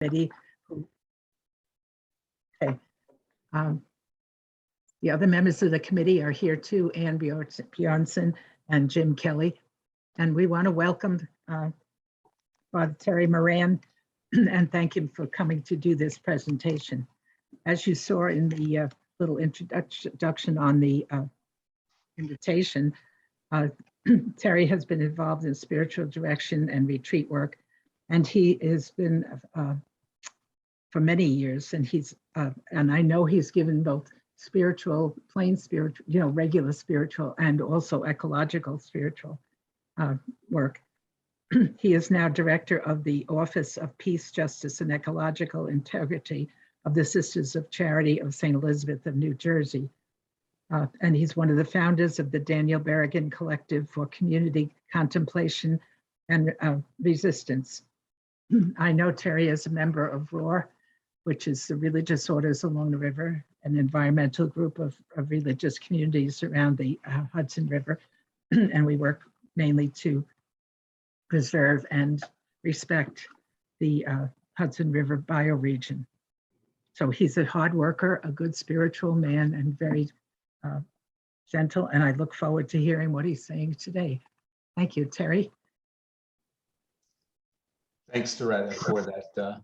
committee. Okay. The other members of the committee are here too, Ann Bjornson and Jim Kelly. And we want to welcome Father Terry Moran and thank him for coming to do this presentation. As you saw in the little introduction on the invitation, Terry has been involved in spiritual direction and retreat work, and he has been for many years, and and I know he's given both spiritual, plain spiritual, regular spiritual, and also ecological spiritual work. He is now director of the Office of Peace, Justice, and Ecological Integrity of the Sisters of Charity of St. Elizabeth of New Jersey. And he's one of the founders of the Daniel Berrigan Collective for Community Contemplation and Resistance. I know Terry is a member of ROAR, which is the Religious Orders Along the River, an environmental group of religious communities around the Hudson River. And we work mainly to preserve and respect the Hudson River bioregion. So he's a hard worker, a good spiritual man, and very gentle. And I look forward to hearing what he's saying today. Thank you, Terry. Thanks, Doretta, for that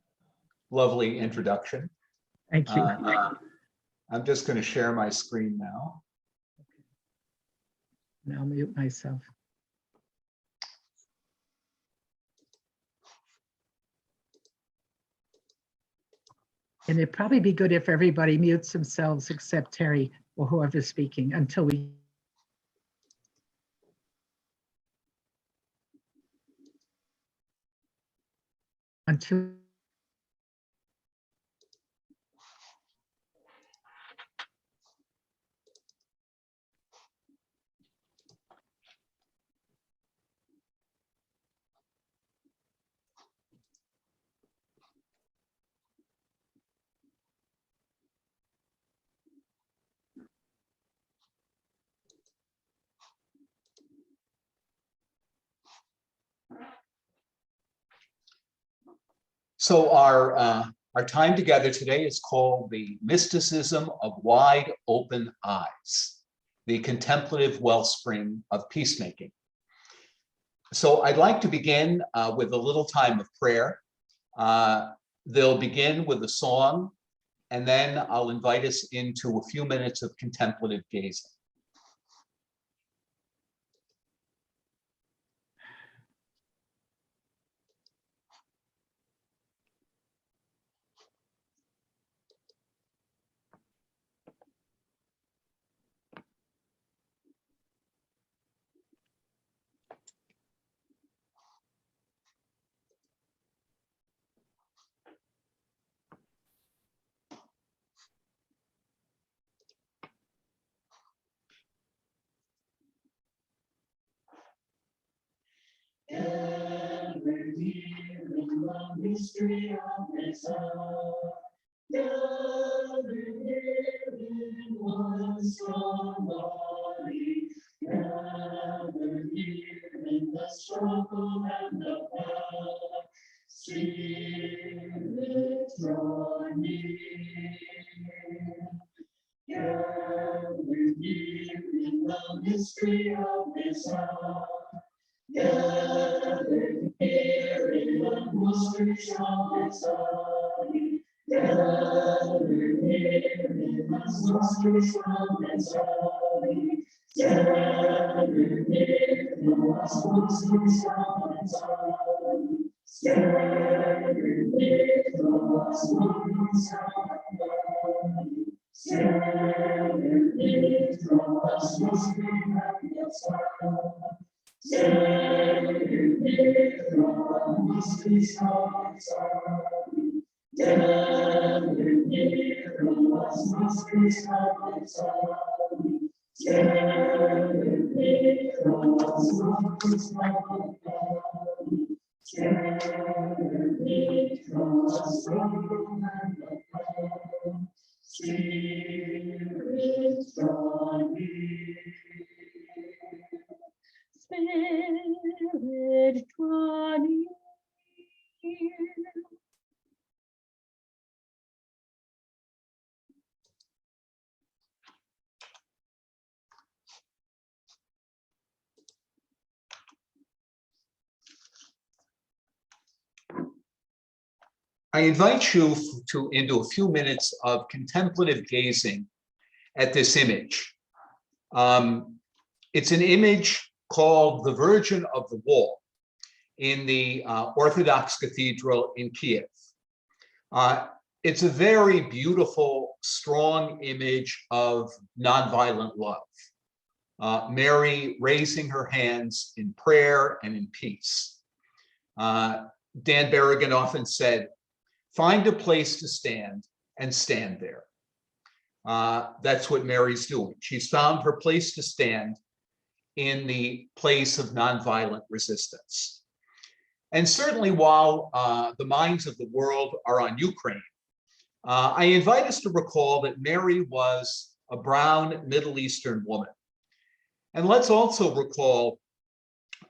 lovely introduction. Thank you. I'm just going to share my screen now. And I'll mute myself. And it'd probably be good if everybody mutes themselves except Terry or whoever's speaking until we. So our time together today is called the Mysticism of Wide-Open Eyes, the Contemplative Wellspring of Peacemaking. So I'd like to begin with a little time of prayer. They'll begin with a song, and then I'll invite us into a few minutes of contemplative gazing. Gathered here in the mystery of His love, gathered here in one strong body, gathered here in the struggle and the power. Spirit, draw near. Gathered here in the mystery of His love, gathered here in the mysteries of His body, gathered here in the mysteries of His body, gathered here in the mysteries of His body, gathered here in the mysteries of His body, gathered here in the mysteries of His body. Gathered here from the mysteries of His body, gathered here from the mysteries of His body, gathered here from the mysteries of His body, gathered here from the struggle and the power. Spirit, draw near. Spirit, draw near. I invite you into a few minutes of contemplative gazing at this image. It's an image called the Virgin of the Wall in the Orthodox Cathedral in Kiev. It's a very beautiful, strong image of nonviolent love. Mary raising her hands in prayer and in peace. Dan Berrigan often said, find a place to stand and stand there. That's what Mary's doing. She's found her place to stand in the place of nonviolent resistance. And certainly while the minds of the world are on Ukraine, I invite us to recall that Mary was a brown Middle Eastern woman. And let's also recall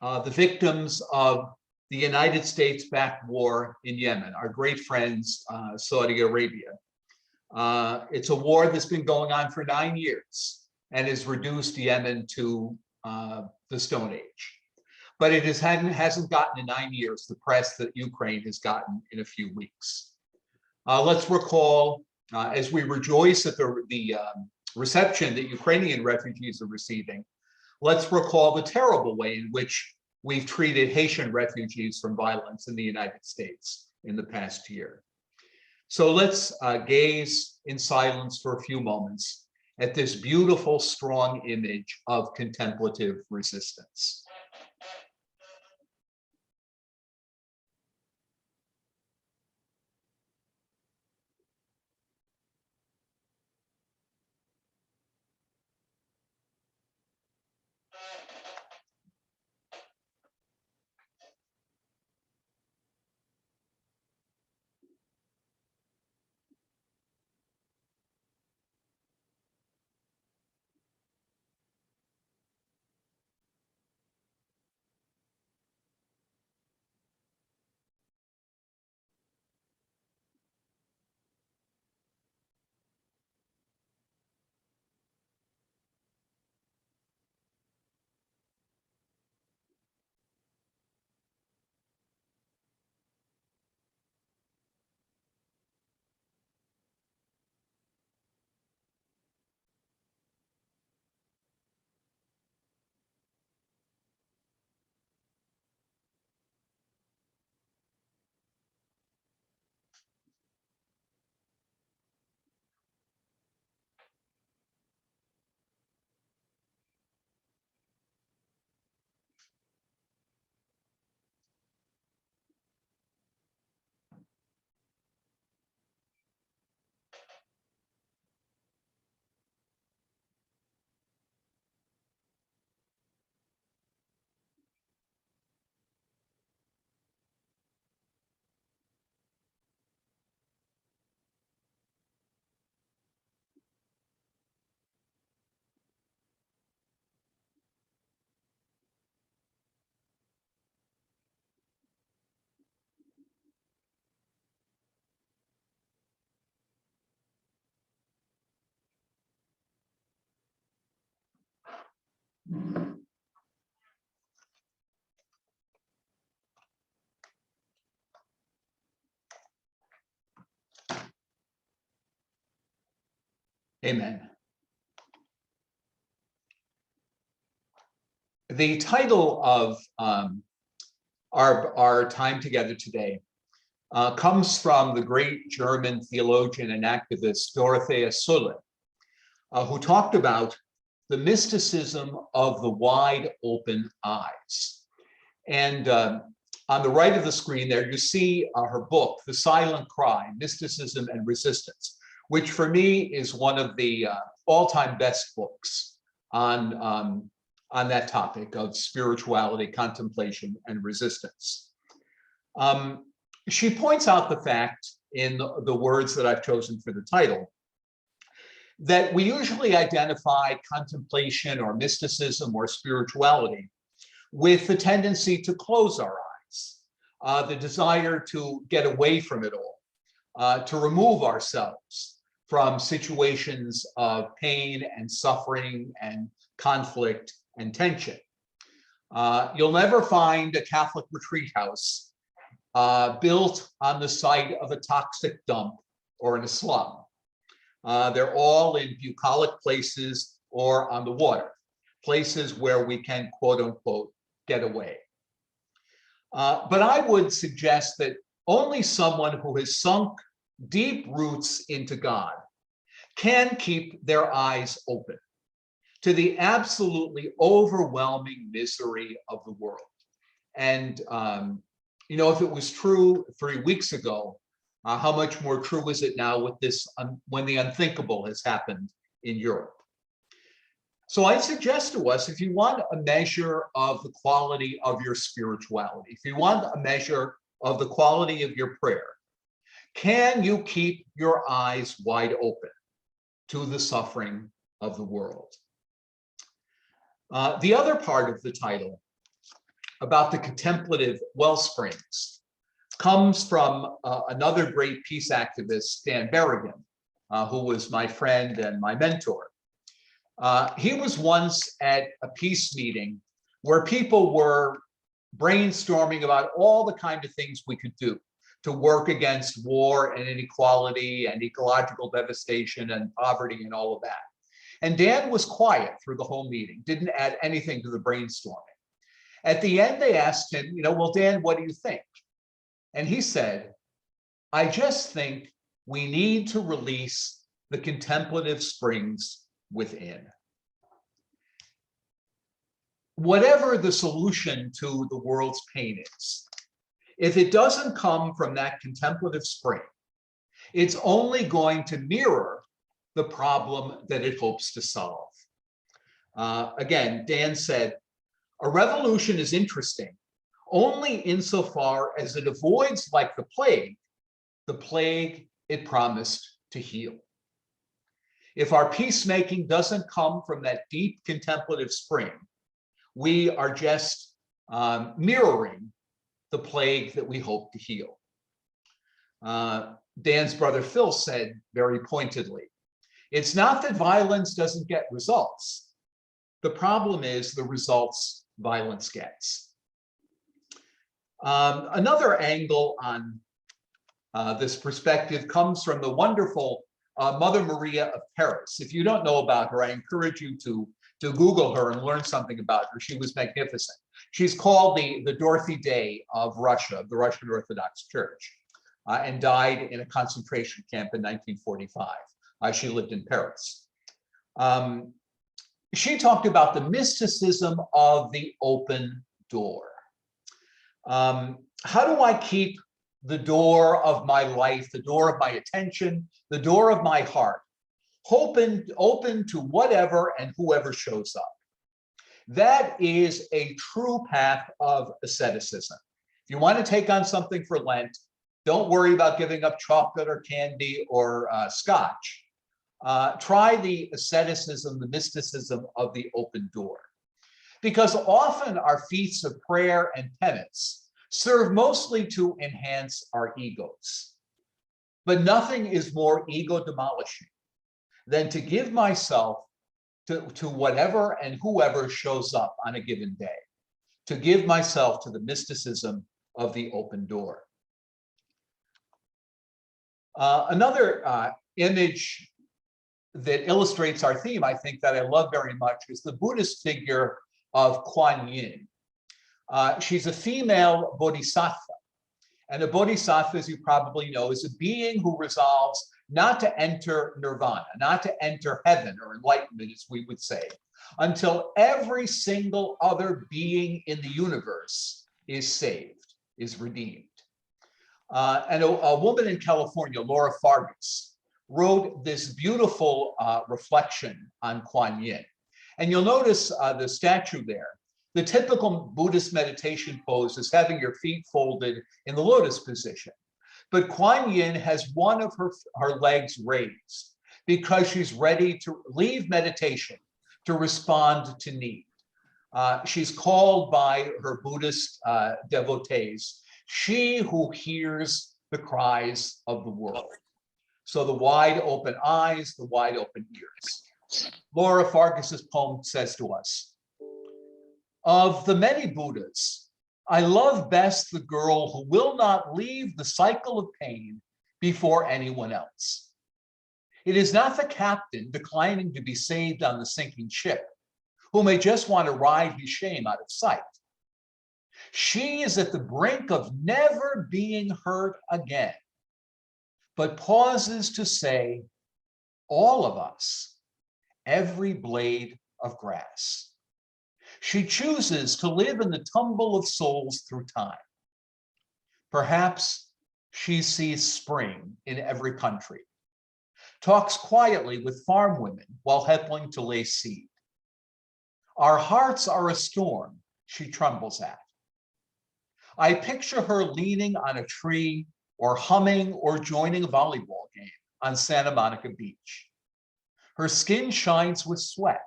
the victims of the United States-backed war in Yemen, our great friends, Saudi Arabia. It's a war that's been going on for 9 years and has reduced Yemen to the Stone Age. But it hasn't gotten in 9 years the press that Ukraine has gotten in a few weeks. Let's recall, as we rejoice at the reception that Ukrainian refugees are receiving, let's recall the terrible way in which we've treated Haitian refugees from violence in the United States in the past year. So let's gaze in silence for a few moments at this beautiful, strong image of contemplative resistance. Amen. The title of our time together today comes from the great German theologian and activist Dorothea Sölle, who talked about the mysticism of the wide open eyes. And on the right of the screen there, you see her book, The Silent Cry, Mysticism and Resistance, which for me is one of the all-time best books on that topic of spirituality, contemplation, and resistance. She points out the fact in the words that I've chosen for the title, that we usually identify contemplation or mysticism or spirituality with the tendency to close our eyes, the desire to get away from it all, to remove ourselves from situations of pain and suffering and conflict and tension. You'll never find a Catholic retreat house built on the site of a toxic dump or in a slum. They're all in bucolic places or on the water, places where we can, quote unquote, get away. But I would suggest that only someone who has sunk deep roots into God can keep their eyes open to the absolutely overwhelming misery of the world. And, you know, if it was true 3 weeks ago, how much more true is it now with this, when the unthinkable has happened in Europe? So I suggest to us, if you want a measure of the quality of your spirituality, if you want a measure of the quality of your prayer, can you keep your eyes wide open to the suffering of the world? The other part of the title, about the contemplative wellsprings, comes from another great peace activist, Dan Berrigan, who was my friend and my mentor. He was once at a peace meeting where people were brainstorming about all the kind of things we could do to work against war and inequality and ecological devastation and poverty and all of that. And Dan was quiet through the whole meeting, didn't add anything to the brainstorming. At the end, they asked him, you know, well, Dan, what do you think? And he said, I just think we need to release the contemplative springs within. Whatever the solution to the world's pain is, if it doesn't come from that contemplative spring, it's only going to mirror the problem that it hopes to solve. Again, Dan said, a revolution is interesting only insofar as it avoids, like the plague it promised to heal. If our peacemaking doesn't come from that deep contemplative spring, we are just mirroring the plague that we hope to heal. Dan's brother Phil said very pointedly, it's not that violence doesn't get results. The problem is the results violence gets. Another angle on this perspective comes from the wonderful Mother Maria of Paris. If you don't know about her, I encourage you to Google her and learn something about her. She was magnificent. She's called the Dorothy Day of Russia, the Russian Orthodox Church, and died in a concentration camp in 1945. She lived in Paris. She talked about the mysticism of the open door. How do I keep the door of my life, the door of my attention, the door of my heart, open to whatever and whoever shows up? That is a true path of asceticism. If you want to take on something for Lent, don't worry about giving up chocolate or candy or scotch. Try the asceticism, the mysticism of the open door. Because often our feats of prayer and penance serve mostly to enhance our egos. But nothing is more ego demolishing than to give myself to whatever and whoever shows up on a given day, to give myself to the mysticism of the open door. Another image that illustrates our theme, I think, that I love very much is the Buddhist figure of Kuan Yin. She's a female bodhisattva. And a bodhisattva, as you probably know, is a being who resolves not to enter nirvana, not to enter heaven or enlightenment, as we would say, until every single other being in the universe is saved, is redeemed. And a woman in California, Laura Fargus, wrote this beautiful reflection on Kuan Yin. And you'll notice the statue there. The typical Buddhist meditation pose is having your feet folded in the lotus position. But Kuan Yin has one of her legs raised because she's ready to leave meditation to respond to need. She's called by her Buddhist devotees, she who hears the cries of the world. So the wide open eyes, the wide open ears. Laura Fargus's poem says to us, of the many Buddhas, I love best the girl who will not leave the cycle of pain before anyone else. It is not the captain declining to be saved on the sinking ship, who may just want to ride his shame out of sight. She is at the brink of never being hurt again, but pauses to say, all of us, every blade of grass. She chooses to live in the tumble of souls through time. Perhaps she sees spring in every country, talks quietly with farm women while helping to lay seed. Our hearts are a storm she trembles at. I picture her leaning on a tree or humming or joining a volleyball game on Santa Monica Beach. Her skin shines with sweat.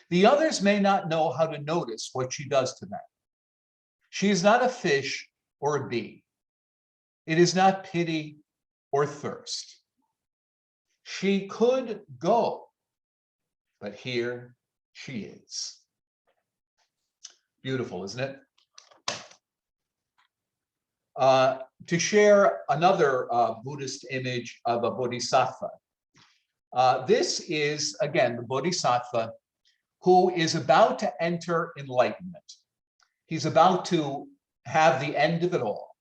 The others may not know how to notice what she does to them. She is not a fish or a bee. It is not pity or thirst. She could go, but here she is. Beautiful, isn't it? To share another Buddhist image of a bodhisattva. This is, again, the bodhisattva who is about to enter enlightenment. He's about to have the end of it all.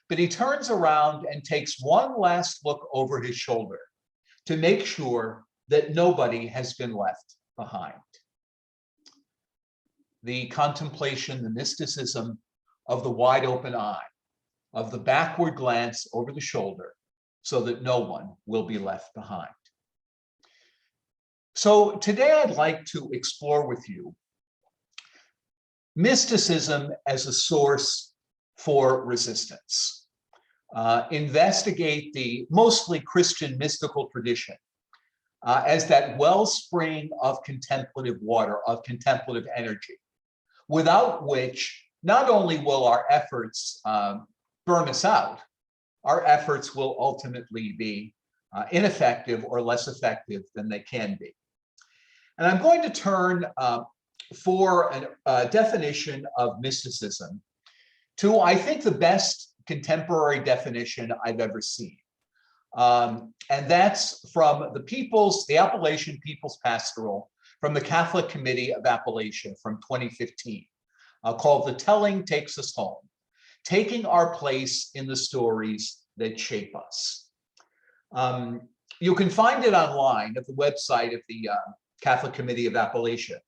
But he turns around and takes one last look over his shoulder to make sure that nobody has been left behind. The contemplation, the mysticism of the wide open eye, of the backward glance over the shoulder so that no one will be left behind. So today I'd like to explore with you mysticism as a source for resistance. Investigate the mostly Christian mystical tradition as that wellspring of contemplative water, of contemplative energy, without which not only will our efforts burn us out, our efforts will ultimately be ineffective or less effective than they can be. And I'm going to turn for a definition of mysticism to, I think, the best contemporary definition I've ever seen. And that's from the Appalachian People's Pastoral from the Catholic Committee of Appalachia from 2015, called The Telling Takes Us Home, Taking Our Place in the Stories That Shape Us. You can find it online at the website of the Catholic Committee of Appalachia.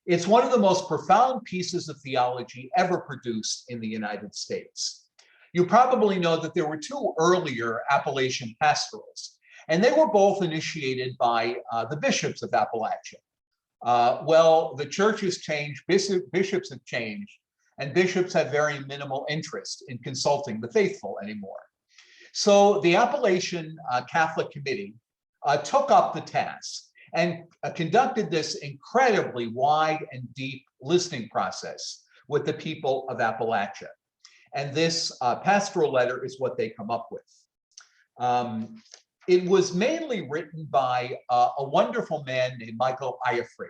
It's one of the most profound pieces of theology ever produced in the United States. You probably know that there were two earlier Appalachian pastorals, and they were both initiated by the bishops of Appalachia. Well, the church has changed, bishops have changed, and bishops have very minimal interest in consulting the faithful anymore. So the Appalachian Catholic Committee took up the task and conducted this incredibly wide and deep listening process with the people of Appalachia. And this pastoral letter is what they come up with. It was mainly written by a wonderful man named Michael Iafrate,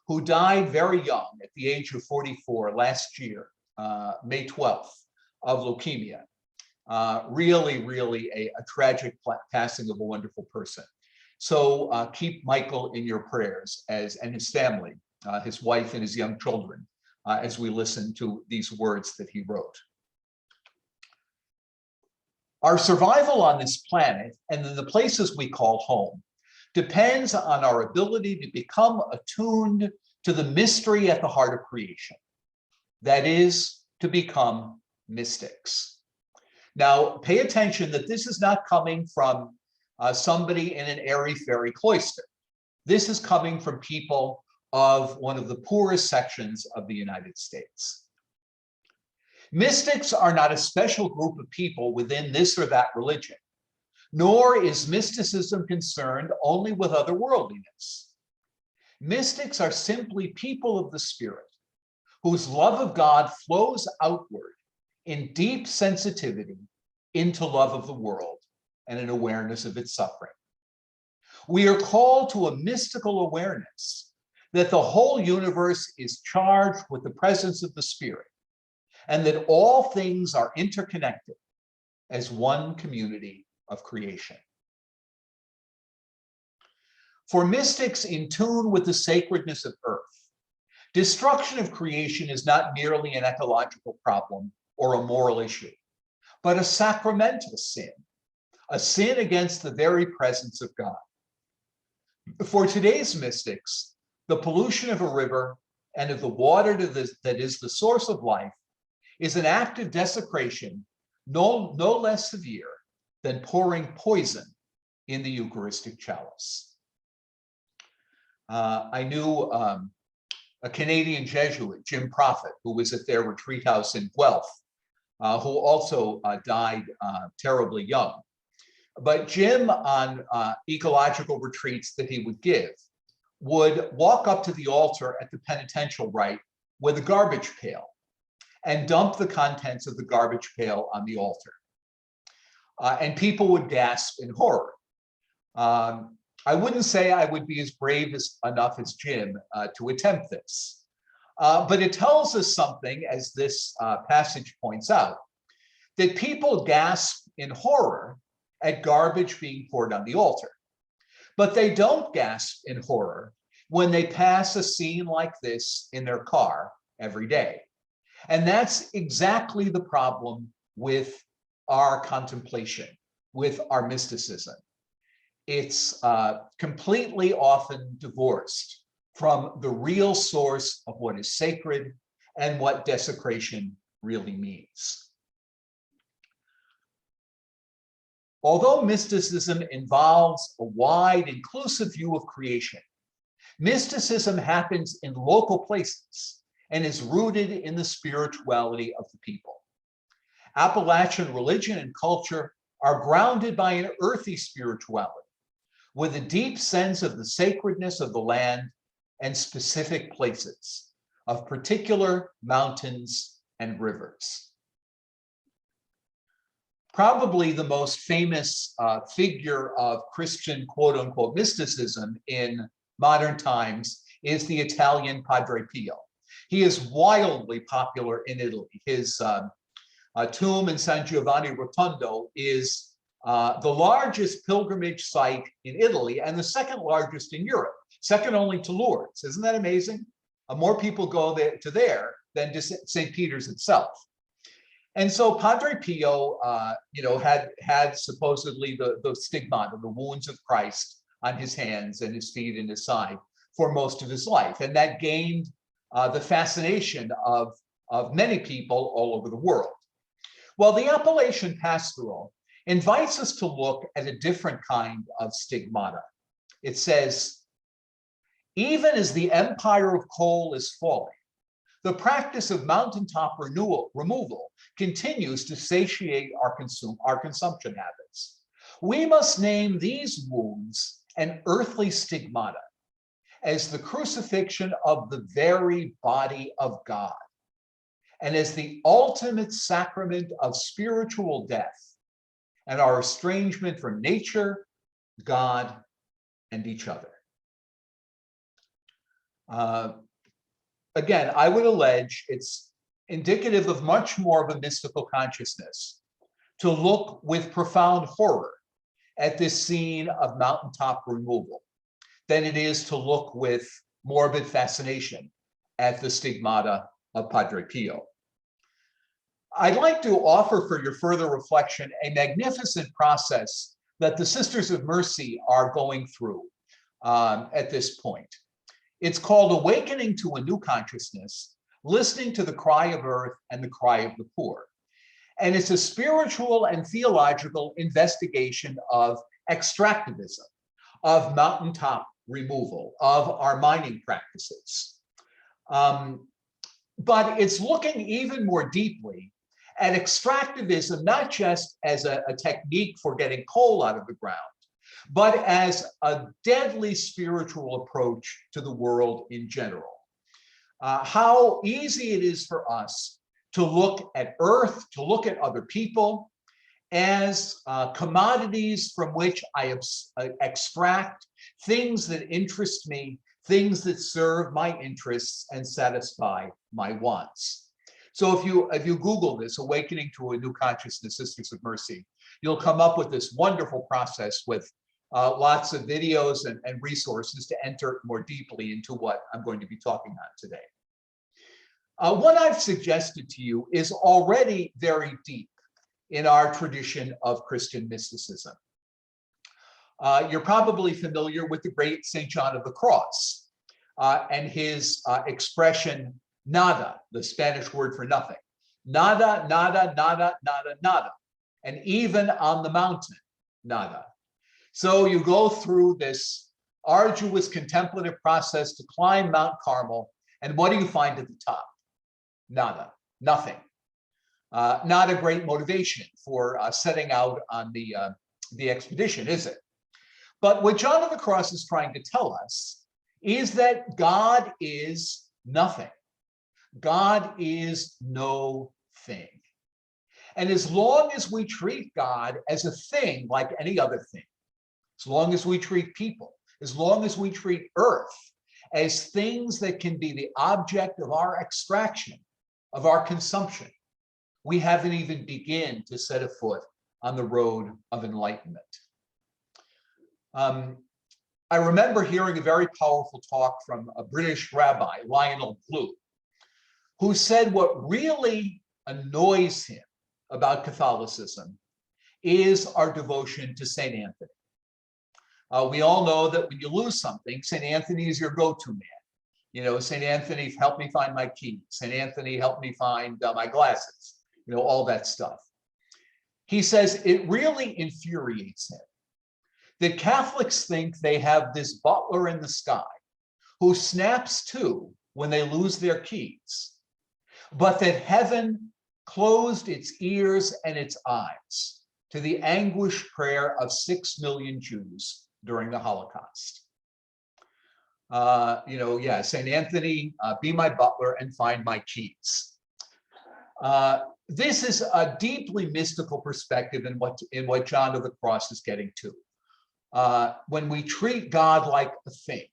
who died very young at the age of 44 last year, May 12th, of leukemia. Really a tragic passing of a wonderful person. So keep Michael in your prayers and his family, his wife and his young children, as we listen to these words that he wrote. Our survival on this planet and in the places we call home depends on our ability to become attuned to the mystery at the heart of creation. That is, to become mystics. Now, pay attention that this is not coming from somebody in an airy-fairy cloister. This is coming from people of one of the poorest sections of the United States. Mystics are not a special group of people within this or that religion, nor is mysticism concerned only with otherworldliness. Mystics are simply people of the Spirit, whose love of God flows outward in deep sensitivity into love of the world and an awareness of its suffering. We are called to a mystical awareness that the whole universe is charged with the presence of the Spirit, and that all things are interconnected as one community of creation. For mystics in tune with the sacredness of earth, destruction of creation is not merely an ecological problem or a moral issue, but a sacramental sin, a sin against the very presence of God. For today's mystics, the pollution of a river and of the water that is the source of life is an act of desecration no less severe than pouring poison in the Eucharistic chalice. I knew a Canadian Jesuit, Jim Prophet, who was at their retreat house in Guelph, who also died terribly young. But Jim, on ecological retreats that he would give, would walk up to the altar at the penitential rite with a garbage pail and dump the contents of the garbage pail on the altar. And people would gasp in horror. I wouldn't say I would be as brave enough as Jim to attempt this. But it tells us something, as this passage points out, that people gasp in horror at garbage being poured on the altar. But they don't gasp in horror when they pass a scene like this in their car every day. And that's exactly the problem with our contemplation, with our mysticism. It's completely often divorced from the real source of what is sacred and what desecration really means. Although mysticism involves a wide, inclusive view of creation, mysticism happens in local places and is rooted in the spirituality of the people. Appalachian religion and culture are grounded by an earthy spirituality, with a deep sense of the sacredness of the land and specific places, of particular mountains and rivers. Probably the most famous figure of Christian quote-unquote mysticism in modern times is the Italian Padre Pio. He is wildly popular in Italy. His tomb in San Giovanni Rotondo is the largest pilgrimage site in Italy and the second largest in Europe, second only to Lourdes. Isn't that amazing? More people go there than to St. Peter's itself. And so Padre Pio, had supposedly the stigmata, the wounds of Christ on his hands and his feet and his side for most of his life. And that gained the fascination of many people all over the world. Well, the Appalachian Pastoral invites us to look at a different kind of stigmata. It says, even as the empire of coal is falling, the practice of mountaintop removal continues to satiate our consumption habits. We must name these wounds an earthly stigmata as the crucifixion of the very body of God and as the ultimate sacrament of spiritual death and our estrangement from nature, God, and each other. Again, I would allege it's indicative of much more of a mystical consciousness to look with profound horror at this scene of mountaintop removal than it is to look with morbid fascination at the stigmata of Padre Pio. I'd like to offer for your further reflection a magnificent process that the Sisters of Mercy are going through at this point. It's called Awakening to a New Consciousness, Listening to the Cry of Earth and the Cry of the Poor. And it's a spiritual and theological investigation of extractivism, of mountaintop removal, of our mining practices. But it's looking even more deeply at extractivism, not just as a technique for getting coal out of the ground, but as a deadly spiritual approach to the world in general. How easy it is for us to look at earth, to look at other people as commodities from which I extract things that interest me, things that serve my interests and satisfy my wants. So if you Google this, Awakening to a New Consciousness, Sisters of Mercy, you'll come up with this wonderful process with lots of videos and resources to enter more deeply into what I'm going to be talking on today. What I've suggested to you is already very deep in our tradition of Christian mysticism. You're probably familiar with the great St. John of the Cross and his expression, nada, the Spanish word for nothing. Nada, nada, nada, nada, nada. And even on the mountain, nada. So you go through this arduous contemplative process to climb Mount Carmel, and what do you find at the top? Nada, nothing. Not a great motivation for setting out on the expedition, is it? But what John of the Cross is trying to tell us is that God is nothing. God is no thing. And as long as we treat God as a thing like any other thing, as long as we treat people, as long as we treat earth as things that can be the object of our extraction, of our consumption, we haven't even begun to set a foot on the road of enlightenment. I remember hearing a very powerful talk from a British rabbi, Lionel Blue, who said what really annoys him about Catholicism is our devotion to St. Anthony. We all know that when you lose something, St. Anthony is your go-to man. You know, St. Anthony, help me find my keys. St. Anthony, help me find my glasses. You know, all that stuff. He says it really infuriates him that Catholics think they have this butler in the sky who snaps to when they lose their keys, but that heaven closed its ears and its eyes to the anguished prayer of 6 million Jews during the Holocaust. St. Anthony, be my butler and find my keys. This is a deeply mystical perspective in what John of the Cross is getting to. When we treat God like a thing,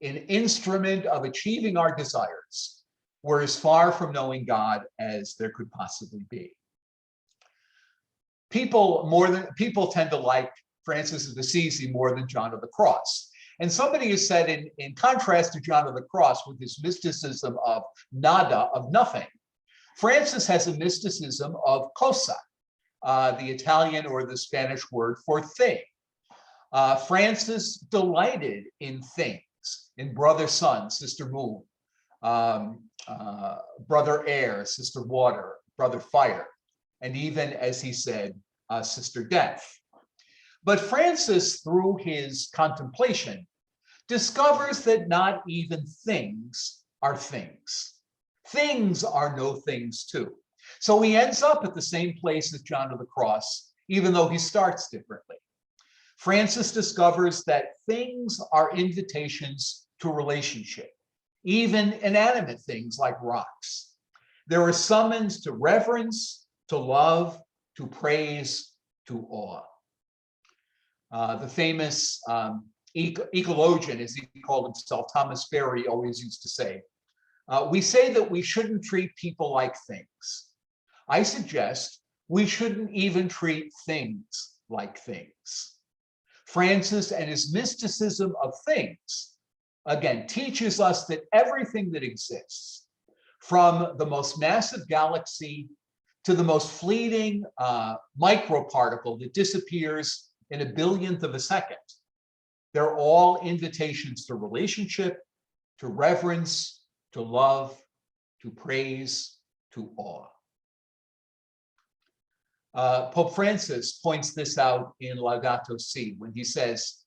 an instrument of achieving our desires, we're as far from knowing God as there could possibly be. People tend to like Francis of Assisi more than John of the Cross. And somebody has said, in contrast to John of the Cross, with his mysticism of nada, of nothing, Francis has a mysticism of cosa, the Italian or the Spanish word for thing. Francis delighted in things, in brother sun, sister moon, brother air, sister water, brother fire, and even, as he said, sister death. But Francis, through his contemplation, discovers that not even things are things. Things are no things too. So he ends up at the same place as John of the Cross, even though he starts differently. Francis discovers that things are invitations to relationship, even inanimate things like rocks. There are summons to reverence, to love, to praise, to awe. The famous ecologian, as he called himself, Thomas Berry, always used to say, we say that we shouldn't treat people like things. I suggest we shouldn't even treat things like things. Francis and his mysticism of things, again, teaches us that everything that exists, from the most massive galaxy to the most fleeting microparticle that disappears in a billionth of a second, they're all invitations to relationship, to reverence, to love, to praise, to awe. Pope Francis points this out in Laudato Si when he says,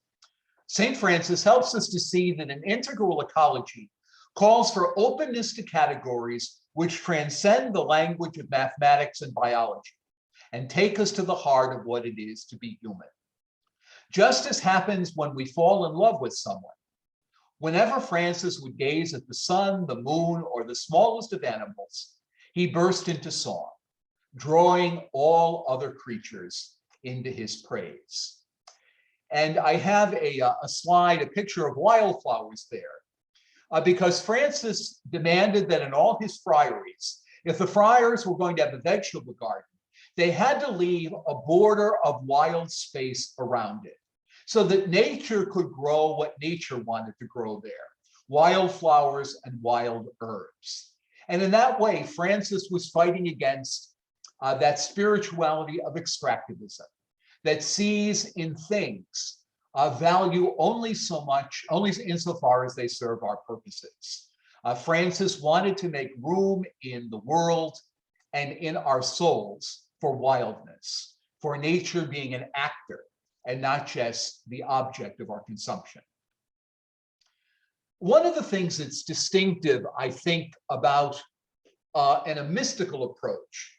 St. Francis helps us to see that an integral ecology calls for openness to categories which transcend the language of mathematics and biology and take us to the heart of what it is to be human. Just as happens when we fall in love with someone, whenever Francis would gaze at the sun, the moon, or the smallest of animals, he burst into song, drawing all other creatures into his praise. And I have a slide, a picture of wildflowers there, because Francis demanded that in all his friaries, If the friars were going to have a vegetable garden, they had to leave a border of wild space around it so that nature could grow what nature wanted to grow there, wild flowers and wild herbs. And in that way, Francis was fighting against that spirituality of extractivism that sees in things value only so much, only insofar as they serve our purposes. Francis wanted to make room in the world and in our souls for wildness, for nature being an actor and not just the object of our consumption. One of the things that's distinctive, I think, about a mystical approach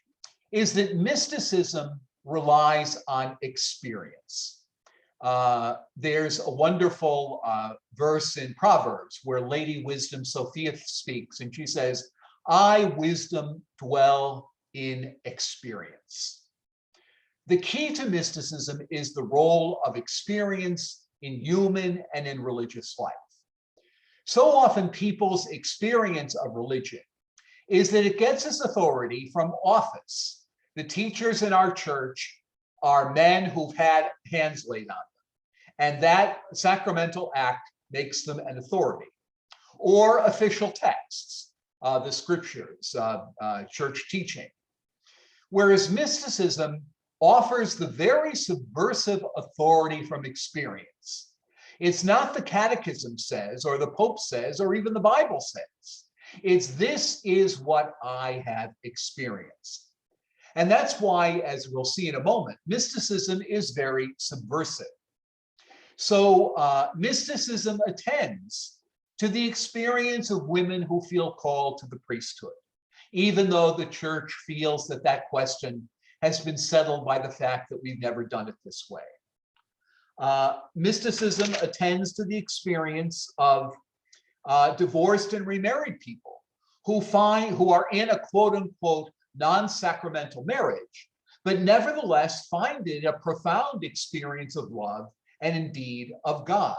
is that mysticism relies on experience. There's a wonderful verse in Proverbs where Lady Wisdom Sophia speaks, and she says, "I, wisdom, dwell in experience." The key to mysticism is the role of experience in human and in religious life. So often people's experience of religion is that it gets its authority from office. The teachers in our church are men who've had hands laid on them, and that sacramental act makes them an authority. Or official texts, the scriptures, church teaching. Whereas mysticism offers the very subversive authority from experience. It's not the catechism says, or the Pope says, or even the Bible says. It's this is what I have experienced. And that's why, as we'll see in a moment, mysticism is very subversive. So mysticism attends to the experience of women who feel called to the priesthood, even though the church feels that that question has been settled by the fact that we've never done it this way. Mysticism attends to the experience of divorced and remarried people who are in a quote unquote non-sacramental marriage, but nevertheless find it a profound experience of love and indeed of God.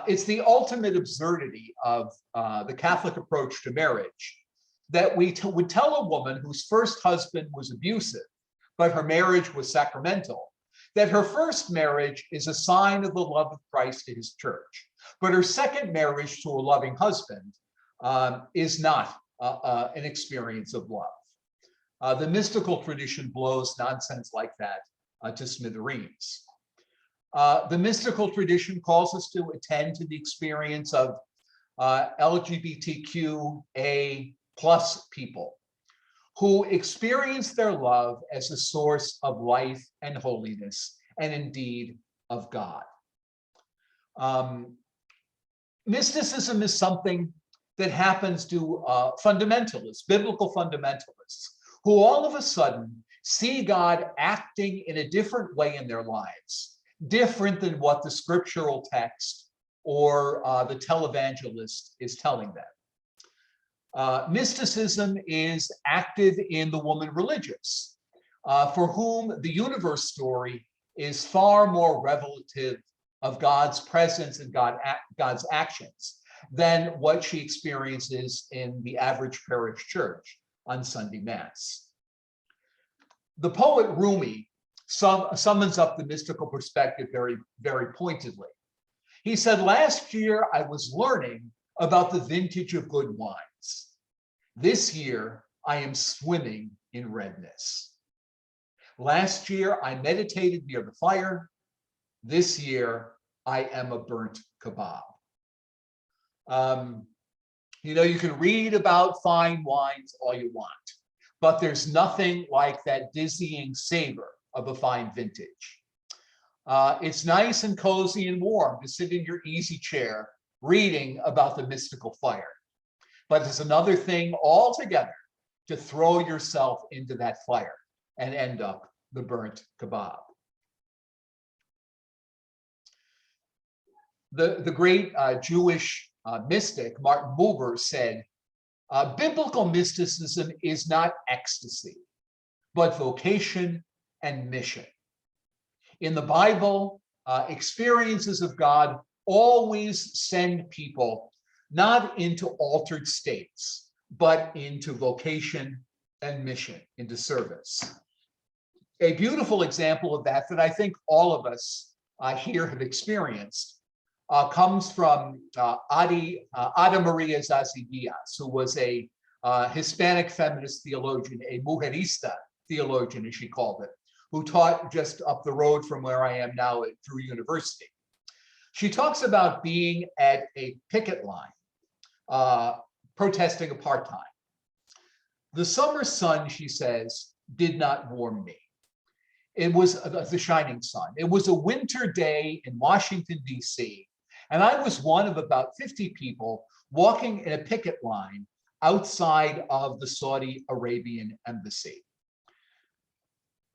It's the ultimate absurdity of the Catholic approach to marriage that we would tell a woman whose first husband was abusive, but her marriage was sacramental, that her first marriage is a sign of the love of Christ to his church, but her second marriage to a loving husband is not an experience of love. The mystical tradition blows nonsense like that to smithereens. The mystical tradition calls us to attend to the experience of LGBTQA+ people who experience their love as a source of life and holiness, and indeed of God. Mysticism is something that happens to fundamentalists, biblical fundamentalists, who all of a sudden see God acting in a different way in their lives, different than what the scriptural text or the televangelist is telling them. Mysticism is active in the woman religious, for whom the universe story is far more revelative of God's presence and God's actions than what she experiences in the average parish church on Sunday Mass. The poet Rumi summons up the mystical perspective very, very pointedly. He said, "Last year I was learning about the vintage of good wines. This year I am swimming in redness. Last year I meditated near the fire. This year I am a burnt kebab." You can read about fine wines all you want, but there's nothing like that dizzying savor of a fine vintage. It's nice and cozy and warm to sit in your easy chair reading about the mystical fire. But it's another thing altogether to throw yourself into that fire and end up the burnt kebab. The great Jewish mystic Martin Buber said, biblical mysticism is not ecstasy, but vocation and mission. In the Bible, experiences of God always send people not into altered states, but into vocation and mission, into service. A beautiful example of that I think all of us here have experienced comes from Ada Maria Zazi Diaz, who was a Hispanic feminist theologian, a mujerista theologian, as she called it, who taught just up the road from where I am now at Drew University. She talks about being at a picket line, protesting apartheid. The summer sun, she says, did not warm me. It was the shining sun. It was a winter day in Washington, D.C., and I was one of about 50 people walking in a picket line outside of the Saudi Arabian embassy,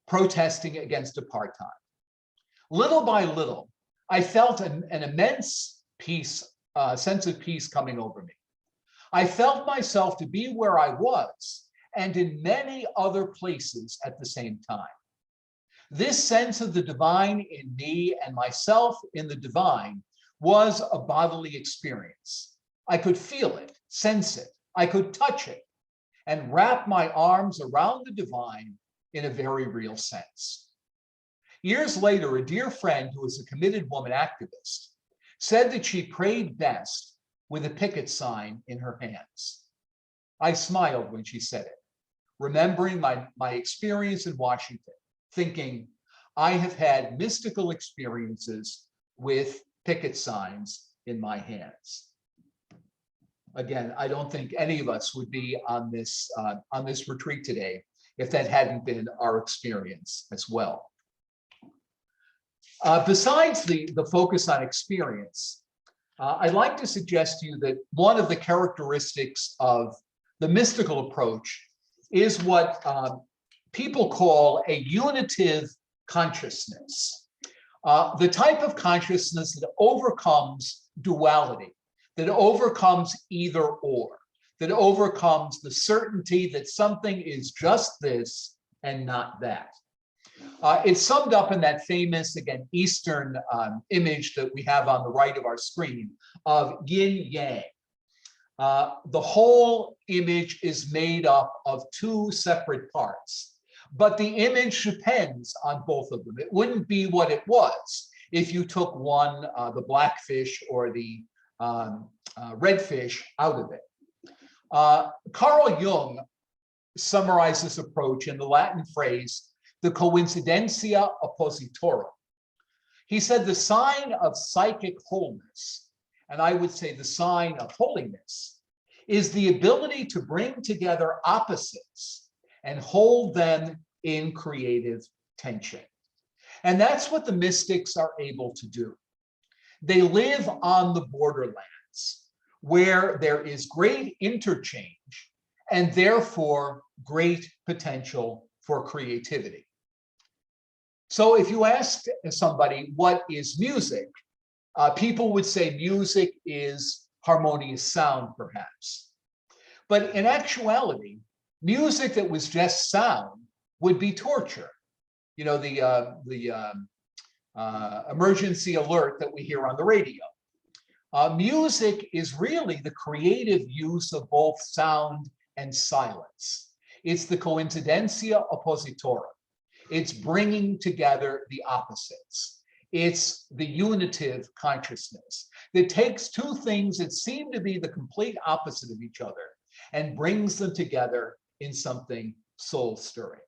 protesting against apartheid. Little by little, I felt an immense peace, sense of peace coming over me. I felt myself to be where I was and in many other places at the same time. This sense of the divine in me and myself in the divine was a bodily experience. I could feel it, sense it, I could touch it, and wrap my arms around the divine in a very real sense. Years later, a dear friend who is a committed woman activist said that she prayed best with a picket sign in her hands. I smiled when she said it, remembering my experience in Washington, thinking, I have had mystical experiences with picket signs in my hands. Again, I don't think any of us would be on this retreat today if that hadn't been our experience as well. Besides the focus on experience, I'd like to suggest to you that one of the characteristics of the mystical approach is what people call a unitive consciousness. The type of consciousness that overcomes duality, that overcomes either or, that overcomes the certainty that something is just this and not that. It's summed up in that famous, again, Eastern image that we have on the right of our screen of yin-yang. The whole image is made up of two separate parts, but the image depends on both of them. It wouldn't be what it was if you took one, the black fish or the red fish, out of it. Carl Jung summarized this approach in the Latin phrase, the coincidentia oppositorum. He said the sign of psychic wholeness, and I would say the sign of holiness, is the ability to bring together opposites and hold them in creative tension. And that's what the mystics are able to do. They live on the borderlands where there is great interchange and therefore great potential for creativity. So if you asked somebody what is music, people would say music is harmonious sound, perhaps. But in actuality, music that was just sound would be torture. You know, the emergency alert that we hear on the radio. Music is really the creative use of both sound and silence. It's the coincidentia oppositorum. It's bringing together the opposites. It's the unitive consciousness that takes two things that seem to be the complete opposite of each other and brings them together in something soul-stirring.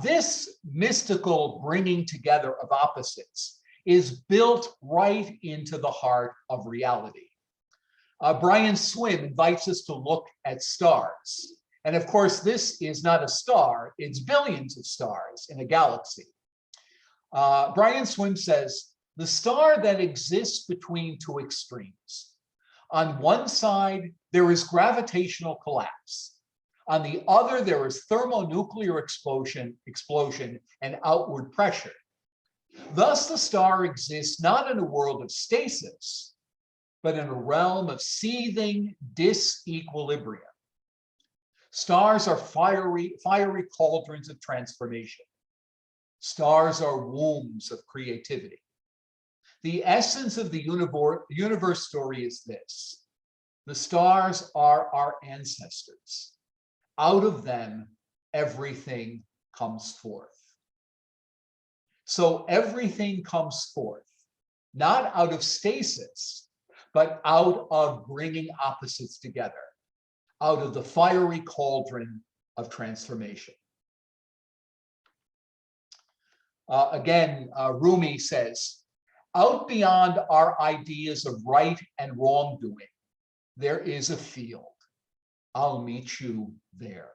This mystical bringing together of opposites is built right into the heart of reality. Brian Swim invites us to look at stars. And of course, this is not a star, it's billions of stars in a galaxy. Brian Swim says, the star that exists between two extremes. On one side, there is gravitational collapse. On the other, there is thermonuclear explosion and outward pressure. Thus, the star exists not in a world of stasis, but in a realm of seething disequilibrium. Stars are fiery cauldrons of transformation. Stars are wombs of creativity. The essence of the universe story is this. The stars are our ancestors. Out of them, everything comes forth. So everything comes forth, not out of stasis, but out of bringing opposites together, out of the fiery cauldron of transformation. Again, Rumi says, out beyond our ideas of right and wrongdoing, there is a field. I'll meet you there.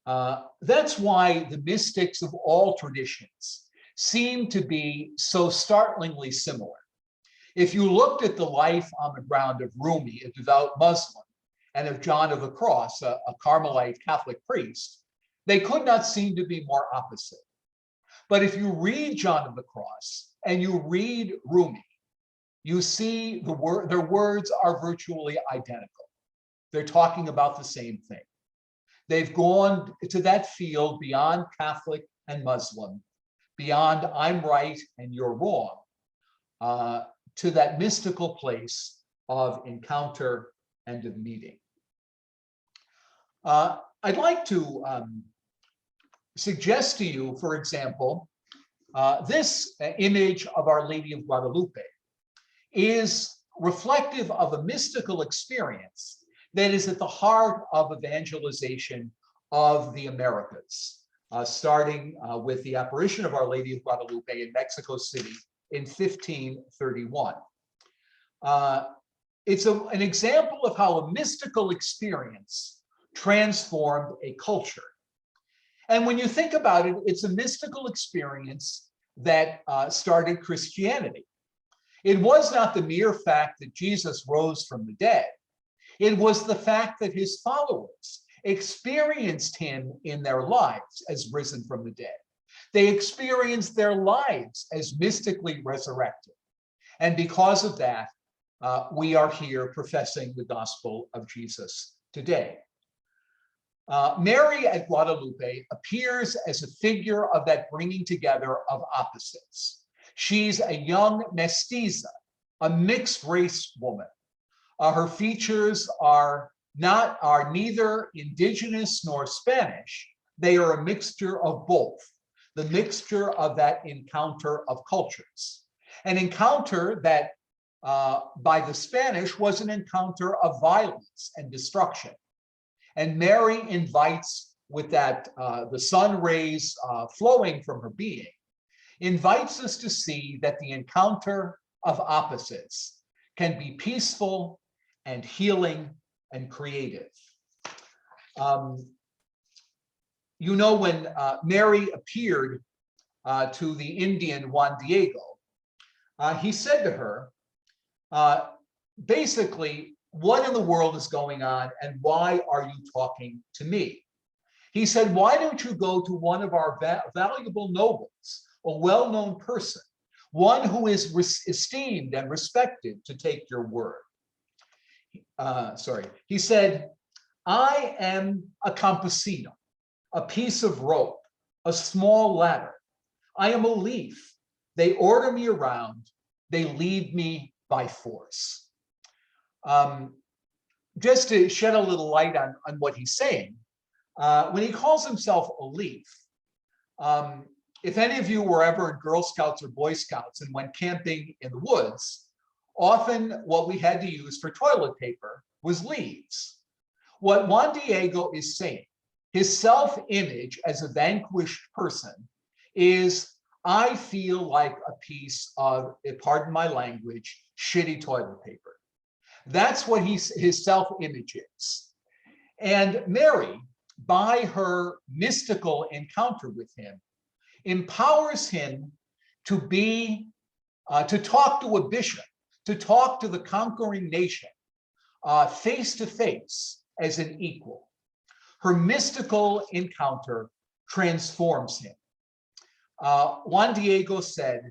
That's why the mystics of all traditions seem to be so startlingly similar. If you looked at the life on the ground of Rumi, a devout Muslim, and of John of the Cross, a Carmelite Catholic priest, they could not seem to be more opposite. But if you read John of the Cross and you read Rumi, you see their words are virtually identical. They're talking about the same thing. They've gone to that field beyond Catholic and Muslim, beyond I'm right and you're wrong, to that mystical place of encounter and of meeting. I'd like to suggest to you, for example, this image of Our Lady of Guadalupe is reflective of a mystical experience that is at the heart of evangelization of the Americas, starting with the apparition of Our Lady of Guadalupe in Mexico City in 1531. It's an example of how a mystical experience transformed a culture. And when you think about it, it's a mystical experience that started Christianity. It was not the mere fact that Jesus rose from the dead. It was the fact that his followers experienced him in their lives as risen from the dead. They experienced their lives as mystically resurrected. And because of that, we are here professing the gospel of Jesus today. Mary at Guadalupe appears as a figure of that bringing together of opposites. She's a young mestiza, a mixed race woman. Her features are neither indigenous nor Spanish. They are a mixture of both, the mixture of that encounter of cultures. An encounter that by the Spanish was an encounter of violence and destruction. And Mary invites, with that the sun rays flowing from her being, invites us to see that the encounter of opposites can be peaceful and healing and creative. You know, when Mary appeared to the Indian Juan Diego, he said to her, basically, what in the world is going on and why are you talking to me? He said, why don't you go to one of our valuable nobles, a well-known person, one who is esteemed and respected, to take your word? He said, I am a campesino, a piece of rope, a small ladder. I am a leaf. They order me around. They lead me by force. Just to shed a little light on what he's saying, when he calls himself a leaf, if any of you were ever in Girl Scouts or Boy Scouts and went camping in the woods, often what we had to use for toilet paper was leaves. What Juan Diego is saying, his self-image as a vanquished person, is I feel like a piece of, pardon my language, shitty toilet paper. That's what his self-image is. And Mary, by her mystical encounter with him, empowers him to talk to a bishop, to talk to the conquering nation, face to face as an equal. Her mystical encounter transforms him. Juan Diego said,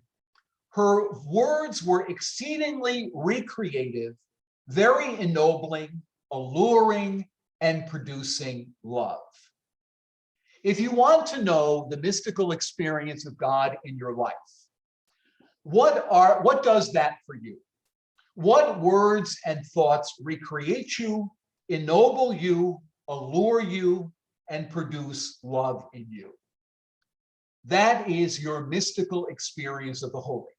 her words were exceedingly recreative, very ennobling, alluring, and producing love. If you want to know the mystical experience of God in your life, what does that for you? What words and thoughts recreate you, ennoble you, allure you, and produce love in you? That is your mystical experience of the holy.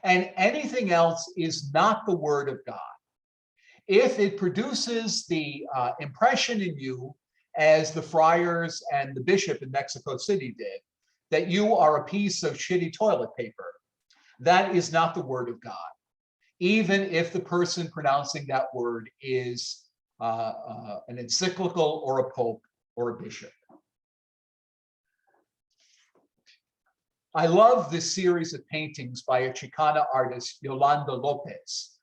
And anything else is not the word of God. If it produces the impression in you, as the friars and the bishop in Mexico City did, that you are a piece of shitty toilet paper, that is not the word of God, even if the person pronouncing that word is an encyclical or a pope or a bishop. I love this series of paintings by a Chicana artist, Yolanda Lopez,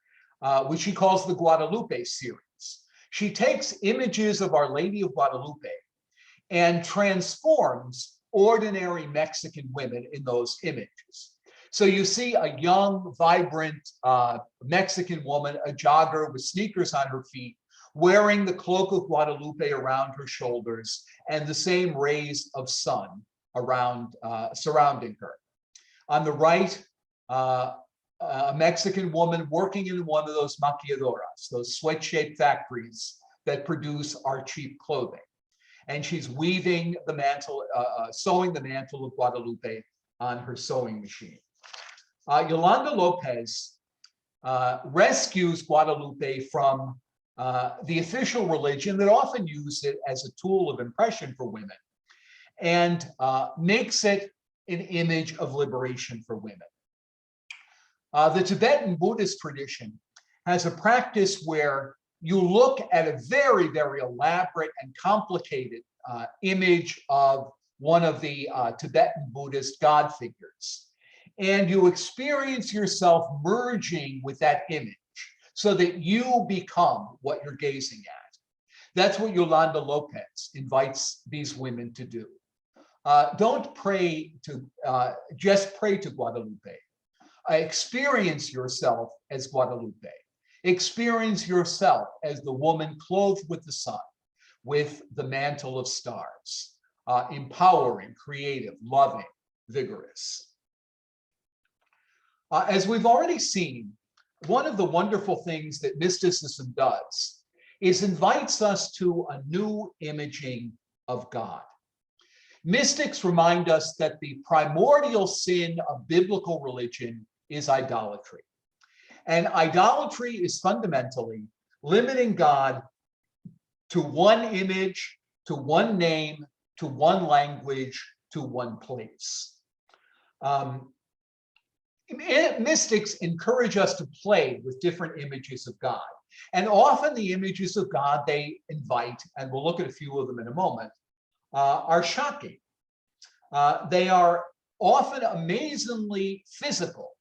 which she calls the Guadalupe series. She takes images of Our Lady of Guadalupe and transforms ordinary Mexican women in those images. So you see a young, vibrant Mexican woman, a jogger with sneakers on her feet, wearing the cloak of Guadalupe around her shoulders and the same rays of sun around surrounding her. On the right, a Mexican woman working in one of those maquilladoras, those sweat-shaped factories that produce our cheap clothing. And she's weaving the mantle, sewing the mantle of Guadalupe on her sewing machine. Yolanda Lopez rescues Guadalupe from the official religion that often used it as a tool of impression for women, and makes it an image of liberation for women. The Tibetan Buddhist tradition has a practice where you look at a very, very elaborate and complicated image of one of the Tibetan Buddhist God figures, and you experience yourself merging with that image so that you become what you're gazing at. That's what Yolanda Lopez invites these women to do. Don't pray to, just pray to Guadalupe. Experience yourself as Guadalupe. Experience yourself as the woman clothed with the sun, with the mantle of stars, empowering, creative, loving, vigorous. As we've already seen, one of the wonderful things that mysticism does is invites us to a new imaging of God. Mystics remind us that the primordial sin of biblical religion is idolatry. And idolatry is fundamentally limiting God to one image, to one name, to one language, to one place. Mystics encourage us to play with different images of God. And often the images of God they invite, and we'll look at a few of them in a moment, are shocking. They are often amazingly physical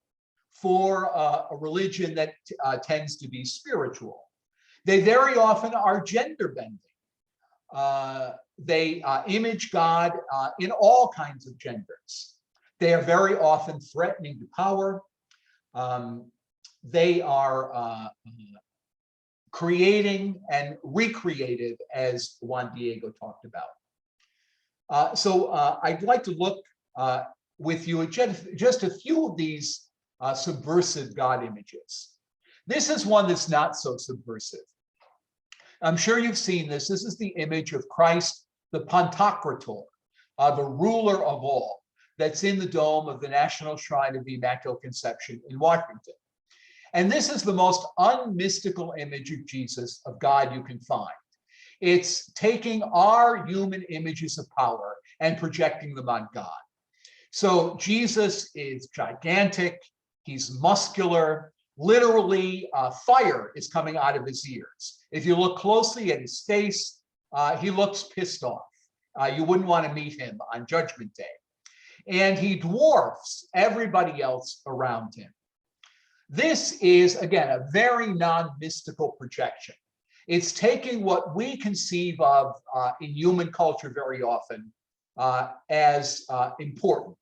for a religion that tends to be spiritual. They very often are gender bending. They image God in all kinds of genders. They are very often threatening to power. They are creating and recreative, as Juan Diego talked about. So I'd like to look with you at just a few of these subversive God images. This is one that's not so subversive. I'm sure you've seen this. This is the image of Christ, the Pantocrator, the ruler of all, that's in the dome of the National Shrine of the Immaculate Conception in Washington. And this is the most unmystical image of Jesus, of God, you can find. It's taking our human images of power and projecting them on God. So Jesus is gigantic, he's muscular, literally fire is coming out of his ears. If you look closely at his face, he looks pissed off. You wouldn't want to meet him on Judgment Day. And he dwarfs everybody else around him. This is, again, a very non-mystical projection. It's taking what we conceive of in human culture very often as important.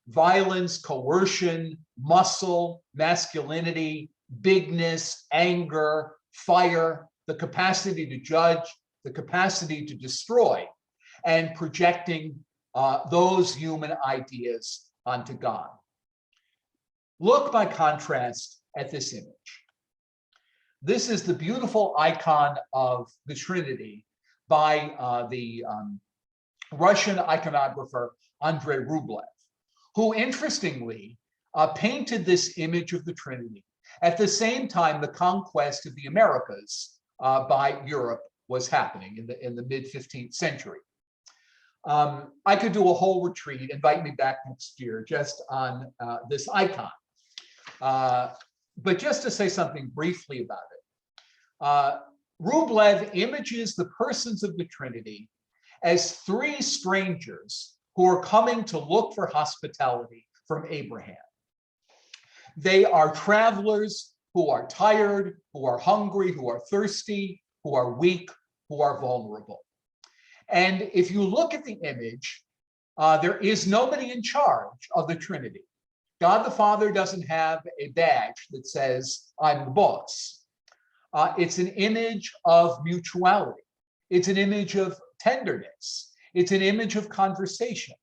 Violence, coercion, muscle, masculinity, bigness, anger, fire, the capacity to judge, the capacity to destroy, and projecting those human ideas onto God. Look, by contrast, at this image. This is the beautiful icon of the Trinity by the Russian iconographer Andrei Rublev, who interestingly painted this image of the Trinity at the same time the conquest of the Americas by Europe was happening in the mid-15th century. I could do a whole retreat, invite me back next year, just on this icon. But just to say something briefly about it, Rublev images the persons of the Trinity as three strangers who are coming to look for hospitality from Abraham. They are travelers who are tired, who are hungry, who are thirsty, who are weak, who are vulnerable. And if you look at the image, there is nobody in charge of the Trinity. God the Father doesn't have a badge that says, I'm the boss. It's an image of mutuality. It's an image of tenderness. It's an image of conversation.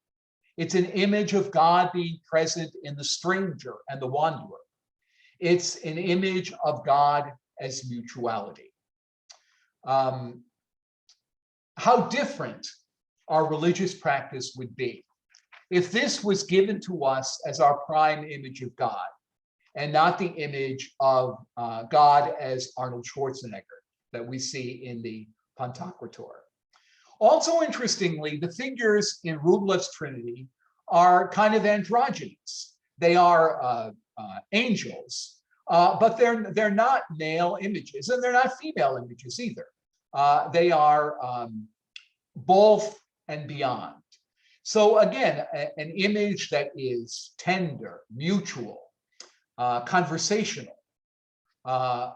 It's an image of God being present in the stranger and the wanderer. It's an image of God as mutuality. How different our religious practice would be if this was given to us as our prime image of God, and not the image of God as Arnold Schwarzenegger that we see in the Pantocrator. Also, interestingly, the figures in Rublev's Trinity are kind of androgynous. They are angels, but they're not male images, and they're not female images either. They are both and beyond. So again, an image that is tender, mutual, conversational.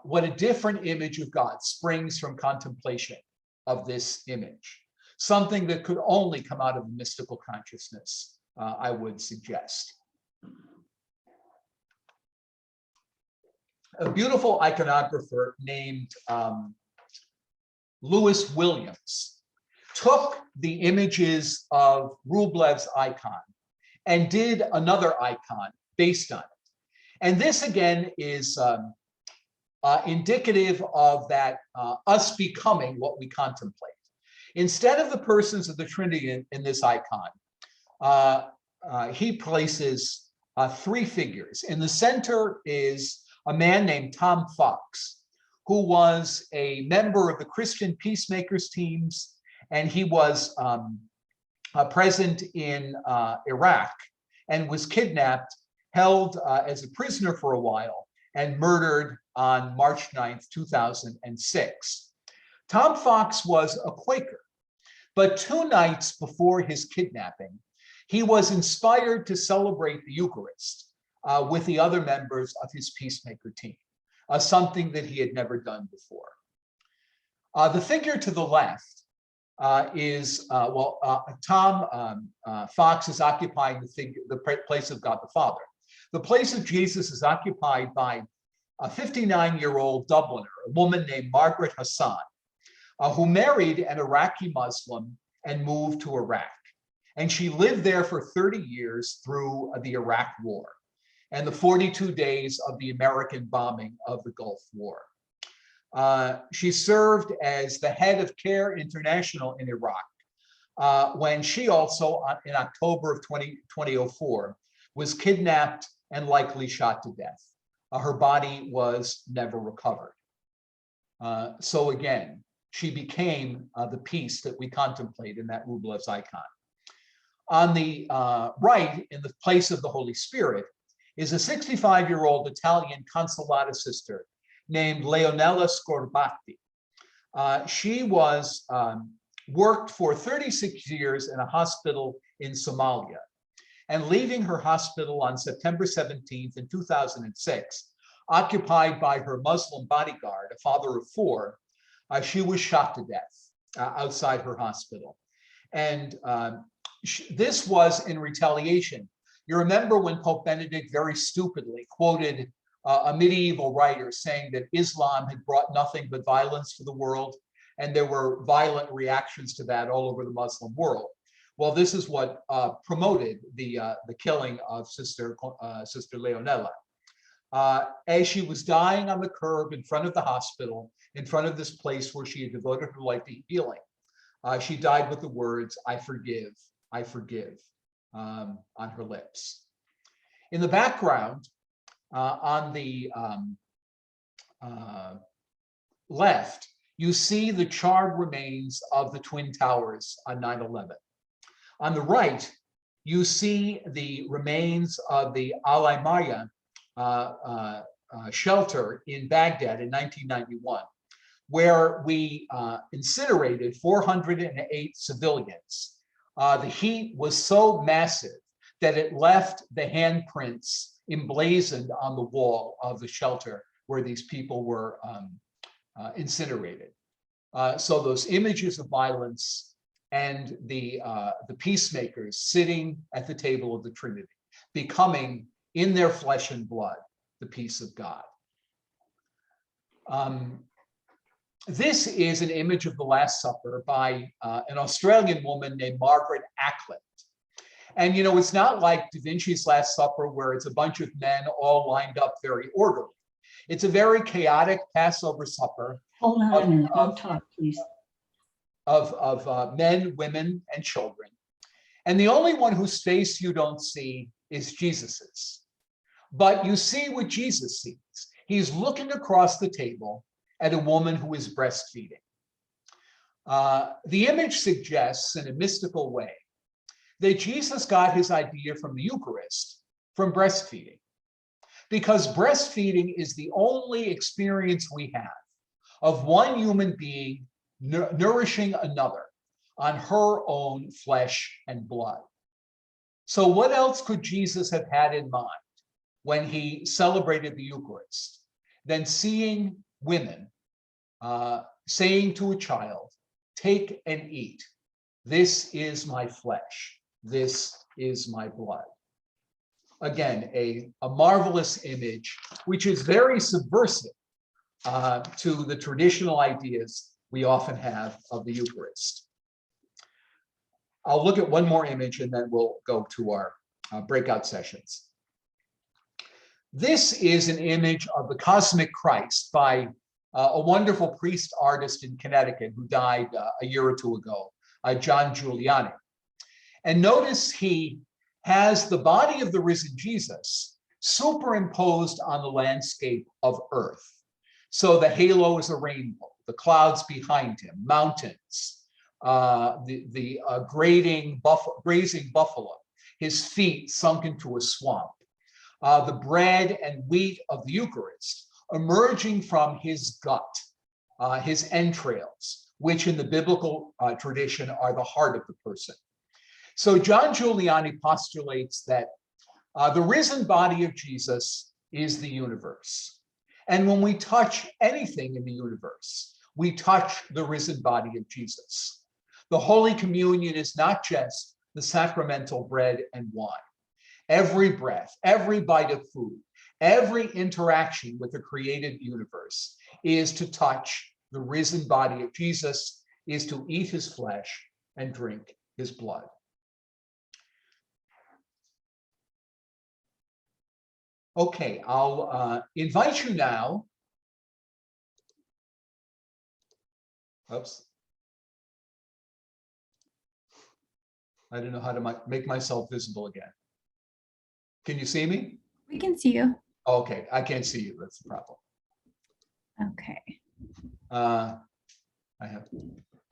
What a different image of God springs from contemplation of this image. Something that could only come out of mystical consciousness, I would suggest. A beautiful iconographer named Lewis Williams took the images of Rublev's icon and did another icon based on it. And this again is indicative of that us becoming what we contemplate. Instead of the persons of the Trinity in this icon, he places three figures. In the center is a man named Tom Fox, who was a member of the Christian peacemakers teams, and he was present in Iraq and was kidnapped, held as a prisoner for a while, and murdered on March 9th, 2006. Tom Fox was a Quaker, but 2 nights before his kidnapping, he was inspired to celebrate the Eucharist with the other members of his peacemaker team, something that he had never done before. The figure to the left is, Tom Fox is occupying the place of God the Father. The place of Jesus is occupied by a 59-year-old Dubliner, a woman named Margaret Hassan, who married an Iraqi Muslim and moved to Iraq. And she lived there for 30 years through the Iraq War and the 42 days of the American bombing of the Gulf War. She served as the head of CARE International in Iraq when she also, in October of 2004, was kidnapped and likely shot to death. Her body was never recovered. So again, she became the peace that we contemplate in that Rublev's icon. On the right, in the place of the Holy Spirit, is a 65-year-old Italian Consolata sister named Leonella Scorbatti. She was worked for 36 years in a hospital in Somalia. And leaving her hospital on September 17th in 2006, occupied by her Muslim bodyguard, a father of 4, she was shot to death outside her hospital. And this was in retaliation. You remember when Pope Benedict very stupidly quoted a medieval writer saying that Islam had brought nothing but violence to the world, and there were violent reactions to that all over the Muslim world. Well, this is what promoted the killing of Sister Leonella. as she was dying on the curb in front of the hospital, in front of this place where she had devoted her life to healing, she died with the words, I forgive, on her lips. In the background, on the left, you see the charred remains of the Twin Towers on 9/11. On the right, you see the remains of the Al-Aymaya shelter in Baghdad in 1991, where we incinerated 408 civilians. The heat was so massive that it left the handprints emblazoned on the wall of the shelter where these people were incinerated. So those images of violence and the peacemakers sitting at the table of the Trinity, becoming in their flesh and blood the peace of God. This is an image of the Last Supper by an Australian woman named Margaret Ackland. And you know, it's not like Da Vinci's Last Supper where it's a bunch of men all lined up very orderly. It's a very chaotic Passover supper. Hold on a minute, don't talk, please. Of men, women, and children. And the only one whose face you don't see is Jesus's. But you see what Jesus sees. He's looking across the table at a woman who is breastfeeding. The image suggests in a mystical way that Jesus got his idea from the Eucharist from breastfeeding, because breastfeeding is the only experience we have of one human being nourishing another on her own flesh and blood. So what else could Jesus have had in mind when he celebrated the Eucharist than seeing women saying to a child, take and eat. This is my flesh. This is my blood. Again, a marvelous image, which is very subversive to the traditional ideas we often have of the Eucharist. I'll look at one more image and then we'll go to our breakout sessions. This is an image of the Cosmic Christ by a wonderful priest artist in Connecticut who died a year or two ago, John Giuliani. And notice he has the body of the risen Jesus superimposed on the landscape of Earth. So the halo is a rainbow, the clouds behind him, mountains, the grazing buffalo, his feet sunk into a swamp, the bread and wheat of the Eucharist emerging from his gut, his entrails, which in the biblical tradition are the heart of the person. So John Giuliani postulates that the risen body of Jesus is the universe. And when we touch anything in the universe, we touch the risen body of Jesus. The Holy Communion is not just the sacramental bread and wine. Every breath, every bite of food, every interaction with the created universe is to touch the risen body of Jesus, is to eat his flesh and drink his blood. Okay, I'll invite you now. Oops. I don't know how to make myself visible again. Can you see me? We can see you. Okay, I can't see you. That's the problem. Okay.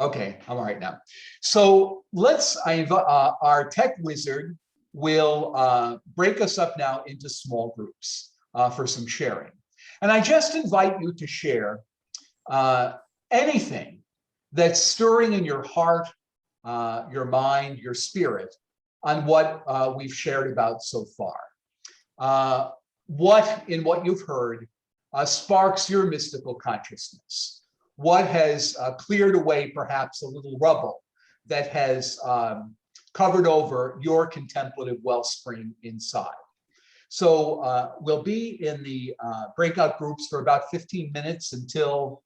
Okay, I'm all right now. So our tech wizard will break us up now into small groups for some sharing. And I just invite you to share anything that's stirring in your heart, your mind, your spirit on what we've shared about so far. What in what you've heard sparks your mystical consciousness? What has cleared away perhaps a little rubble that has covered over your contemplative wellspring inside? So we'll be in the breakout groups for about 15 minutes until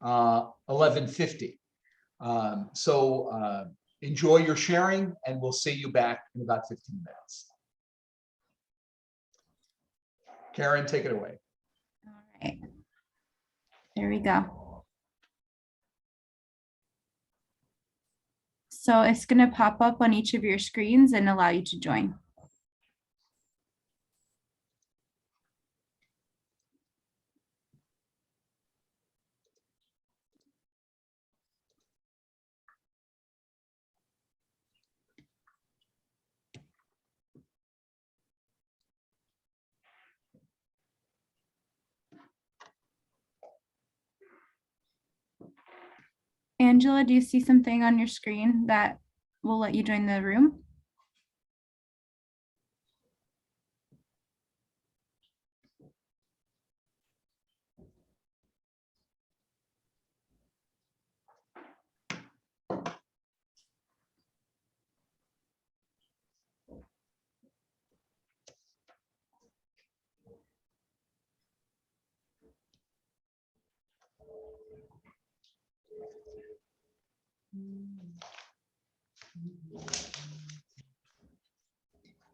11:50. So enjoy your sharing, and we'll see you back in about 15 minutes. Karen, take it away. All right. There we go. So it's going to pop up on each of your screens and allow you to join. Angela, do you see something on your screen that will let you join the room?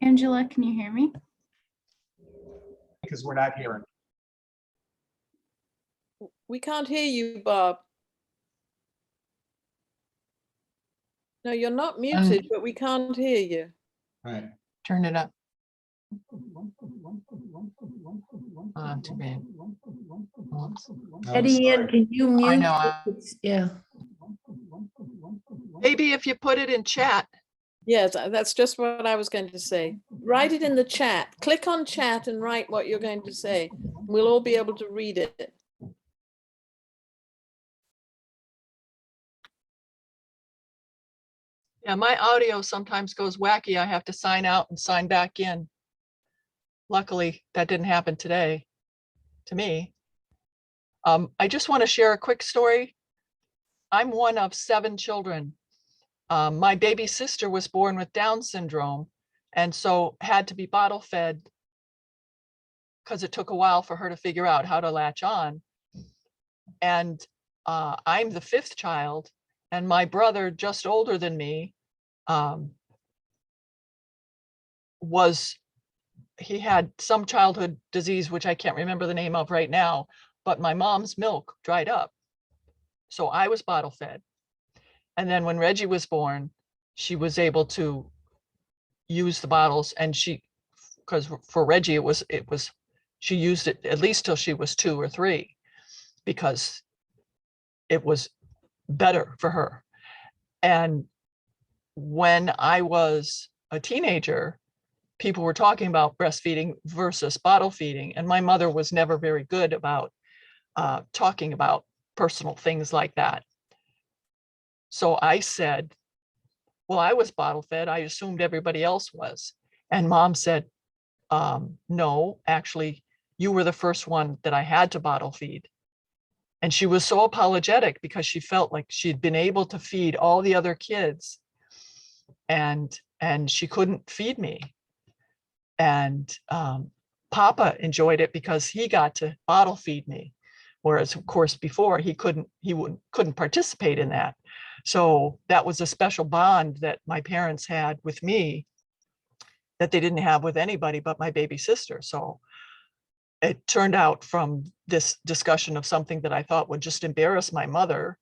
Angela, can you hear me? Because we're not hearing. We can't hear you, Bob. No, you're not muted, but we can't hear you. Right. Turn it up. Too bad. Oops. I'm Eddie Ann, sorry. can you mute? I know. Yeah. Maybe if you put it in chat. Yes, that's just what I was going to say. Write it in the chat. Click on chat and write what you're going to say. We'll all be able to read it. Yeah, my audio sometimes goes wacky. I have to sign out and sign back in. Luckily, that didn't happen today to me. I just want to share a quick story. I'm one of 7 children. My baby sister was born with Down syndrome and so had to be bottle fed because it took a while for her to figure out how to latch on. And I'm the 5th child, and my brother, just older than me, he had some childhood disease, which I can't remember the name of right now, but my mom's milk dried up. So I was bottle fed. And then when Reggie was born, she was able to use the bottles, and because for Reggie, she used it at least till she was 2 or 3, because it was better for her. And when I was a teenager, people were talking about breastfeeding versus bottle feeding. And my mother was never very good about talking about personal things like that. So I said, well, I was bottle fed. I assumed everybody else was. And Mom said, no, actually, you were the first one that I had to bottle feed. And she was so apologetic because she felt like she'd been able to feed all the other kids and she couldn't feed me. And Papa enjoyed it because he got to bottle feed me. Whereas of course before he couldn't participate in that. So that was a special bond that my parents had with me that they didn't have with anybody but my baby sister. So it turned out from this discussion of something that I thought would just embarrass my mother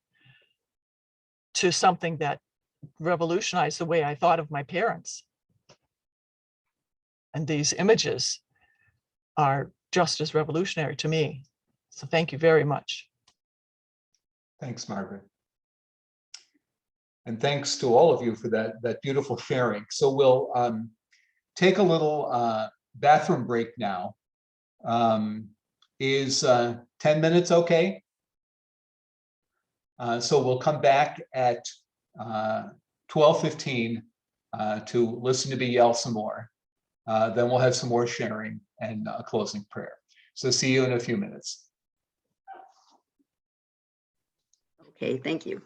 to something that revolutionized the way I thought of my parents. And these images are just as revolutionary to me. So thank you very much. Thanks, Margaret. And thanks to all of you for that beautiful sharing. So we'll take a little bathroom break now. Is 10 minutes okay? So we'll come back at 12:15 to listen to me yell some more. Then we'll have some more sharing and a closing prayer. So see you in a few minutes. Okay, thank you.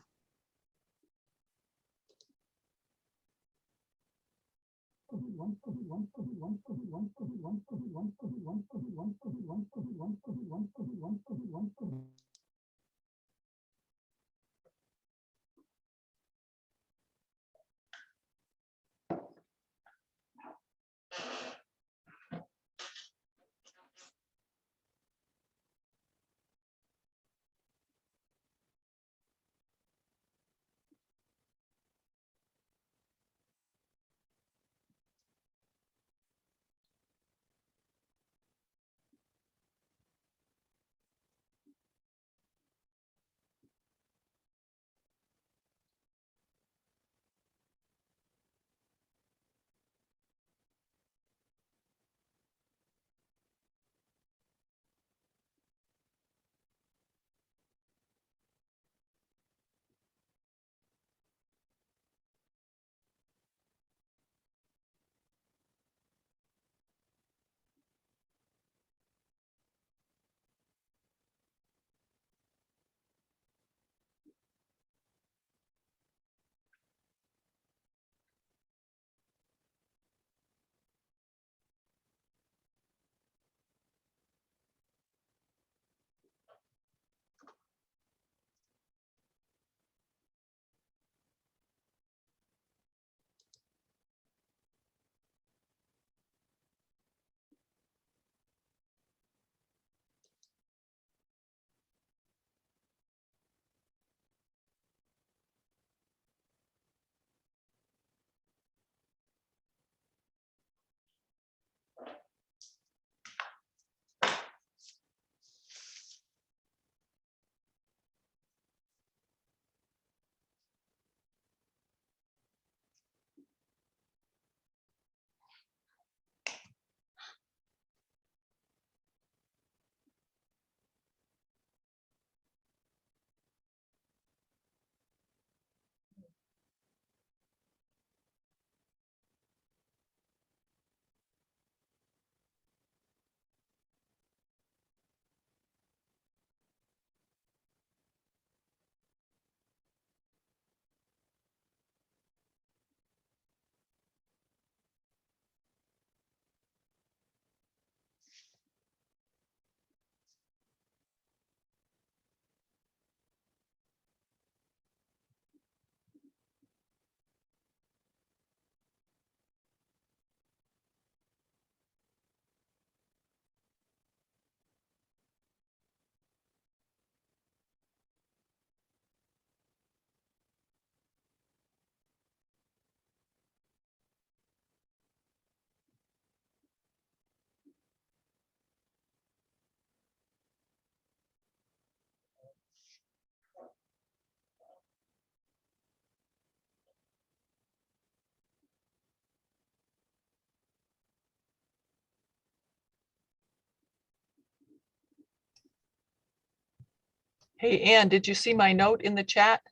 Hey, Ann, did you see my note in the chat?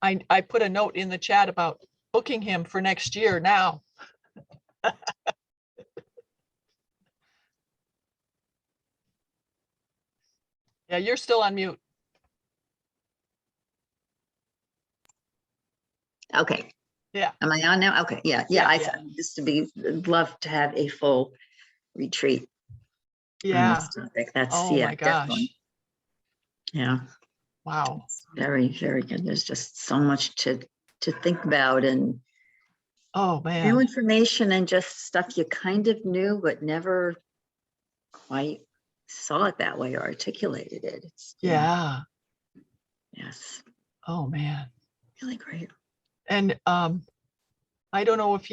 I put a note in the chat about booking him for next year now. Yeah, you're still on mute. Okay. Yeah. Am I on now? Okay, yeah, Yeah, I yeah. just to be, love to have a full retreat on Yeah. this topic. That's, Oh yeah, my gosh. definitely. Yeah, Wow. it's very, very good. There's just so much to think about, and Oh, new man. information, and just stuff you kind of knew, but never quite saw it that way or articulated it. It's, Yeah. yes, Oh, man. really great. And I don't know if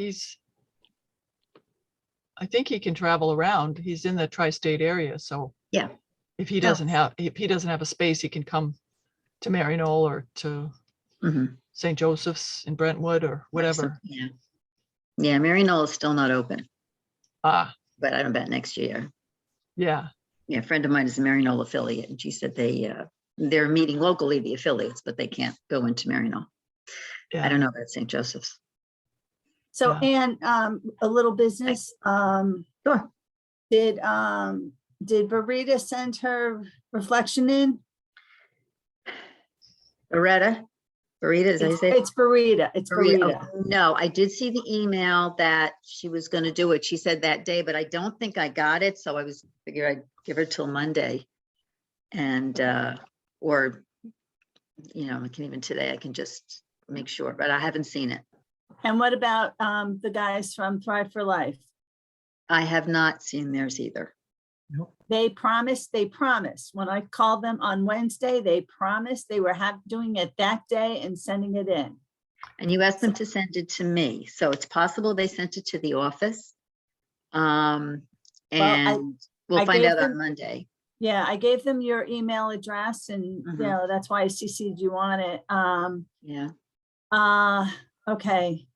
I think he can travel around. He's in the tri-state area. So Yeah. if he doesn't have a space, he can come to Maryknoll or to Mhm. St. Joseph's in Brentwood or whatever. Yeah. Yeah, Maryknoll is still not open, Ah, but I don't bet next year. yeah. Yeah, a friend of mine is a Maryknoll affiliate, and she said they're meeting locally, the affiliates, but they can't go into Maryknoll. Yeah. I don't know about St. Joseph's. So, Yeah. Anne, a little business, Sure. did Verita send her reflection in? Beretta, is that how you say it? It's Verita, it's Beretta. Verita. Oh, no, I did see the email that she was going to do it. She said that day, but I don't think I got it. So I figured I'd give her till Monday. And, or, I can even today, I can just make sure, but I haven't seen it. And what about the guys from Thrive for Life? I have not seen theirs either. They promised. When I called them on Wednesday, they promised they were doing it that day and sending it in. And you asked them to send it to me. So it's possible they sent it to the office. And we'll I find gave out on them- Monday. Yeah, I gave them your email address, and Mhm. that's why I CC'd you on it. Yeah. Okay.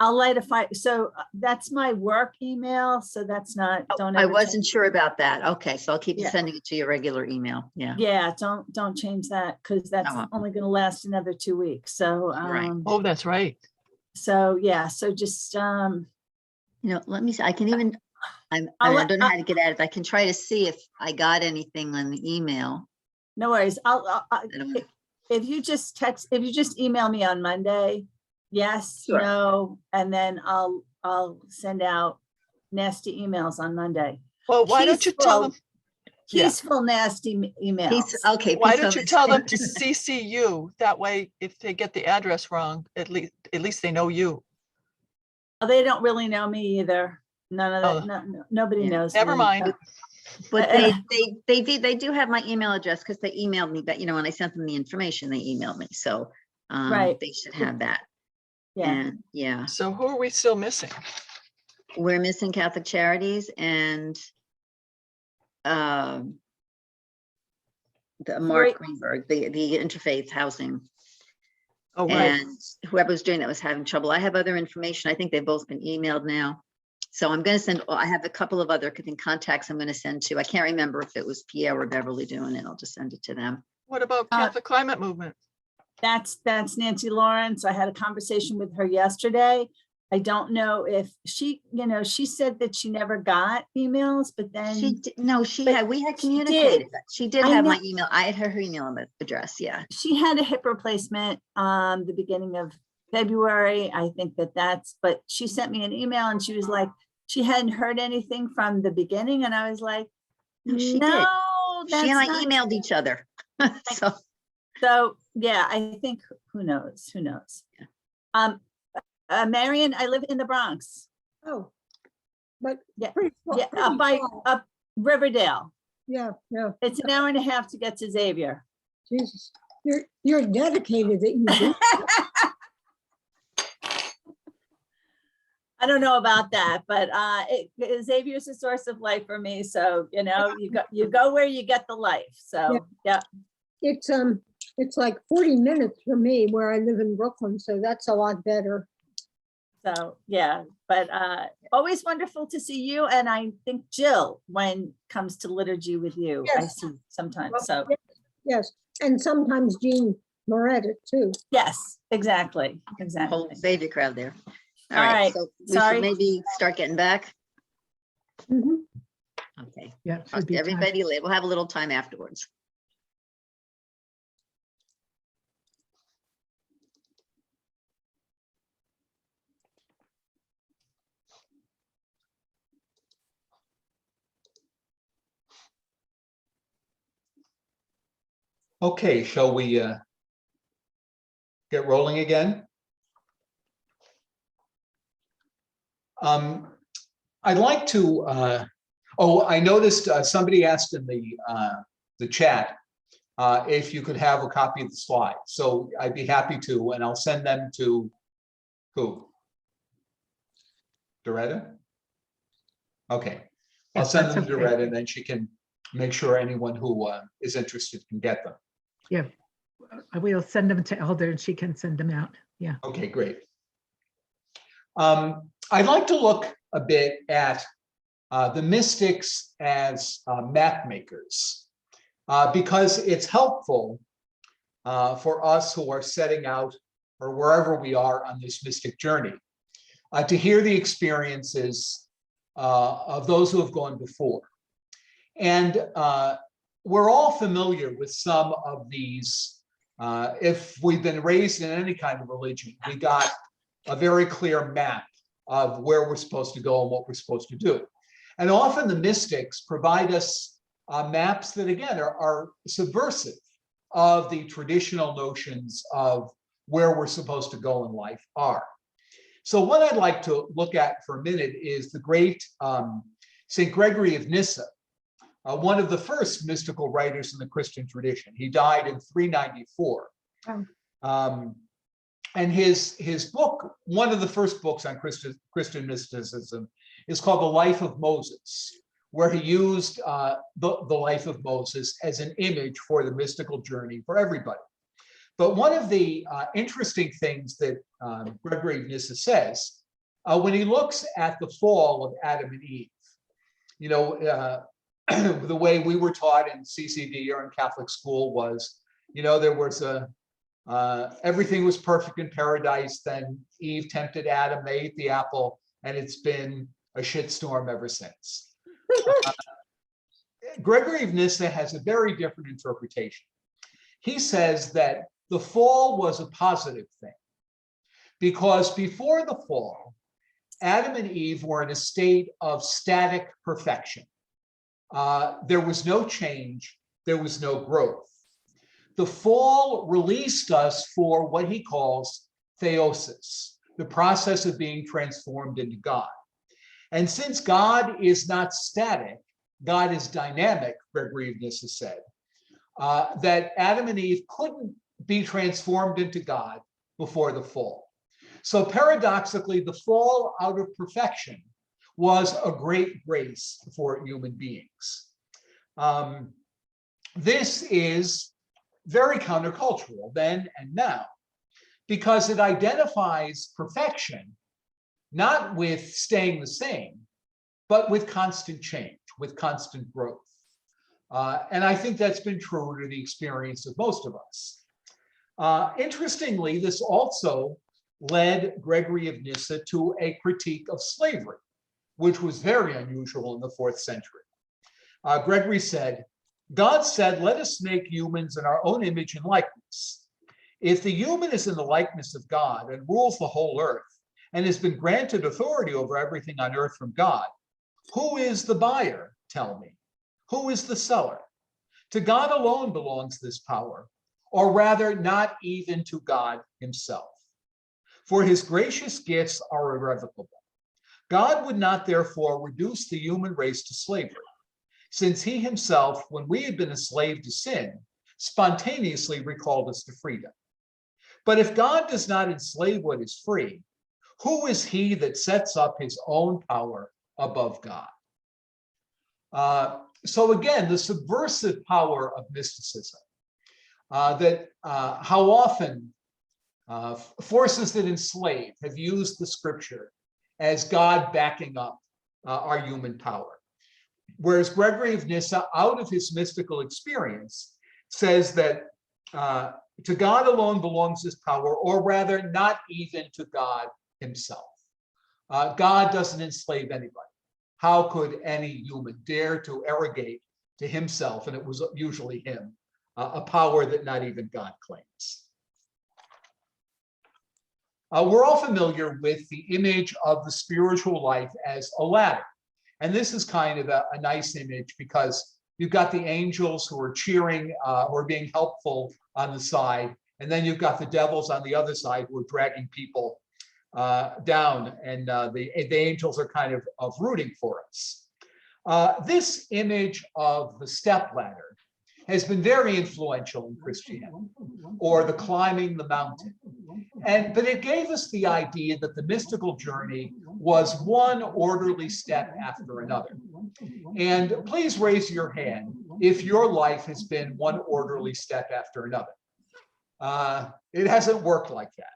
I'll light a fire. So that's my work email. So that's not, don't I ever wasn't change- sure about that. Okay, so I'll keep Yeah. sending it to your regular email. Yeah. Yeah, don't change that, because that's won't. only going to last another 2 weeks. So, Right. Oh, that's right. so yeah, so just, Let me see. I can even, I don't know how to get at it. I can try to see if I got anything on the email. no worries. I don't know. If you just email me on Monday, yes, Sure. no, and then I'll send out nasty emails on Monday. Well, why don't you tell them? Yeah. Peaceful, nasty emails. Okay. Why peaceful don't you is- tell them to CC you? That way, if they get the address wrong, at least they know you. They don't really know me either. None of that. Nobody Yeah. knows. Never me. mind. But they do have my email address, because they emailed me, but when I sent them the information, they emailed me. So Right. they should have that. Yeah. And yeah, So who are we still missing? we're missing Catholic Charities and the Mark Right. Greenberg, the interfaith housing. Oh, right. And whoever was doing that was having trouble. I have other information. I think they've both been emailed now. So I'm going to send, I have a couple of other contacts I'm going to send to. I can't remember if it was Pierre or Beverly doing it. I'll just send it to them. What about Catholic Climate Movement? That's Nancy Lawrence. I had a conversation with her yesterday. I don't know if she said that she never got emails, but then We had she communicated. did. She did I have know. my email. I had her email address. Yeah. She had a hip replacement the beginning of February. I think but she sent me an email and she was like, she hadn't heard anything from the beginning. And I was like, No, she did. that's She and I not emailed each other. So yeah, I think who knows? Yeah. Marion, I live in the Bronx. Oh, but Yeah, pretty Yeah, up Riverdale. Yeah, yeah, It's an hour and a half to get to Xavier. Jesus, you're dedicated that you do. I don't know about that, but Xavier's a source of life for me. So you go where you get the life. So yeah. It's like 40 minutes for me where I live in Brooklyn, so that's a lot better. So, yeah, but always wonderful to see you. And I think Jill, when comes to liturgy with you, I Yes. see sometimes. So, Yes, and sometimes Jean Moretta too. yes, exactly, Whole exactly. Savior crowd there. All All right, right, so we sorry. should maybe start getting back. Mhm. Okay, Yeah, it should be time. everybody, we'll have a little time afterwards. Okay, shall we get rolling again? I'd like to, I noticed somebody asked in the chat if you could have a copy of the slides. So I'd be happy to, and I'll send them to who? Doretta? Okay, I'll Yes, send that's them to okay. Doretta, and then she can make sure anyone who is interested can get them. Yeah, we'll send them to Elder and she can send them out. Yeah. Okay, great. I'd like to look a bit at the mystics as map makers, because it's helpful for us who are setting out or wherever we are on this mystic journey to hear the experiences of those who have gone before. And we're all familiar with some of these. If we've been raised in any kind of religion, we got a very clear map of where we're supposed to go and what we're supposed to do. And often the mystics provide us maps that, again, are subversive of the traditional notions of where we're supposed to go in life are. So what I'd like to look at for a minute is the great St. Gregory of Nyssa, one of the first mystical writers in the Christian tradition. He died in 394. And his book, one of the first books on Christian mysticism, is called The Life of Moses, where he used the life of Moses as an image for the mystical journey for everybody. But one of the interesting things that Gregory of Nyssa says, when he looks at the fall of Adam and Eve, you know, the way we were taught in CCD or in Catholic school was, you know, there was everything was perfect in paradise. Then Eve tempted Adam, they ate the apple, and it's been a shitstorm ever since. Gregory of Nyssa has a very different interpretation. He says that the fall was a positive thing because before the fall, Adam and Eve were in a state of static perfection. There was no change, there was no growth. The fall released us for what he calls theosis, the process of being transformed into God. And since God is not static, God is dynamic, Gregory of Nyssa said, that Adam and Eve couldn't be transformed into God before the fall. So paradoxically, the fall out of perfection was a great grace for human beings. This is very countercultural then and now, because it identifies perfection not with staying the same, but with constant change, with constant growth. And I think that's been true to the experience of most of us. Interestingly, this also led Gregory of Nyssa to a critique of slavery, which was very unusual in the 4th century. Gregory said, God said, let us make humans in our own image and likeness. If the human is in the likeness of God and rules the whole earth and has been granted authority over everything on earth from God, who is the buyer, tell me? Who is the seller? To God alone belongs this power, or rather not even to God himself. For his gracious gifts are irrevocable. God would not therefore reduce the human race to slavery, since he himself, when we had been enslaved to sin, spontaneously recalled us to freedom. But if God does not enslave what is free, who is he that sets up his own power above God? So again, the subversive power of mysticism, that how often forces that enslave have used the scripture as God backing up our human power. Whereas Gregory of Nyssa, out of his mystical experience, says that to God alone belongs this power, or rather, not even to God himself. God doesn't enslave anybody. How could any human dare to arrogate to himself, and it was usually him, a power that not even God claims? We're all familiar with the image of the spiritual life as a ladder. And this is kind of a nice image because you've got the angels who are cheering, who are being helpful on the side. And then you've got the devils on the other side who are dragging people down. And the angels are kind of rooting for us. This image of the step ladder has been very influential in Christianity, or the climbing the mountain. But it gave us the idea that the mystical journey was one orderly step after another. And please raise your hand if your life has been one orderly step after another. It hasn't worked like that.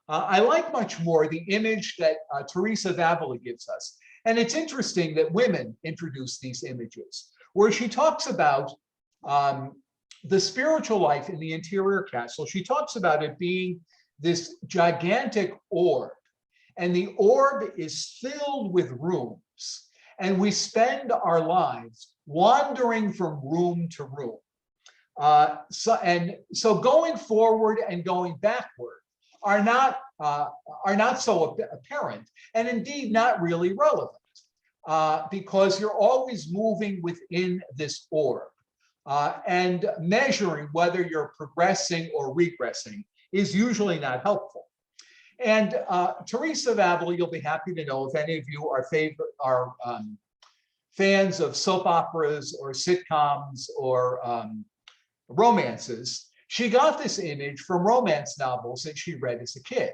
I like much more the image that Teresa of Avila gives us. And it's interesting that women introduce these images, where she talks about the spiritual life in the interior castle. She talks about it being this gigantic orb, and the orb is filled with rooms, and we spend our lives wandering from room to room. So going forward and going backward are not so apparent, and indeed not really relevant, because you're always moving within this orb. And measuring whether you're progressing or regressing is usually not helpful. And Teresa of Avila, you'll be happy to know, if any of you are fans of soap operas or sitcoms or romances, she got this image from romance novels that she read as a kid.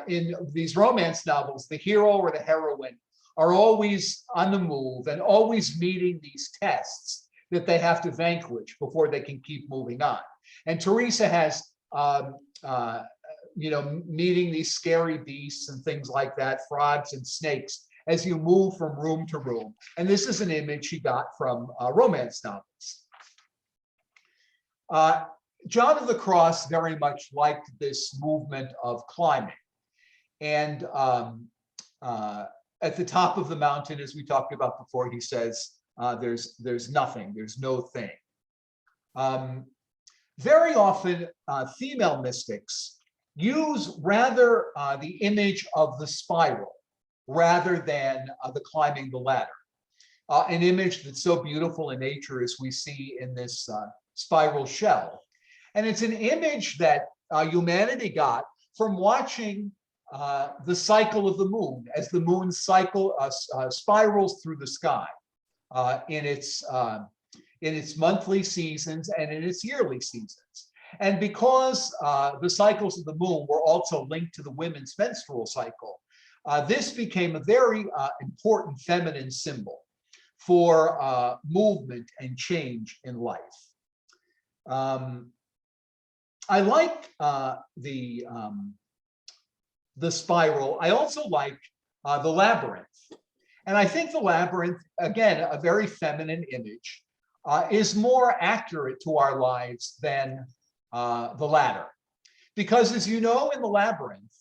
In these romance novels, the hero or the heroine are always on the move and always meeting these tests that they have to vanquish before they can keep moving on. And Teresa has, meeting these scary beasts and things like that, frogs and snakes, as you move from room to room. And this is an image she got from romance novels. John of the Cross very much liked this movement of climbing. And at the top of the mountain, as we talked about before, he says, there's nothing, there's no thing. Very often, female mystics use rather the image of the spiral rather than the climbing the ladder. An image that's so beautiful in nature as we see in this spiral shell. And it's an image that humanity got from watching the cycle of the moon, as the moon spirals through the sky in its monthly seasons and in its yearly seasons. And because the cycles of the moon were also linked to the women's menstrual cycle, this became a very important feminine symbol for movement and change in life. I like the spiral. I also like the labyrinth. And I think the labyrinth, again, a very feminine image, is more accurate to our lives than the ladder. Because as you know, in the labyrinth,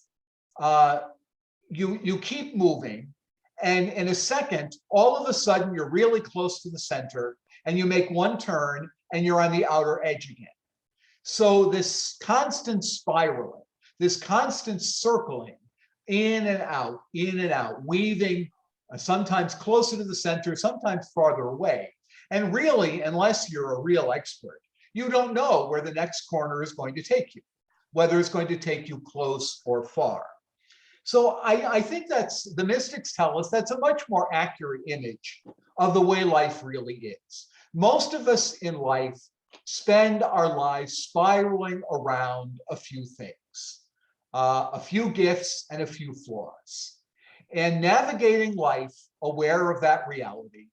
you keep moving, and in a second, all of a sudden, you're really close to the center, and you make one turn, and you're on the outer edge again. So this constant spiraling, this constant circling, in and out, weaving sometimes closer to the center, sometimes farther away. And really, unless you're a real expert, you don't know where the next corner is going to take you, whether it's going to take you close or far. So I think that's, the mystics tell us that's a much more accurate image of the way life really is. Most of us in life spend our lives spiraling around a few things, a few gifts and a few flaws. And navigating life aware of that reality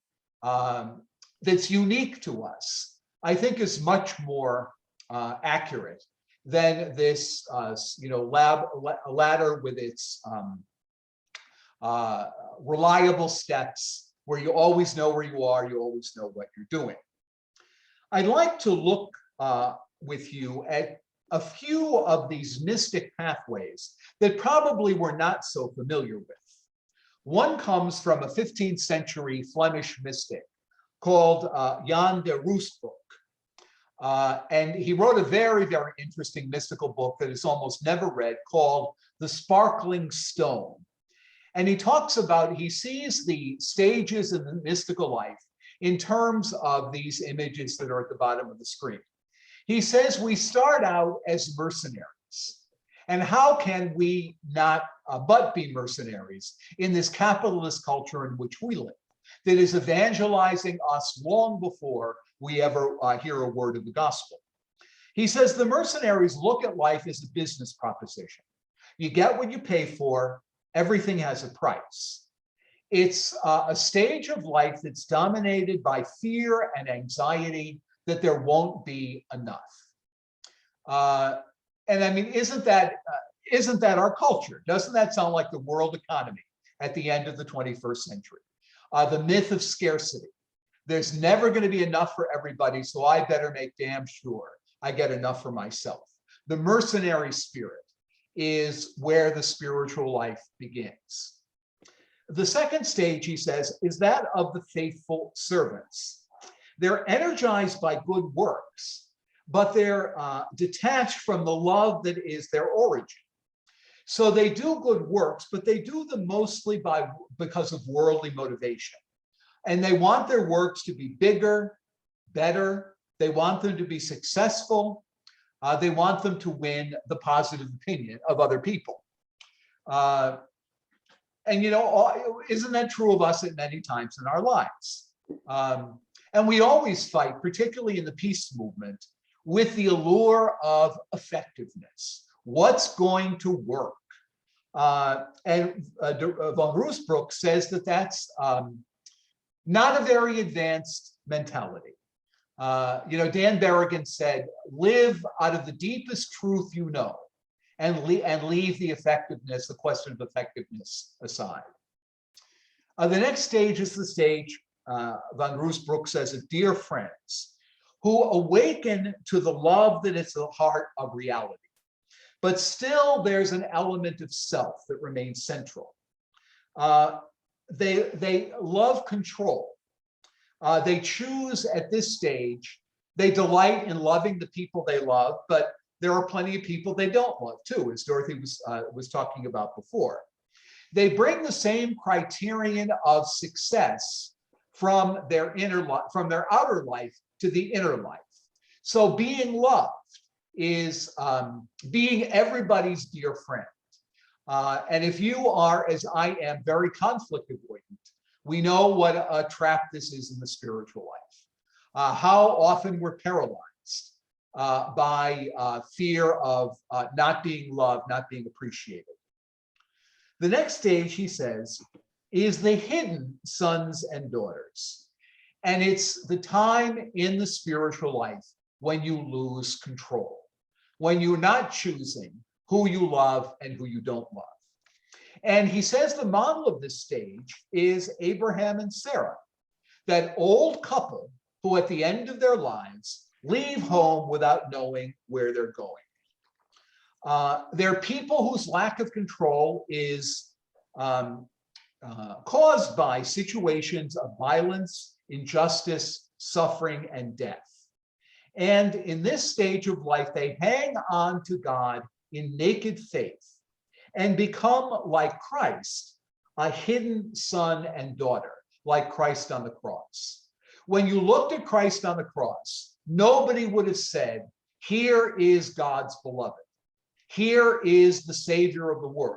that's unique to us, I think is much more accurate than this, ladder with its reliable steps, where you always know where you are, you always know what you're doing. I'd like to look with you at a few of these mystic pathways that probably we're not so familiar with. One comes from a 15th century Flemish mystic called Jan de Roosbroek. And he wrote a very, very interesting mystical book that is almost never read called The Sparkling Stone. And he talks about, he sees the stages in the mystical life in terms of these images that are at the bottom of the screen. He says we start out as mercenaries. And how can we not but be mercenaries in this capitalist culture in which we live, that is evangelizing us long before we ever hear a word of the gospel? He says the mercenaries look at life as a business proposition. You get what you pay for, everything has a price. It's a stage of life that's dominated by fear and anxiety that there won't be enough. And I mean, isn't that our culture? Doesn't that sound like the world economy at the end of the 21st century? The myth of scarcity. There's never going to be enough for everybody, so I better make damn sure I get enough for myself. The mercenary spirit is where the spiritual life begins. The second stage, he says, is that of the faithful servants. They're energized by good works, but they're detached from the love that is their origin. So they do good works, but they do them mostly because of worldly motivation. And they want their works to be bigger, better. They want them to be successful. They want them to win the positive opinion of other people. And isn't that true of us at many times in our lives? And we always fight, particularly in the peace movement, with the allure of effectiveness. What's going to work? And von Roosbroek says that that's not a very advanced mentality. Dan Berrigan said, live out of the deepest truth you know, and leave the question of effectiveness aside. The next stage is the stage, von Roosbroek says, of dear friends who awaken to the love that is the heart of reality. But still there's an element of self that remains central. They love control. They choose at this stage, they delight in loving the people they love, but there are plenty of people they don't love too, as Dorothy was talking about before. They bring the same criterion of success from their outer life to the inner life. So being loved is being everybody's dear friend. And if you are, as I am, very conflict avoidant, we know what a trap this is in the spiritual life. How often we're paralyzed by fear of not being loved, not being appreciated. The next stage, he says, is the hidden sons and daughters. And it's the time in the spiritual life when you lose control, when you're not choosing who you love and who you don't love. And he says the model of this stage is Abraham and Sarah, that old couple who at the end of their lives leave home without knowing where they're going. They're people whose lack of control is caused by situations of violence, injustice, suffering, and death. And in this stage of life, they hang on to God in naked faith and become like Christ, a hidden son and daughter, like Christ on the cross. When you looked at Christ on the cross, nobody would have said, here is God's beloved. Here is the Savior of the world.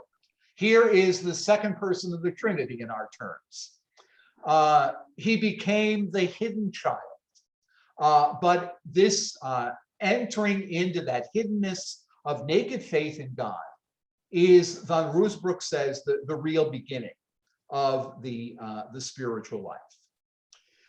Here is the second person of the Trinity in our terms. He became the hidden child. But this entering into that hiddenness of naked faith in God is, von Roosbroek says, the real beginning of the spiritual life.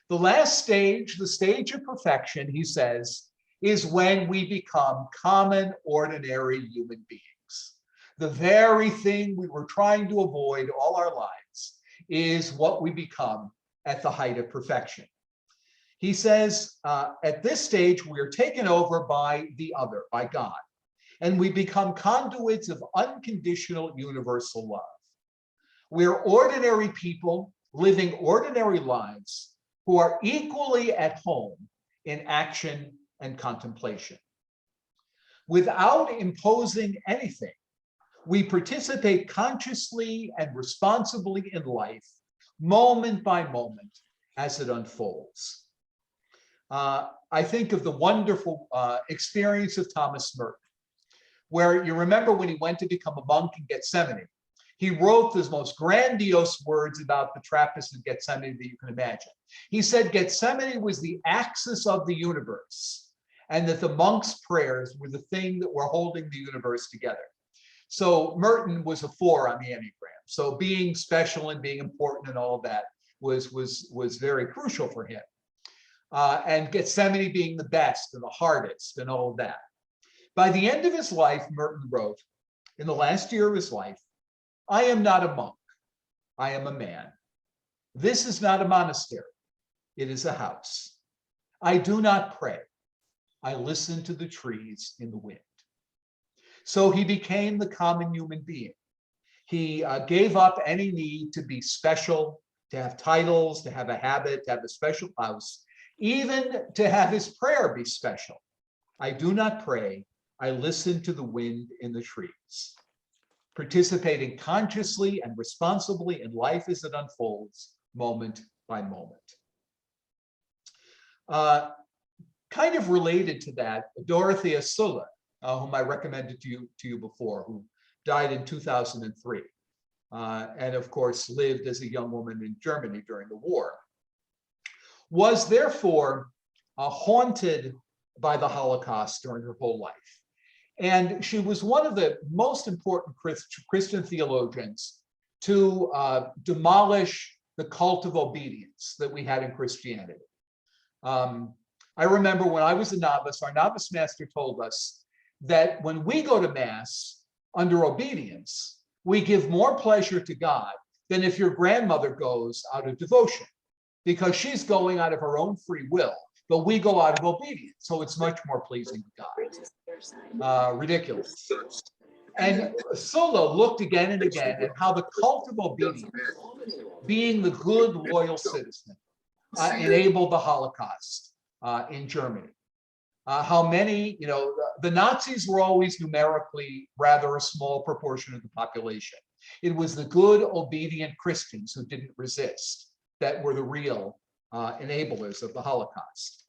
The last stage, the stage of perfection, he says, is when we become common, ordinary human beings. The very thing we were trying to avoid all our lives is what we become at the height of perfection. He says, at this stage, we are taken over by the other, by God, and we become conduits of unconditional universal love. We're ordinary people living ordinary lives who are equally at home in action and contemplation. Without imposing anything, we participate consciously and responsibly in life, moment by moment, as it unfolds. I think of the wonderful experience of Thomas Merton, where you remember when he went to become a monk in Gethsemane, he wrote those most grandiose words about the Trappist in Gethsemane that you can imagine. He said Gethsemane was the axis of the universe, and that the monks' prayers were the thing that were holding the universe together. So Merton was a 4 on the Enneagram. So being special and being important and all of that was very crucial for him. And Gethsemane being the best and the hardest and all of that. By the end of his life, Merton wrote, in the last year of his life, I am not a monk, I am a man. This is not a monastery, it is a house. I do not pray, I listen to the trees in the wind. So he became the common human being. He gave up any need to be special, to have titles, to have a habit, to have a special house, even to have his prayer be special. I do not pray, I listen to the wind in the trees. Participating consciously and responsibly in life as it unfolds, moment by moment. Kind of related to that, Dorothea Sulla, whom I recommended to you before, who died in 2003, and of course lived as a young woman in Germany during the war, was therefore haunted by the Holocaust during her whole life. And she was one of the most important Christian theologians to demolish the cult of obedience that we had in Christianity. I remember when I was a novice, our novice master told us that when we go to Mass under obedience, we give more pleasure to God than if your grandmother goes out of devotion, because she's going out of her own free will, but we go out of obedience. So it's much more pleasing to God. Ridiculous. And Sulla looked again and again at how the cult of obedience, being the good, loyal citizen, enabled the Holocaust in Germany. How many, the Nazis were always numerically rather a small proportion of the population. It was the good, obedient Christians who didn't resist that were the real enablers of the Holocaust.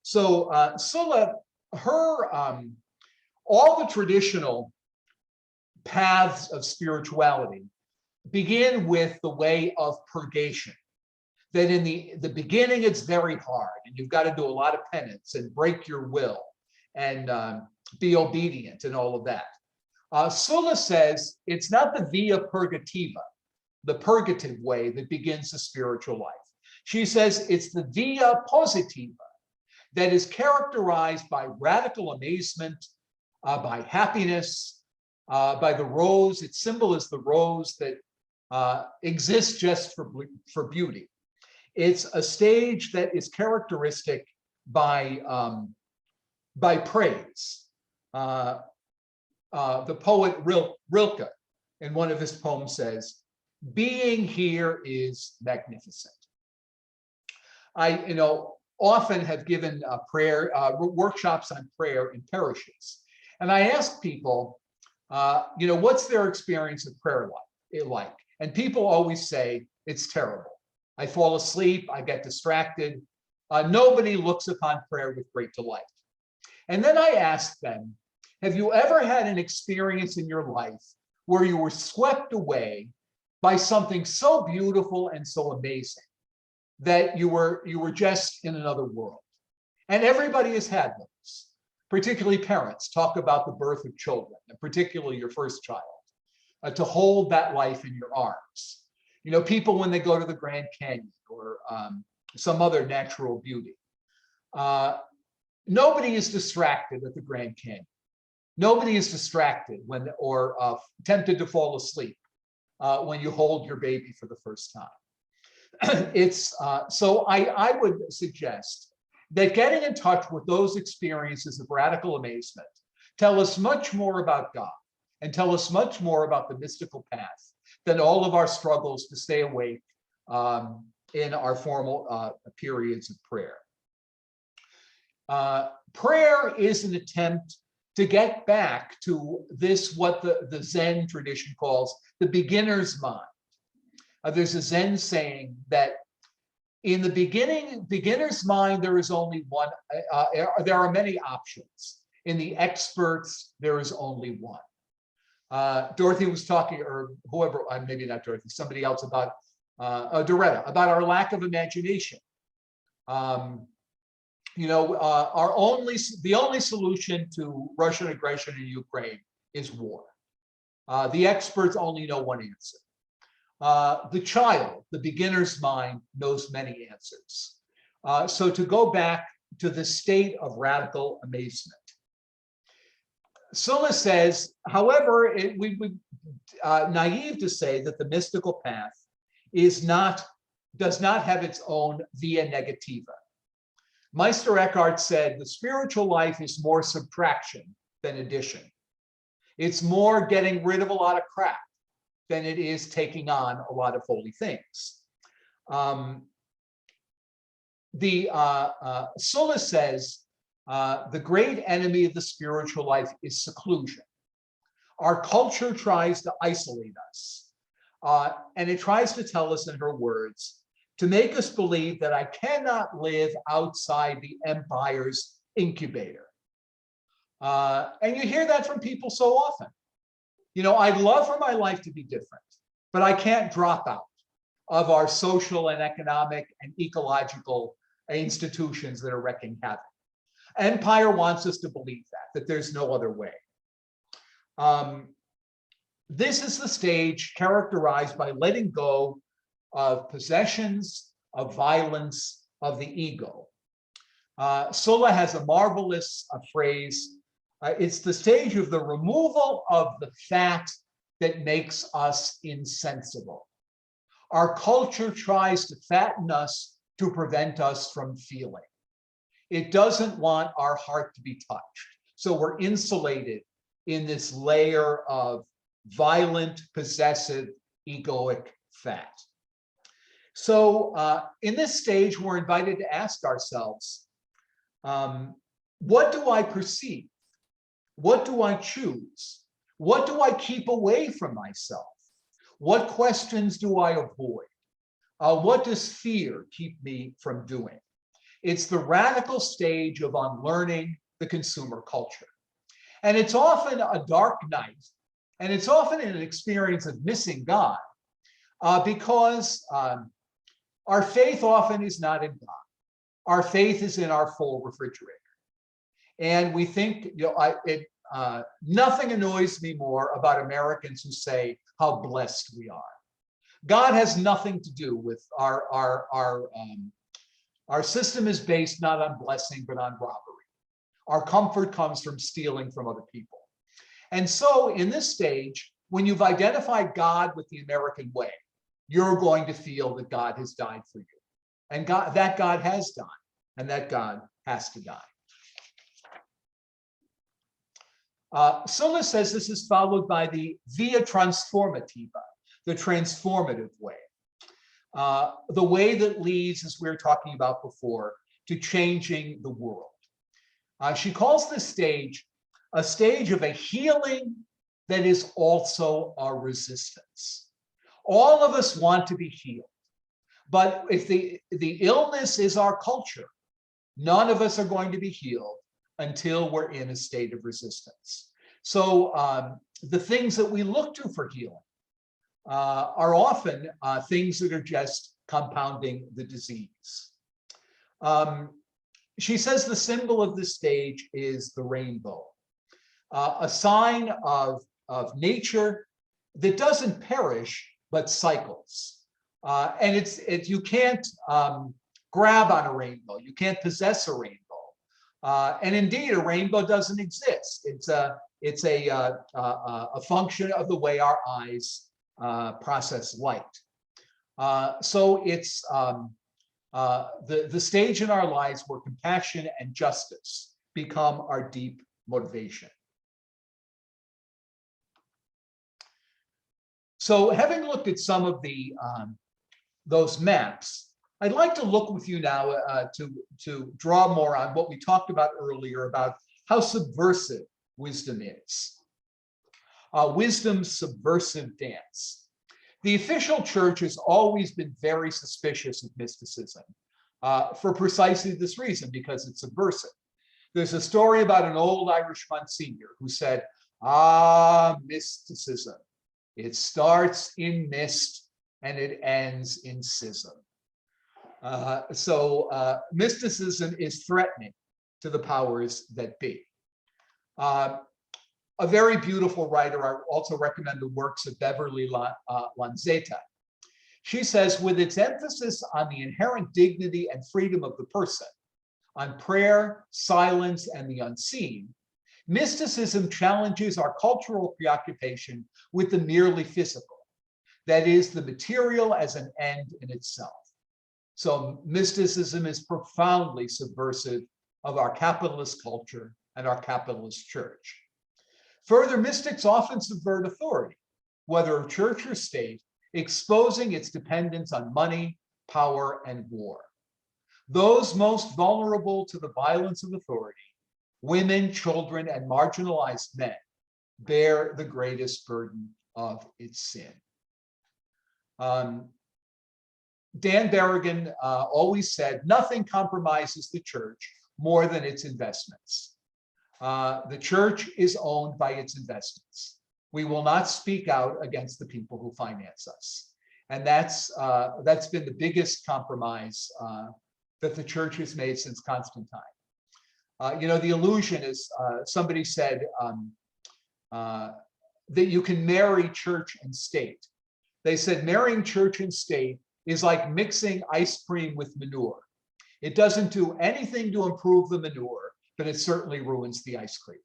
So Sulla, all the traditional paths of spirituality begin with the way of purgation. That in the beginning, it's very hard, and you've got to do a lot of penance and break your will and be obedient and all of that. Sulla says it's not the via purgativa, the purgative way, that begins the spiritual life. She says it's the via positiva that is characterized by radical amazement, by happiness, by the rose. Its symbol is the rose that exists just for beauty. It's a stage that is characteristic by praise. The poet Rilke, in one of his poems, says, "Being here is magnificent." I, often have given prayer workshops on prayer in parishes, and I ask people, what's their experience of prayer like? And people always say it's terrible. I fall asleep, I get distracted. Nobody looks upon prayer with great delight. And then I ask them, have you ever had an experience in your life where you were swept away by something so beautiful and so amazing that you were just in another world? And everybody has had those. Particularly parents talk about the birth of children, and particularly your first child, to hold that life in your arms. People when they go to the Grand Canyon or some other natural beauty. nobody is distracted at the Grand Canyon. Nobody is distracted when, or tempted to fall asleep when you hold your baby for the first time. So I would suggest that getting in touch with those experiences of radical amazement tell us much more about God and tell us much more about the mystical path than all of our struggles to stay awake in our formal periods of prayer. Prayer is an attempt to get back to this, what the Zen tradition calls the beginner's mind. There's a Zen saying that in the beginner's mind, there is only one, there are many options. In the experts, there is only one. Dorothy was talking, or whoever, maybe not Dorothy, somebody else about, Doretta, about our lack of imagination. You know, the only solution to Russian aggression in Ukraine is war. The experts only know one answer. The child, the beginner's mind, knows many answers. So to go back to the state of radical amazement. Sulla says, however, it would be naive to say that the mystical path does not have its own via negativa. Meister Eckhart said the spiritual life is more subtraction than addition. It's more getting rid of a lot of crap than it is taking on a lot of holy things. Sulla says the great enemy of the spiritual life is seclusion. Our culture tries to isolate us, and it tries to tell us, in her words, to make us believe that I cannot live outside the empire's incubator. And you hear that from people so often. You know, I'd love for my life to be different, but I can't drop out of our social and economic and ecological institutions that are wreaking havoc. Empire wants us to believe that there's no other way. This is the stage characterized by letting go of possessions, of violence, of the ego. Sulla has a marvelous phrase. It's the stage of the removal of the fat that makes us insensible. Our culture tries to fatten us to prevent us from feeling. It doesn't want our heart to be touched. So we're insulated in this layer of violent, possessive, egoic fat. So in this stage, we're invited to ask ourselves, what do I perceive? What do I choose? What do I keep away from myself? What questions do I avoid? What does fear keep me from doing? It's the radical stage of unlearning the consumer culture. And it's often a dark night, and it's often an experience of missing God, because our faith often is not in God. Our faith is in our full refrigerator. And we think, you know, nothing annoys me more about Americans who say how blessed we are. God has nothing to do with our system is based not on blessing, but on robbery. Our comfort comes from stealing from other people. And so in this stage, when you've identified God with the American way, you're going to feel that God has died for you. And that God has died, and that God has to die. Sulla says this is followed by the via transformativa, the transformative way. The way that leads, as we were talking about before, to changing the world. She calls this stage a stage of a healing that is also a resistance. All of us want to be healed, but if the illness is our culture, none of us are going to be healed until we're in a state of resistance. So the things that we look to for healing are often things that are just compounding the disease. She says the symbol of this stage is the rainbow, a sign of nature that doesn't perish, but cycles. And you can't grab on a rainbow. You can't possess a rainbow. And indeed, a rainbow doesn't exist. It's a function of the way our eyes process light. So it's the stage in our lives where compassion and justice become our deep motivation. So having looked at some of those maps, I'd like to look with you now to draw more on what we talked about earlier about how subversive wisdom is. Wisdom's subversive dance. The official church has always been very suspicious of mysticism for precisely this reason, because it's subversive. There's a story about an old Irish Monsignor who said, mysticism. It starts in mist and it ends in schism. So mysticism is threatening to the powers that be. A very beautiful writer, I also recommend the works of Beverly Lanzetta. She says, with its emphasis on the inherent dignity and freedom of the person, on prayer, silence, and the unseen, mysticism challenges our cultural preoccupation with the merely physical, that is, the material as an end in itself. So mysticism is profoundly subversive of our capitalist culture and our capitalist church. Further, mystics often subvert authority, whether of church or state, exposing its dependence on money, power, and war. Those most vulnerable to the violence of authority, women, children, and marginalized men, bear the greatest burden of its sin. Dan Berrigan always said, nothing compromises the church more than its investments. The church is owned by its investments. We will not speak out against the people who finance us. And that's been the biggest compromise that the church has made since Constantine. The illusion is, somebody said that you can marry church and state. They said marrying church and state is like mixing ice cream with manure. It doesn't do anything to improve the manure, but it certainly ruins the ice cream.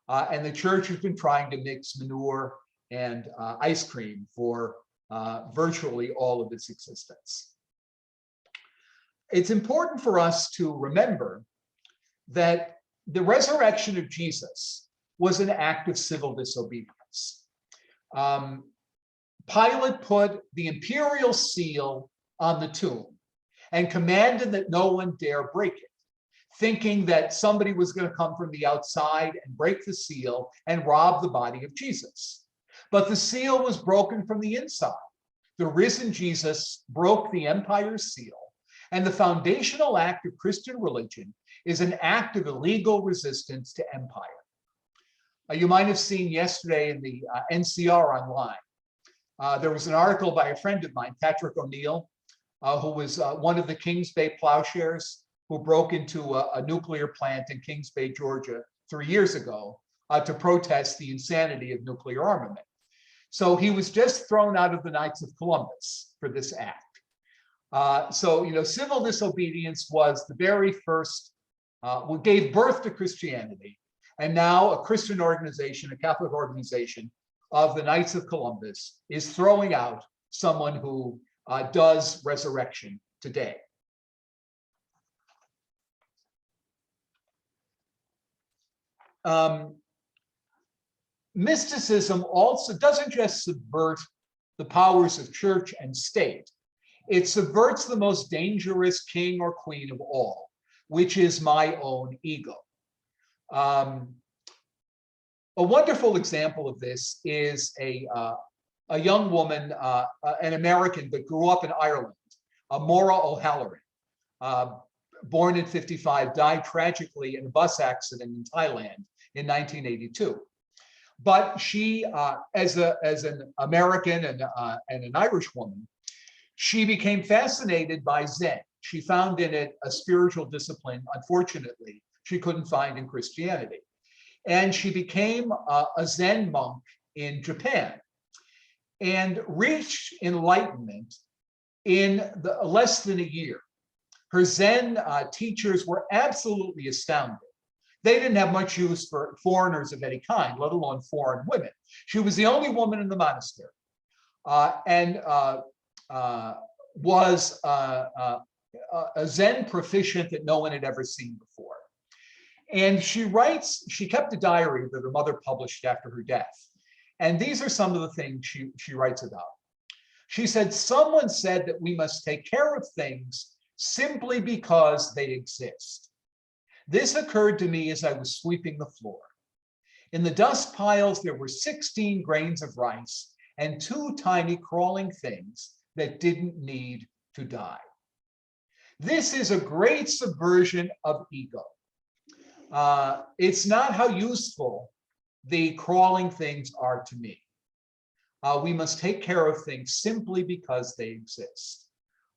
And the church has been trying to mix manure and ice cream for virtually all of its existence. It's important for us to remember that the resurrection of Jesus was an act of civil disobedience. Pilate put the imperial seal on the tomb and commanded that no one dare break it, thinking that somebody was going to come from the outside and break the seal and rob the body of Jesus. But the seal was broken from the inside. The risen Jesus broke the empire's seal, and the foundational act of Christian religion is an act of illegal resistance to empire. You might have seen yesterday in the NCR online, there was an article by a friend of mine, Patrick O'Neill, who was one of the Kings Bay plowshares who broke into a nuclear plant in Kings Bay, Georgia, 3 years ago to protest the insanity of nuclear armament. So he was just thrown out of the Knights of Columbus for this act. Civil disobedience was the very first, what gave birth to Christianity. And now a Christian organization, a Catholic organization of the Knights of Columbus is throwing out someone who does resurrection today. Mysticism also doesn't just subvert the powers of church and state. It subverts the most dangerous king or queen of all, which is my own ego. A wonderful example of this is a young woman, an American that grew up in Ireland, Maura O'Halloran, born in '55, died tragically in a bus accident in Thailand in 1982. But she, as an American and an Irish woman, she became fascinated by Zen. She found in it a spiritual discipline, unfortunately, she couldn't find in Christianity. And she became a Zen monk in Japan and reached enlightenment in less than a year. Her Zen teachers were absolutely astounded. They didn't have much use for foreigners of any kind, let alone foreign women. She was the only woman in the monastery, and was a Zen proficient that no one had ever seen before. And she writes, she kept a diary that her mother published after her death. And these are some of the things she writes about. She said, someone said that we must take care of things simply because they exist. This occurred to me as I was sweeping the floor. In the dust piles, there were 16 grains of rice and 2 tiny crawling things that didn't need to die. This is a great subversion of ego. It's not how useful the crawling things are to me. We must take care of things simply because they exist,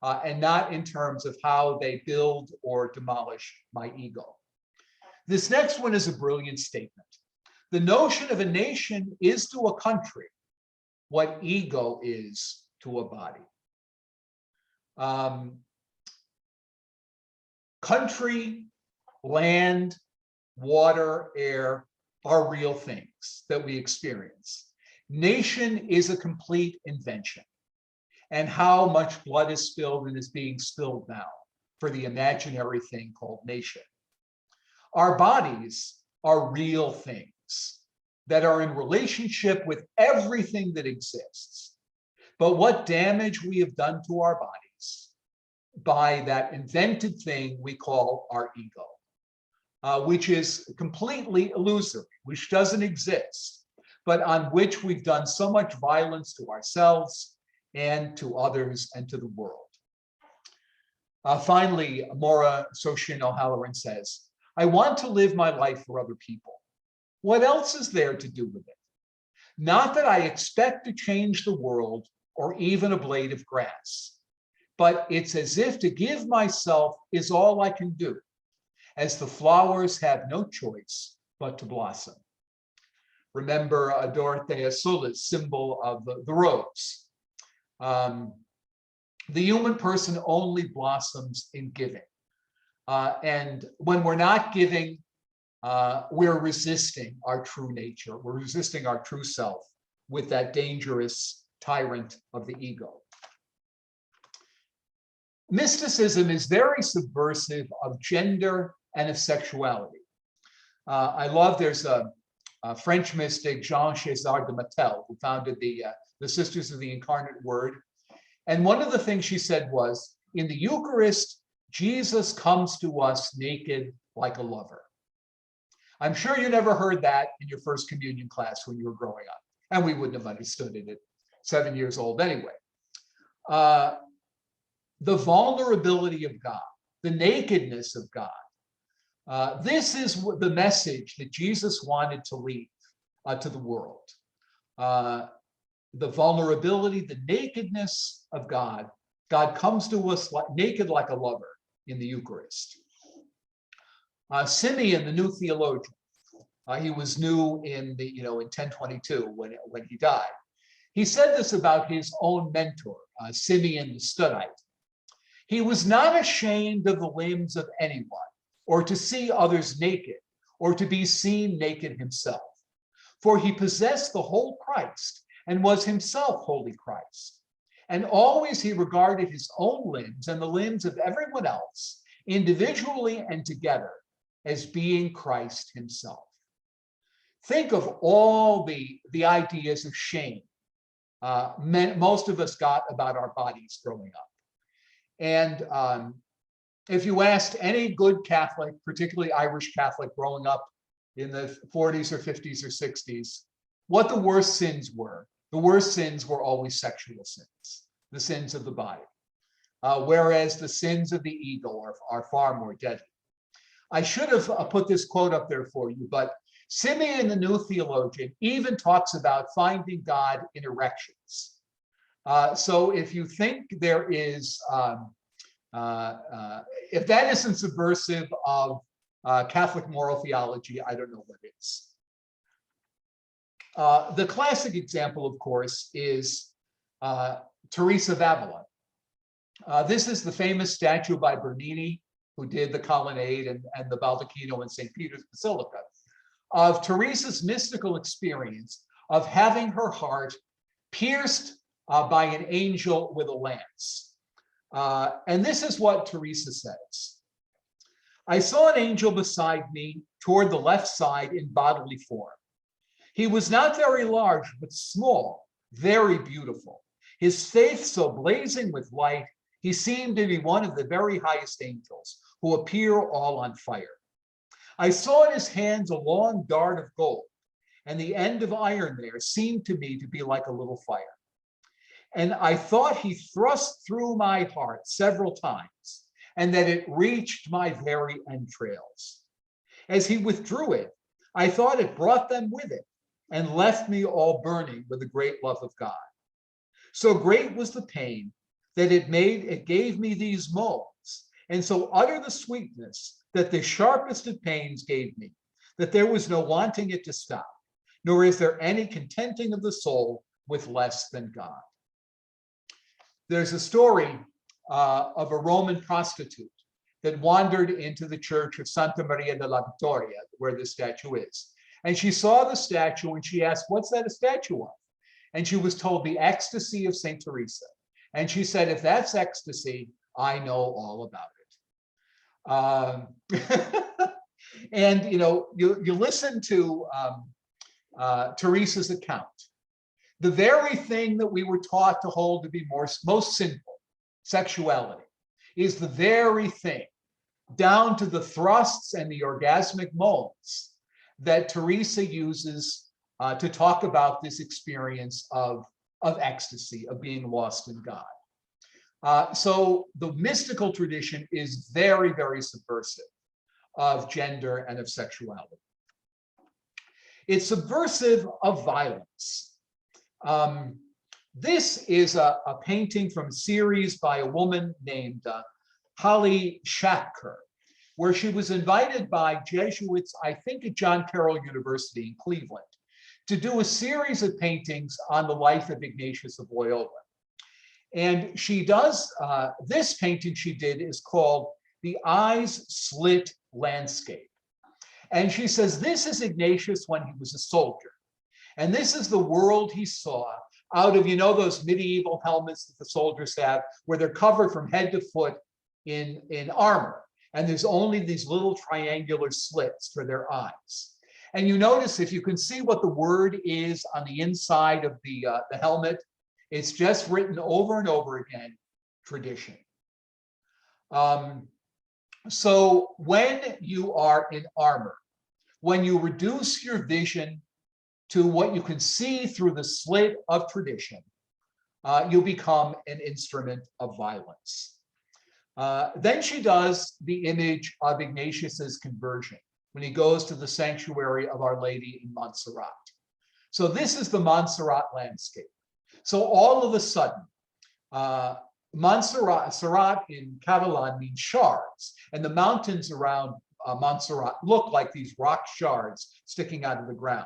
and not in terms of how they build or demolish my ego. This next one is a brilliant statement. The notion of a nation is to a country what ego is to a body. Country, land, water, air are real things that we experience. Nation is a complete invention. And how much blood is spilled and is being spilled now for the imaginary thing called nation. Our bodies are real things that are in relationship with everything that exists. But what damage we have done to our bodies by that invented thing we call our ego, which is completely illusory, which doesn't exist, but on which we've done so much violence to ourselves and to others and to the world. Finally, Maura Soshin O'Halloran says, I want to live my life for other people. What else is there to do with it? Not that I expect to change the world or even a blade of grass, but it's as if to give myself is all I can do, as the flowers have no choice but to blossom. Remember Dorothea Sula's symbol of the rose. The human person only blossoms in giving. And when we're not giving, we're resisting our true nature. We're resisting our true self with that dangerous tyrant of the ego. Mysticism is very subversive of gender and of sexuality. I love, there's a French mystic, Jean César de Mattel, who founded the Sisters of the Incarnate Word. And one of the things she said was, in the Eucharist, Jesus comes to us naked like a lover. I'm sure you never heard that in your first communion class when you were growing up, and we wouldn't have understood it at 7 years old anyway. The vulnerability of God, the nakedness of God. This is the message that Jesus wanted to leave to the world. The vulnerability, the nakedness of God. God comes to us naked like a lover in the Eucharist. Simeon, the new theologian, he was new in 1022 when he died. He said this about his own mentor, Simeon the Studite. He was not ashamed of the limbs of anyone, or to see others naked, or to be seen naked himself. For he possessed the whole Christ, and was himself wholly Christ. And always he regarded his own limbs and the limbs of everyone else, individually and together, as being Christ himself. Think of all the ideas of shame most of us got about our bodies growing up. And if you asked any good Catholic, particularly Irish Catholic growing up in the 40s or 50s or 60s, what the worst sins were. The worst sins were always sexual sins, the sins of the body, whereas the sins of the ego are far more deadly. I should have put this quote up there for you, but Simeon, the new theologian, even talks about finding God in erections. So if you think there is, if that isn't subversive of Catholic moral theology, I don't know what is. The classic example, of course, is Teresa of Avila. This is the famous statue by Bernini, who did the colonnade and the baldacchino in St. Peter's Basilica, of Teresa's mystical experience of having her heart pierced by an angel with a lance. And this is what Teresa says. I saw an angel beside me toward the left side in bodily form. He was not very large, but small, very beautiful. His face so blazing with light, he seemed to be one of the very highest angels who appear all on fire. I saw in his hands a long dart of gold, and the end of iron there seemed to me to be like a little fire. And I thought he thrust through my heart several times, and that it reached my very entrails. As he withdrew it, I thought it brought them with it and left me all burning with the great love of God. So great was the pain that it gave me these moans, and so utter the sweetness that the sharpest of pains gave me, that there was no wanting it to stop, nor is there any contenting of the soul with less than God. There's a story of a Roman prostitute that wandered into the church of Santa Maria della Vittoria, where the statue is. And she saw the statue and she asked, what's that a statue of? And she was told the ecstasy of St. Teresa. And she said, if that's ecstasy, I know all about it. And you listen to Teresa's account. The very thing that we were taught to hold to be most sinful, sexuality, is the very thing, down to the thrusts and the orgasmic moans, that Teresa uses to talk about this experience of ecstasy, of being lost in God. So the mystical tradition is very, very subversive of gender and of sexuality. It's subversive of violence. This is a painting from a series by a woman named Holly Schacker, where she was invited by Jesuits, I think at John Carroll University in Cleveland, to do a series of paintings on the life of Ignatius of Loyola. And she does, this painting she did is called The Eyes Slit Landscape. And she says, this is Ignatius when he was a soldier. And this is the world he saw out of, those medieval helmets that the soldiers have, where they're covered from head to foot in armor. And there's only these little triangular slits for their eyes. And you notice, if you can see what the word is on the inside of the helmet, it's just written over and over again, tradition. So when you are in armor, when you reduce your vision to what you can see through the slit of tradition, you become an instrument of violence. Then she does the image of Ignatius's conversion when he goes to the sanctuary of Our Lady in Montserrat. So this is the Montserrat landscape. So all of a sudden, Montserrat in Catalan means shards, and the mountains around Montserrat look like these rock shards sticking out of the ground.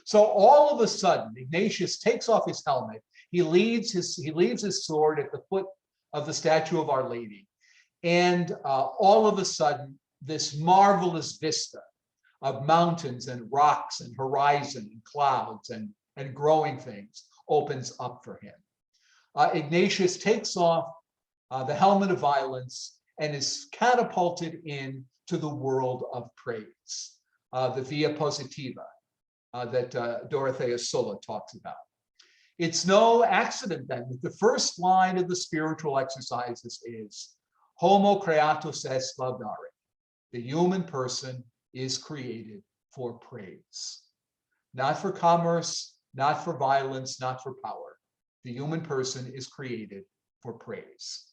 So all of a sudden, Ignatius takes off his helmet. He leaves his sword at the foot of the statue of Our Lady. And all of a sudden, this marvelous vista of mountains and rocks and horizon and clouds and growing things opens up for him. Ignatius takes off the helmet of violence and is catapulted into the world of praise, the via positiva that Dorothea Sola talks about. It's no accident then that the first line of the spiritual exercises is Homo creatus est laudare. The human person is created for praise. Not for commerce, not for violence, not for power. The human person is created for praise.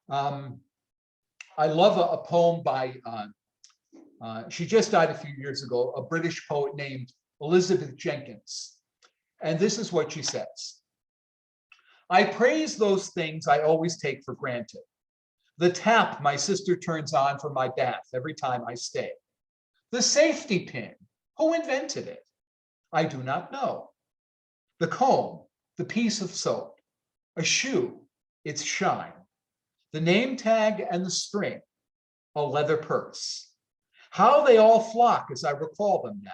I love a poem by, she just died a few years ago, a British poet named Elizabeth Jenkins. And this is what she says. I praise those things I always take for granted. The tap my sister turns on for my bath every time I stay. The safety pin, who invented it? I do not know. The comb, the piece of soap, a shoe, its shine, the name tag and the string, a leather purse. How they all flock as I recall them now.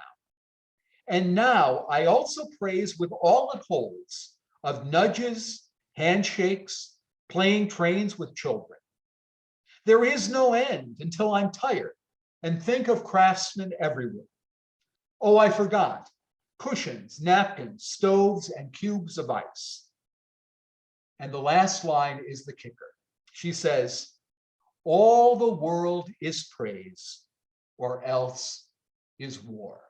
And now I also praise with all it holds of nudges, handshakes, playing trains with children. There is no end until I'm tired and think of craftsmen everywhere. Oh, I forgot, cushions, napkins, stoves, and cubes of ice. And the last line is the kicker. She says, all the world is praise, or else is war.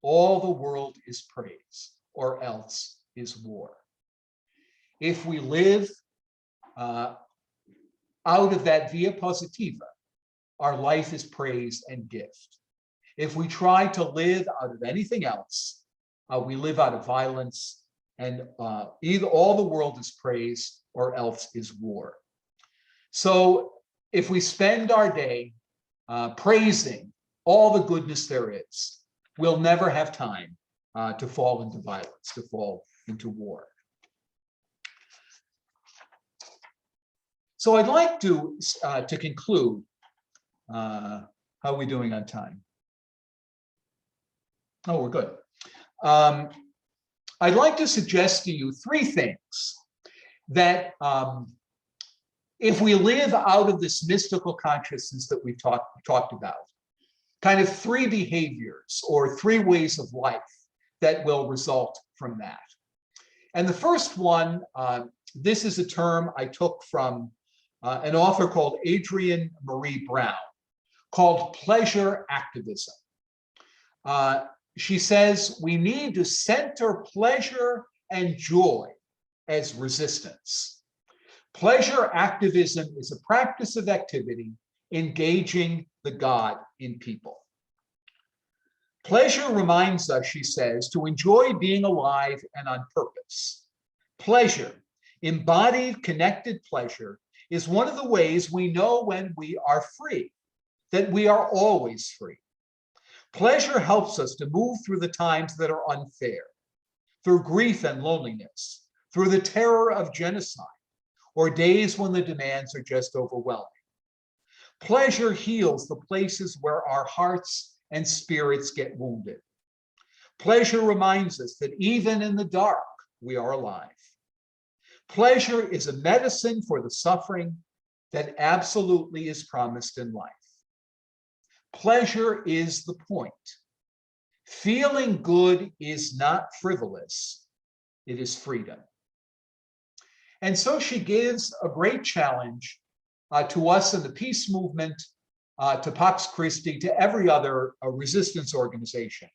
All the world is praise, or else is war. If we live out of that via positiva, our life is praise and gift. If we try to live out of anything else, we live out of violence, and either all the world is praise or else is war. So if we spend our day praising all the goodness there is, we'll never have time to fall into violence, to fall into war. So I'd like to conclude. How are we doing on time? Oh, we're good. I'd like to suggest to you three things that if we live out of this mystical consciousness that we've talked about, kind of three behaviors or three ways of life that will result from that. And the first one, this is a term I took from an author called Adrienne Marie Brown, called pleasure activism. She says we need to center pleasure and joy as resistance. Pleasure activism is a practice of activity engaging the God in people. Pleasure reminds us, she says, to enjoy being alive and on purpose. Pleasure, embodied, connected pleasure, is one of the ways we know when we are free, that we are always free. Pleasure helps us to move through the times that are unfair, through grief and loneliness, through the terror of genocide, or days when the demands are just overwhelming. Pleasure heals the places where our hearts and spirits get wounded. Pleasure reminds us that even in the dark, we are alive. Pleasure is a medicine for the suffering that absolutely is promised in life. Pleasure is the point. Feeling good is not frivolous, it is freedom. And so she gives a great challenge to us in the peace movement, to Pax Christi, to every other resistance organization.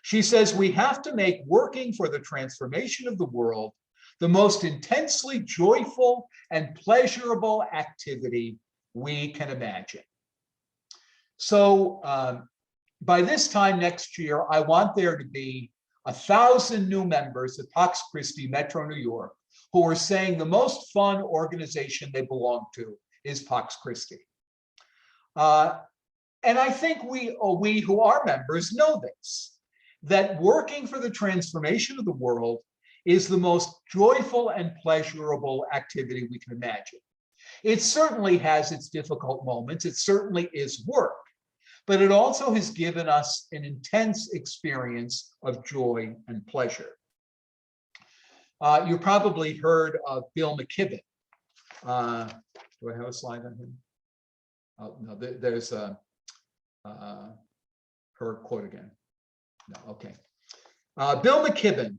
She says we have to make working for the transformation of the world the most intensely joyful and pleasurable activity we can imagine. So by this time next year, I want there to be 1,000 new members at Pax Christi, Metro New York, who are saying the most fun organization they belong to is Pax Christi. And I think we who are members know this, that working for the transformation of the world is the most joyful and pleasurable activity we can imagine. It certainly has its difficult moments. It certainly is work, but it also has given us an intense experience of joy and pleasure. You probably heard of Bill McKibben. Do I have a slide on him? Oh, no, there's her quote again. No, okay. Bill McKibben,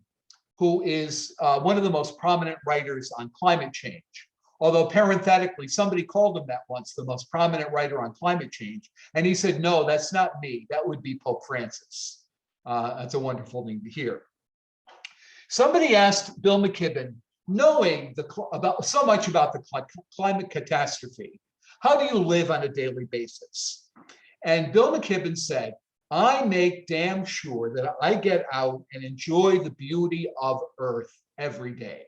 who is one of the most prominent writers on climate change. Although parenthetically, somebody called him that once, the most prominent writer on climate change. And he said, no, that's not me. That would be Pope Francis. That's a wonderful thing to hear. Somebody asked Bill McKibben, knowing so much about the climate catastrophe, how do you live on a daily basis? And Bill McKibben said, I make damn sure that I get out and enjoy the beauty of Earth every day.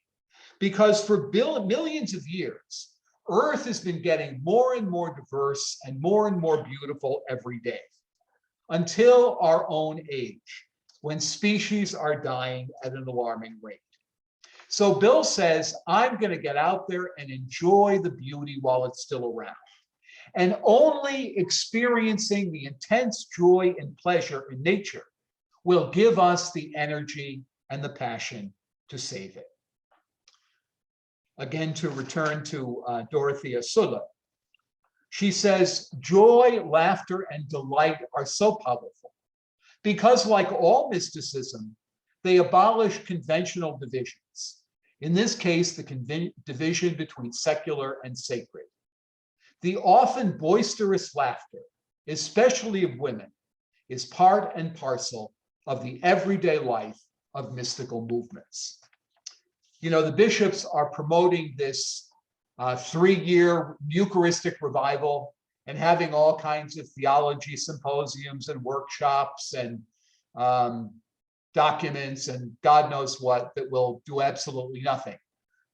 Because for millions of years, Earth has been getting more and more diverse and more beautiful every day, until our own age, when species are dying at an alarming rate. So Bill says, I'm going to get out there and enjoy the beauty while it's still around. And only experiencing the intense joy and pleasure in nature will give us the energy and the passion to save it. Again, to return to Dorothea Sulla, she says, joy, laughter, and delight are so powerful because, like all mysticism, they abolish conventional divisions. In this case, the division between secular and sacred. The often boisterous laughter, especially of women, is part and parcel of the everyday life of mystical movements. You know, the bishops are promoting this 3-year Eucharistic revival and having all kinds of theology symposiums and workshops and documents and God knows what that will do absolutely nothing.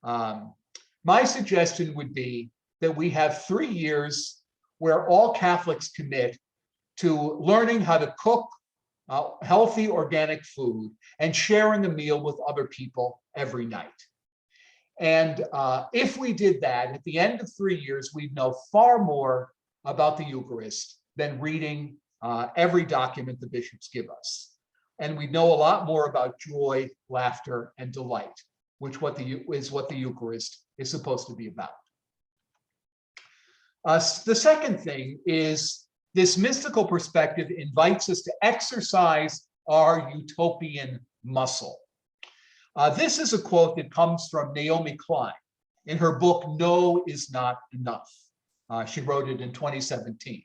My suggestion would be that we have 3 years where all Catholics commit to learning how to cook healthy organic food and sharing a meal with other people every night. And if we did that, at the end of 3 years, we'd know far more about the Eucharist than reading every document the bishops give us. And we know a lot more about joy, laughter, and delight, which is what the Eucharist is supposed to be about. The second thing is this mystical perspective invites us to exercise our utopian muscle. This is a quote that comes from Naomi Klein in her book, No Is Not Enough. She wrote it in 2017.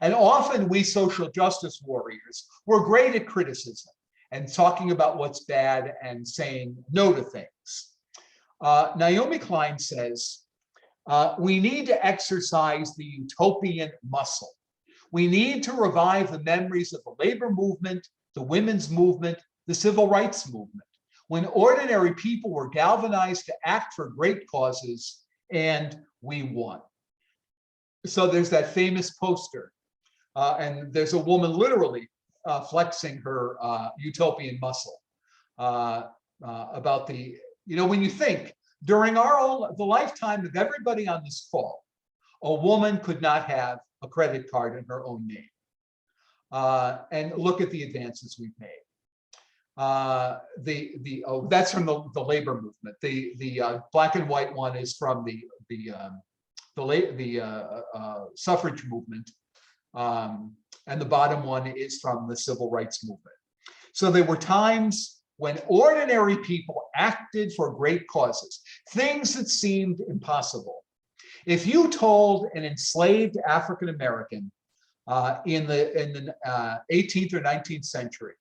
And often we social justice warriors, we're great at criticism and talking about what's bad and saying no to things. Naomi Klein says, we need to exercise the utopian muscle. We need to revive the memories of the labor movement, the women's movement, the civil rights movement, when ordinary people were galvanized to act for great causes, and we won. So there's that famous poster, and there's a woman literally flexing her utopian muscle about the, you know, when you think during the lifetime of everybody on this call, a woman could not have a credit card in her own name. And look at the advances we've made. That's from the labor movement. The black and white one is from the suffrage movement, and the bottom one is from the civil rights movement. So there were times when ordinary people acted for great causes, things that seemed impossible. If you told an enslaved African American in the 18th or 19th century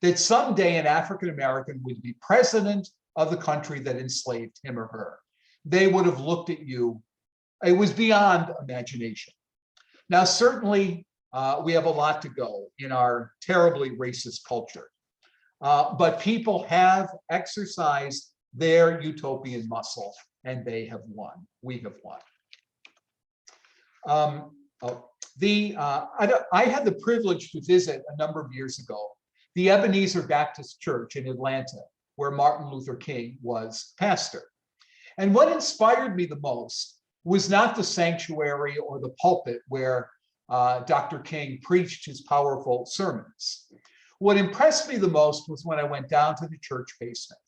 that someday an African American would be president of the country that enslaved him or her, they would have looked at you. It was beyond imagination. Now, certainly, we have a lot to go in our terribly racist culture, but people have exercised their utopian muscle, and they have won. We have won. I had the privilege to visit a number of years ago the Ebenezer Baptist Church in Atlanta, where Martin Luther King was pastor. And what inspired me the most was not the sanctuary or the pulpit where Dr. King preached his powerful sermons. What impressed me the most was when I went down to the church basement.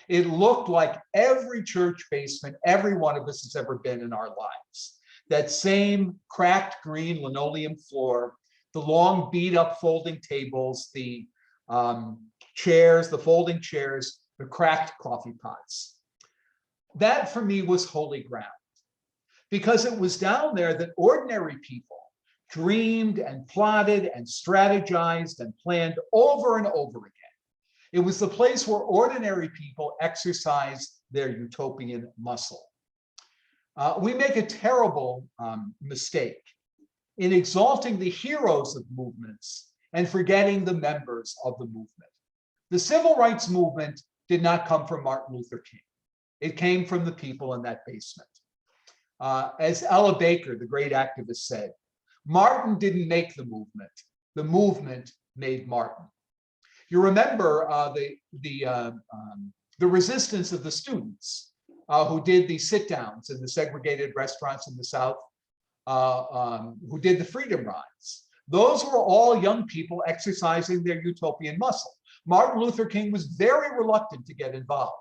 It looked like every church basement every one of us has ever been in our lives. That same cracked green linoleum floor, the long beat up folding tables, the chairs, the folding chairs, the cracked coffee pots. That for me was holy ground, because it was down there that ordinary people dreamed and plotted and strategized and planned over and over again. It was the place where ordinary people exercised their utopian muscle. We make a terrible mistake in exalting the heroes of movements and forgetting the members of the movement. The civil rights movement did not come from Martin Luther King. It came from the people in that basement. As Ella Baker, the great activist, said, Martin didn't make the movement made Martin. You remember the resistance of the students who did the sit-downs in the segregated restaurants in the South, who did the freedom rides. Those were all young people exercising their utopian muscle. Martin Luther King was very reluctant to get involved.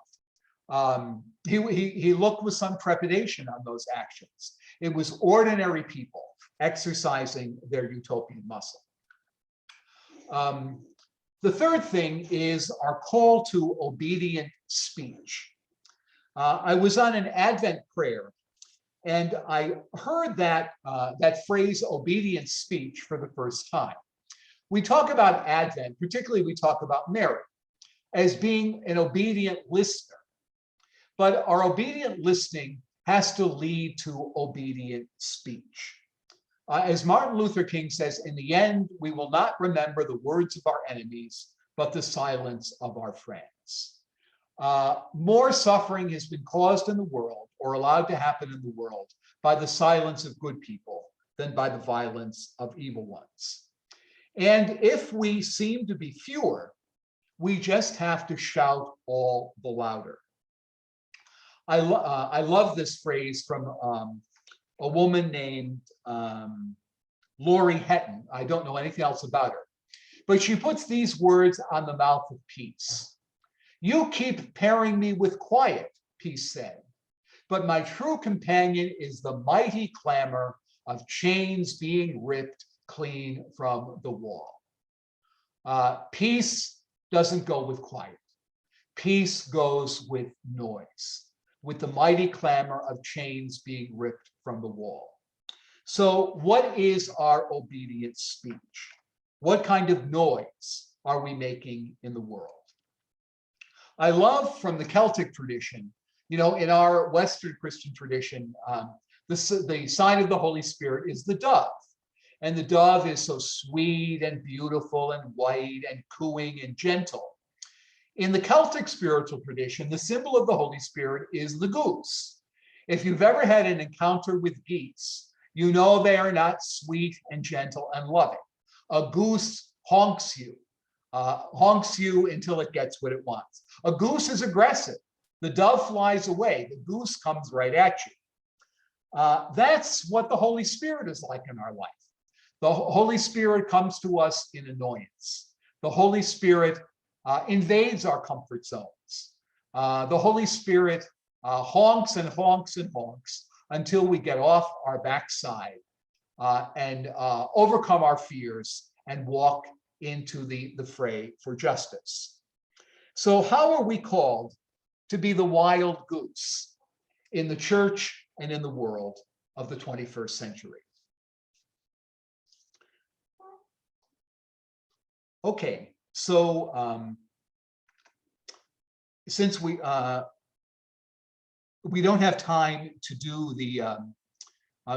He looked with some trepidation on those actions. It was ordinary people exercising their utopian muscle. The third thing is our call to obedient speech. I was on an Advent prayer, and I heard that phrase, obedient speech, for the first time. We talk about Advent, particularly we talk about Mary, as being an obedient listener. But our obedient listening has to lead to obedient speech. As Martin Luther King says, in the end, we will not remember the words of our enemies, but the silence of our friends. More suffering has been caused in the world, or allowed to happen in the world, by the silence of good people than by the violence of evil ones. And if we seem to be fewer, we just have to shout all the louder. I love this phrase from a woman named Lori Hetton. I don't know anything else about her, but she puts these words on the mouth of peace. You keep pairing me with quiet, peace said, but my true companion is the mighty clamor of chains being ripped clean from the wall. Peace doesn't go with quiet. Peace goes with noise, with the mighty clamor of chains being ripped from the wall. So what is our obedient speech? What kind of noise are we making in the world? I love from the Celtic tradition, in our Western Christian tradition, the sign of the Holy Spirit is the dove. And the dove is so sweet and beautiful and white and cooing and gentle. In the Celtic spiritual tradition, the symbol of the Holy Spirit is the goose. If you've ever had an encounter with geese, you know they are not sweet and gentle and loving. A goose honks you until it gets what it wants. A goose is aggressive. The dove flies away. The goose comes right at you. That's what the Holy Spirit is like in our life. The Holy Spirit comes to us in annoyance. The Holy Spirit invades our comfort zones. The Holy Spirit honks and honks and honks until we get off our backside and overcome our fears and walk into the fray for justice. So how are we called to be the wild goose in the church and in the world of the 21st century? Okay, so since we don't have time to do the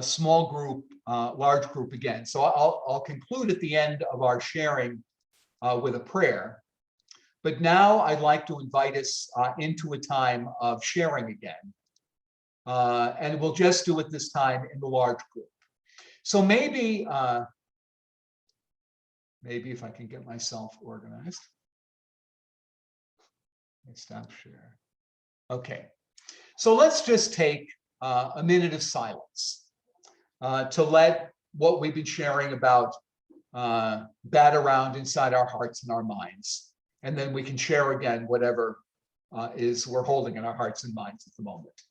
small group, large group again, so I'll conclude at the end of our sharing with a prayer. But now I'd like to invite us into a time of sharing again. And we'll just do it this time in the large group. So maybe if I can get myself organized. Let me stop share. Okay, so let's just take a minute of silence to let what we've been sharing about bat around inside our hearts and our minds. And then we can share again whatever we're holding in our hearts and minds at the moment.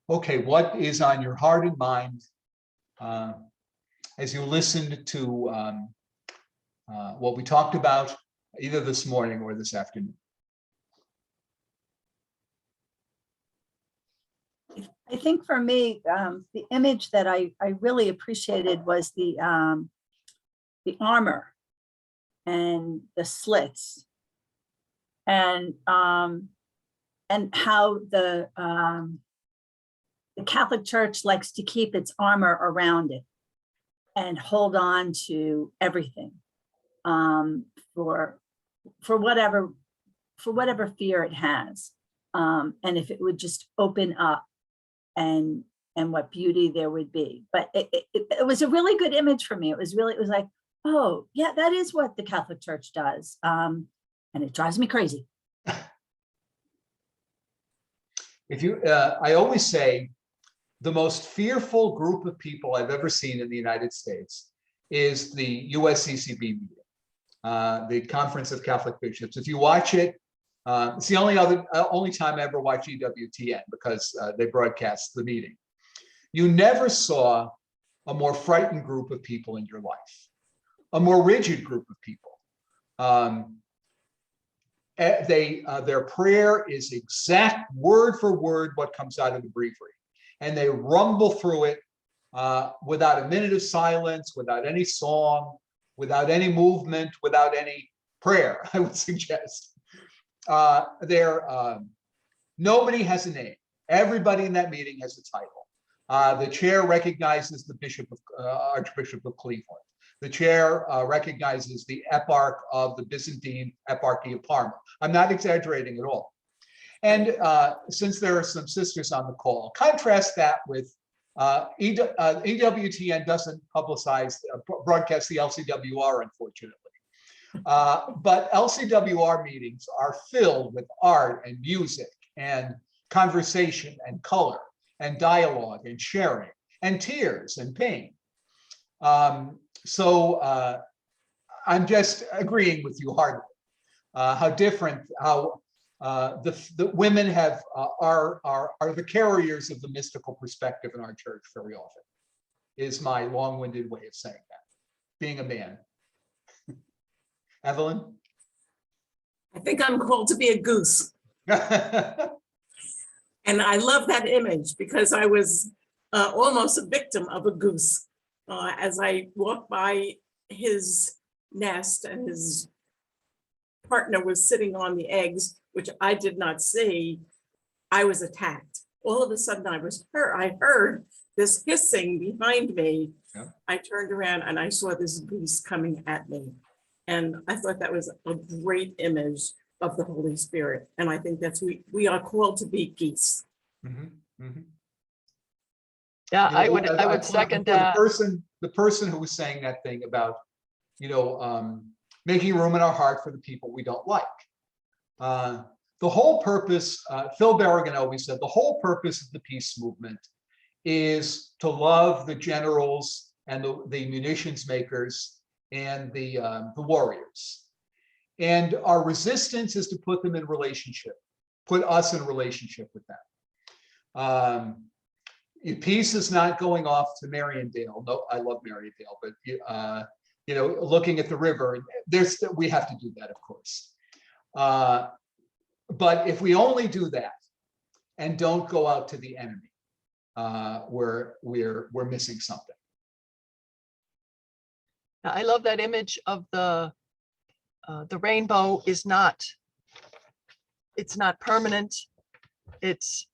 Okay, what is on your heart and mind as you listened to what we talked about either this morning or this afternoon? I think for me, the image that I really appreciated was the armor and the slits, and how the Catholic Church likes to keep its armor around it and hold on to everything for whatever fear it has, and if it would just open up, and what beauty there would be. But it was a really good image for me. It was like, oh yeah, that is what the Catholic Church does, and it drives me crazy. If you, I always say, the most fearful group of people I've ever seen in the United States is the USCCB meeting, the Conference of Catholic Bishops. If you watch it, it's the only time I ever watch EWTN, because they broadcast the meeting. You never saw a more frightened group of people in your life, a more rigid group of people. Their prayer is exact word for word what comes out of the breviary, and they rumble through it without a minute of silence, without any song, without any movement, without any prayer, I would suggest. Nobody has a name. Everybody in that meeting has a title. The chair recognizes the Archbishop of Cleveland. The chair recognizes the eparch of the Byzantine Eparchy of Parma. I'm not exaggerating at all. And since there are some sisters on the call, contrast that with EWTN doesn't broadcast the LCWR, unfortunately. But LCWR meetings are filled with art and music and conversation and color and dialogue and sharing and tears and pain. So I'm just agreeing with you heartily. How different, how the women are the carriers of the mystical perspective in our church very often, is my long-winded way of saying that, being a man. Evelyn? I think I'm called to be a goose. And I love that image because I was almost a victim of a goose. As I walked by his nest and his partner was sitting on the eggs, which I did not see, I was attacked. All of a sudden I heard this hissing behind me. Yeah. I turned around and I saw this goose coming at me. And I thought that was a great image of the Holy Spirit. And I think that's, we are called to be geese. Mm-hmm. Mm-hmm. Yeah, I would second that. The person who was saying that thing about, making room in our heart for the people we don't like. The whole purpose, Phil Berrigan always said, the whole purpose of the peace movement is to love the generals and the munitions makers and the warriors. And our resistance is to put them in relationship, put us in relationship with them. Peace is not going off to Mariondale. No, I love Mariondale, but looking at the river, we have to do that, of course. But if we only do that and don't go out to the enemy, we're missing something. I love that image of the rainbow is not, it's not permanent. It's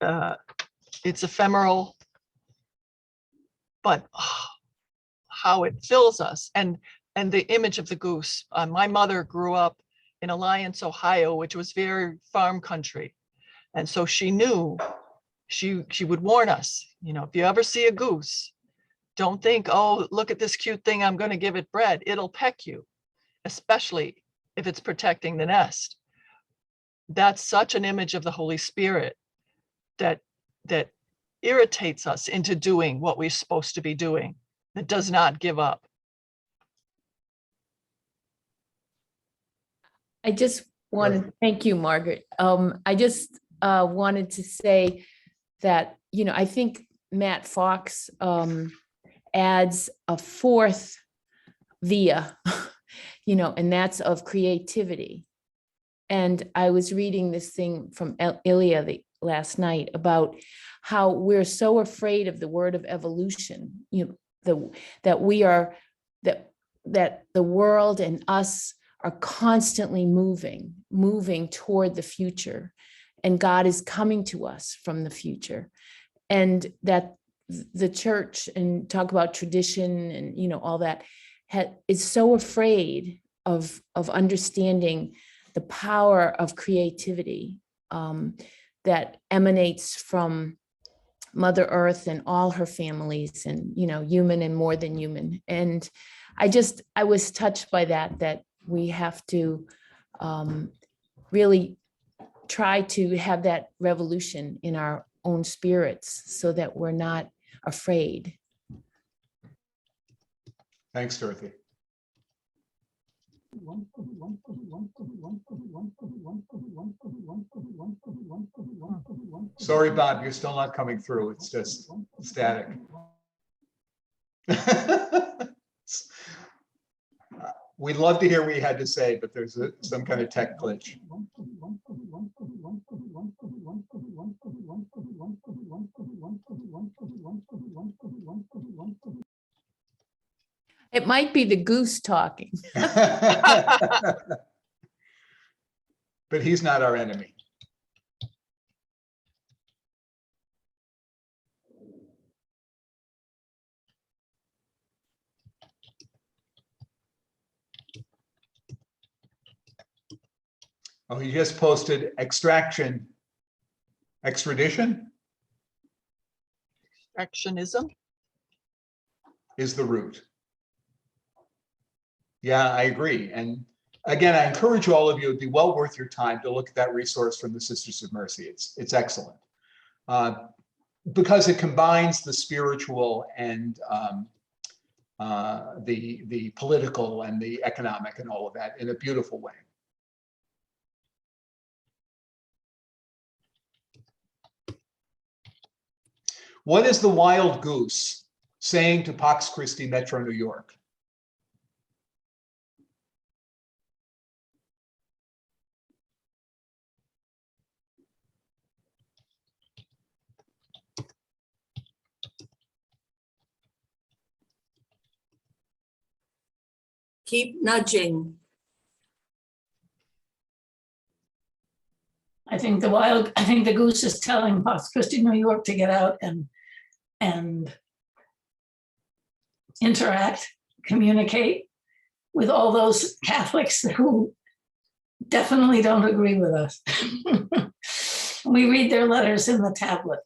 ephemeral, but how it fills us. And the image of the goose. My mother grew up in Alliance, Ohio, which was very farm country. And so she knew, she would warn us, if you ever see a goose, don't think, oh, look at this cute thing, I'm going to give it bread. It'll peck you, especially if it's protecting the nest. That's such an image of the Holy Spirit that irritates us into doing what we're supposed to be doing, that does not give up. I just wanted to thank you, Margaret. I just wanted to say that, I think Matt Fox adds a fourth via, and that's of creativity. And I was reading this thing from Ilya last night about how we're so afraid of the word of evolution, that we are, that the world and us are constantly moving toward the future, and God is coming to us from the future, and that the church, and talk about tradition and all that, is so afraid of understanding the power of creativity that emanates from Mother Earth and all her families, and human and more than human. And I was touched by that we have to really try to have that revolution in our own spirits so that we're not afraid. Thanks, Dorothy. Sorry, Bob, you're still not coming through. It's just static. We'd love to hear what you had to say, but there's some kind of tech glitch. It might be the goose talking. But he's not our enemy. Oh, he just posted extradition. Extractionism. Is the root. Yeah, I agree. And again, I encourage all of you, it'd be well worth your time to look at that resource from the Sisters of Mercy. It's excellent. Because it combines the spiritual and the political and the economic and all of that in a beautiful way. What is the wild goose saying to Pax Christi Metro New York? Keep nudging. I think the goose is telling Pax Christi New York to get out and interact, communicate with all those Catholics who definitely don't agree with us. We read their letters in the tablet.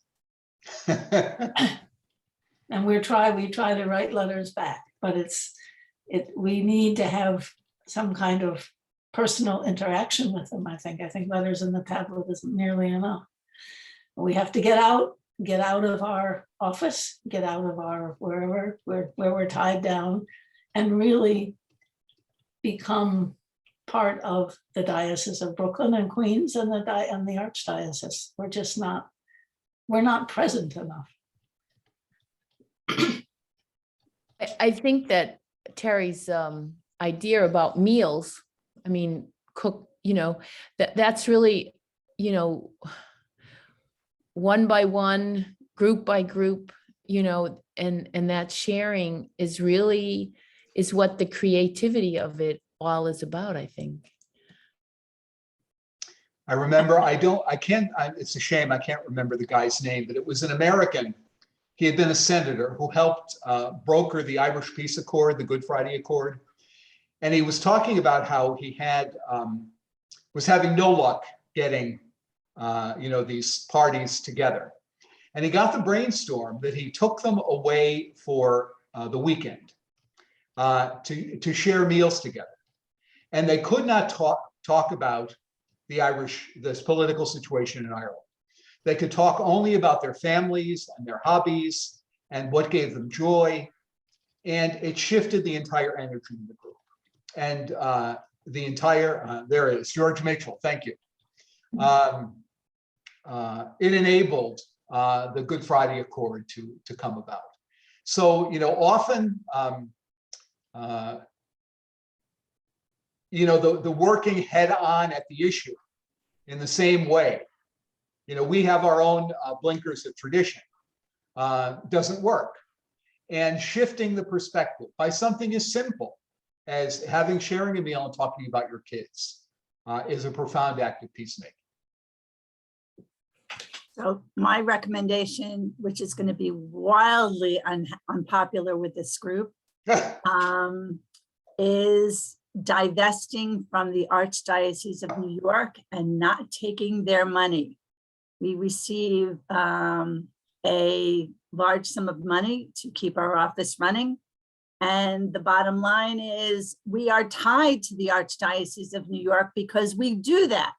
And we try to write letters back, but we need to have some kind of personal interaction with them. I think letters in the tablet isn't nearly enough. We have to get out of our office, get out of our where we're tied down, and really become part of the Diocese of Brooklyn and Queens and the Archdiocese. We're not present enough. I think that Terry's idea about meals, cook, that's really, one by one, group by group, and that sharing is what the creativity of it all is about, I think. I remember, it's a shame I can't remember the guy's name, but it was an American. He had been a senator who helped broker the Irish Peace Accord, the Good Friday Accord. And he was talking about how he was having no luck getting, these parties together. And he got the brainstorm that he took them away for the weekend to share meals together. And they could not talk about this political situation in Ireland. They could talk only about their families and their hobbies and what gave them joy. And it shifted the entire energy in the group. And there it is, George Mitchell, thank you. It enabled the Good Friday Accord to come about. So, often, the working head on at the issue in the same way, we have our own blinkers of tradition. Doesn't work. And shifting the perspective by something as simple as sharing a meal and talking about your kids is a profound act of peacemaking. So my recommendation, which is going to be wildly unpopular with this group, is divesting from the Archdiocese of New York and not taking their money. We receive a large sum of money to keep our office running. And the bottom line is we are tied to the Archdiocese of New York because we do that.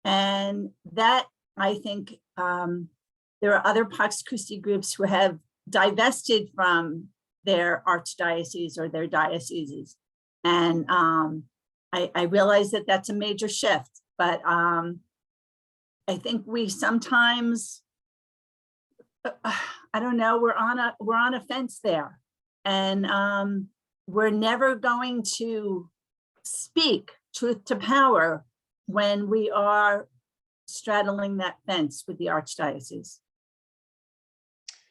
And that, I think, there are other Pax Christi groups who have divested from their archdiocese or their dioceses. And I realize that that's a major shift, but I think we sometimes, I don't know, we're on a fence there. And we're never going to speak truth to power when we are straddling that fence with the Archdiocese.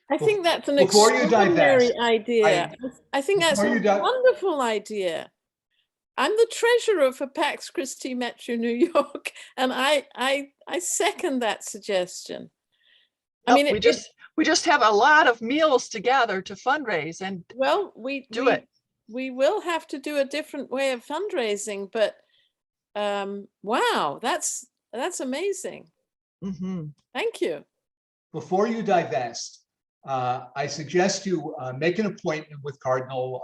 I think that's an Before you extraordinary divest, idea. I think that's before a you di- wonderful idea. I'm the treasurer for Pax Christi Metro New York, and I second that suggestion. I mean, we just have a lot of meals to gather to fundraise, and well, we will have to do a different way of fundraising, but wow, that's amazing. Thank you. Before you divest, I suggest you make an appointment with Cardinal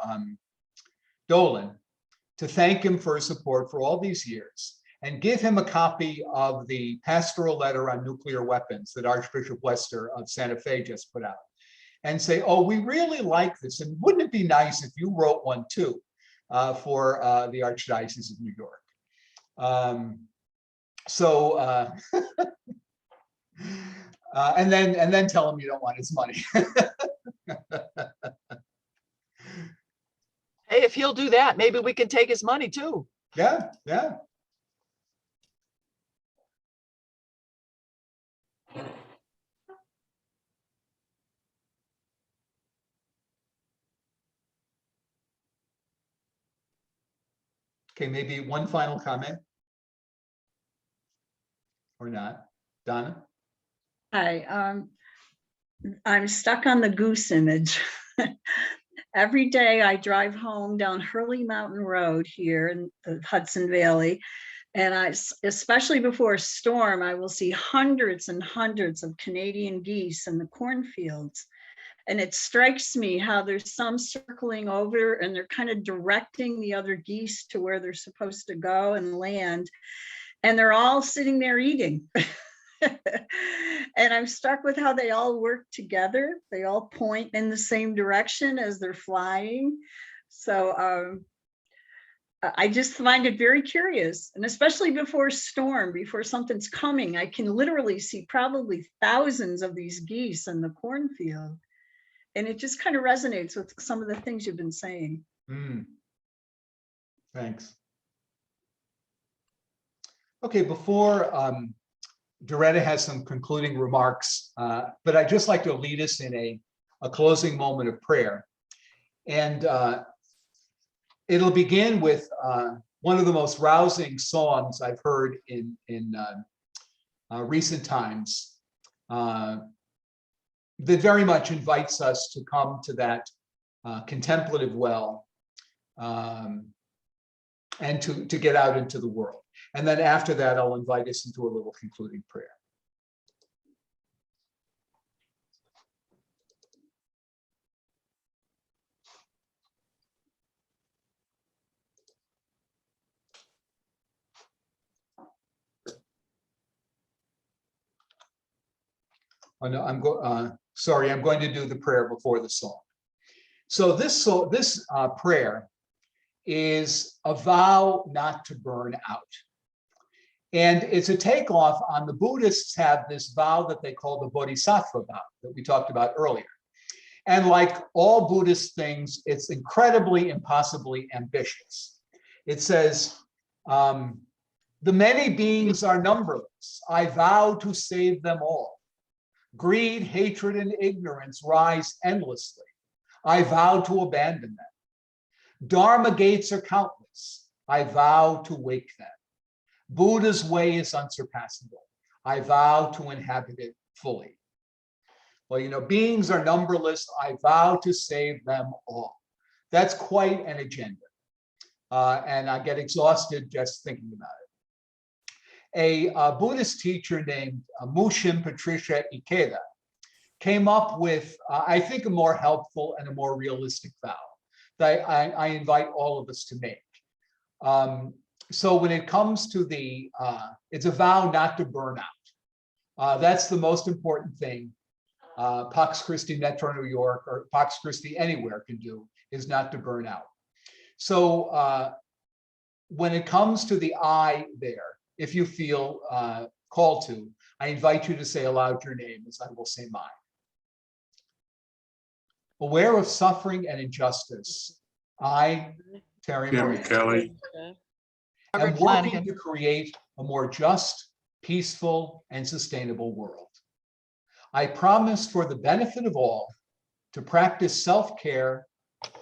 Dolan to thank him for his support for all these years, and give him a copy of the pastoral letter on nuclear weapons that Archbishop Lester of Santa Fe just put out, and say, oh, we really like this, and wouldn't it be nice if you wrote one too for the Archdiocese of New York? And then tell him you don't want his money. hey, if he'll do that, maybe we can take his money too. Yeah. Okay, maybe one final comment. Or not. Donna? Hi, I'm stuck on the goose image. Every day I drive home down Hurley Mountain Road here in the Hudson Valley, and especially before a storm, I will see hundreds and hundreds of Canadian geese in the cornfields. And it strikes me how there's some circling over and they're kind of directing the other geese to where they're supposed to go and land. And they're all sitting there eating. And I'm struck with how they all work together. They all point in the same direction as they're flying. So I just find it very curious. And especially before a storm, before something's coming, I can literally see probably thousands of these geese in the cornfield. And it just kind of resonates with some of the things you've been saying. Thanks. Okay, before Doretta has some concluding remarks, but I'd just like to lead us in a closing moment of prayer. And it'll begin with one of the most rousing songs I've heard in recent times that very much invites us to come to that contemplative well and to get out into the world. And then after that, I'll invite us into a little concluding prayer. Oh no, I'm going to do the prayer before the song. So this prayer is a vow not to burn out. And it's a takeoff on the Buddhists have this vow that they call the Bodhisattva vow that we talked about earlier. And like all Buddhist things, it's incredibly, impossibly ambitious. It says, The many beings are numberless. I vow to save them all. Greed, hatred, and ignorance rise endlessly. I vow to abandon them. Dharma gates are countless. I vow to wake them. Buddha's way is unsurpassable. I vow to inhabit it fully. Well, you know, beings are numberless. I vow to save them all. That's quite an agenda. And I get exhausted just thinking about it. A Buddhist teacher named Mushin Patricia Ikeda came up with, I think, a more helpful and a more realistic vow that I invite all of us to make. So when it comes to the, it's a vow not to burn out. That's the most important thing Pax Christi Metro New York or Pax Christi anywhere can do, is not to burn out. So when it comes to the I there, if you feel called to, I invite you to say aloud your name as I will say mine. Aware of suffering and injustice, I, Terry Moran, Kelly. am Margaret working Flanagan. to create a more just, peaceful, and sustainable world. I promise, for the benefit of all, to practice self-care,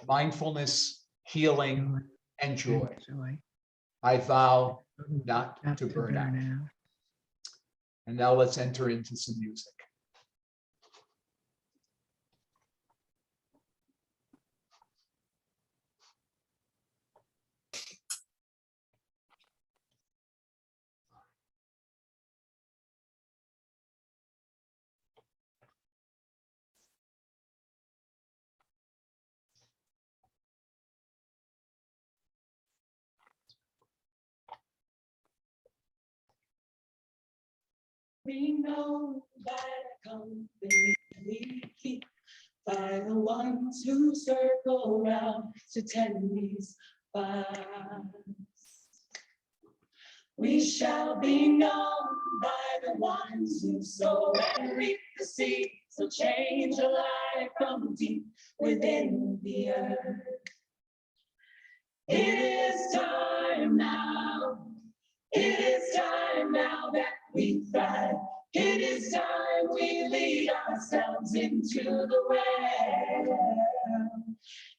mindfulness, healing, and joy. I vow not to burn out. And now let's enter into some music. We know that company we keep by the ones who circle round to tend these vibes. We shall be known by the ones who sow and reap the seed, so change a life from deep within the earth. It is time now. It is time now that we thrive. It is time we lead ourselves into the way.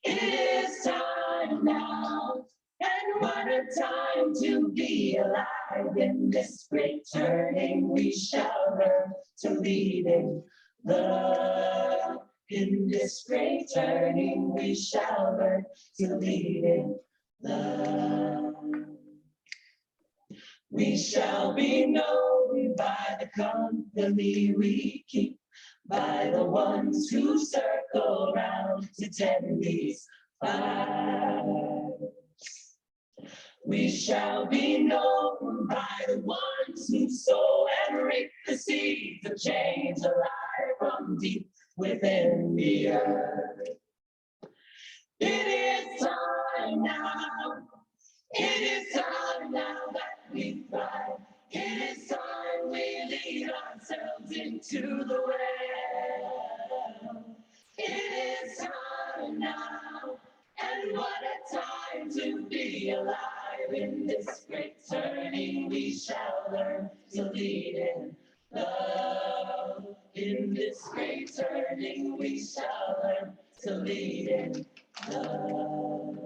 It is time now, and what a time to be alive. In this great turning, we shall learn to lead in love. In this great turning, we shall learn to lead in love. We shall be known by the company we keep, by the ones who circle round to tend these vibes. We shall be known by the ones who sow and reap the seeds of change alive from deep within the earth. It is time now. It is time now that we thrive. It is time we lead ourselves into the well. It is time now, and what a time to be alive. In this great turning, we shall learn to lead in love. In this great turning, we shall learn to lead in love.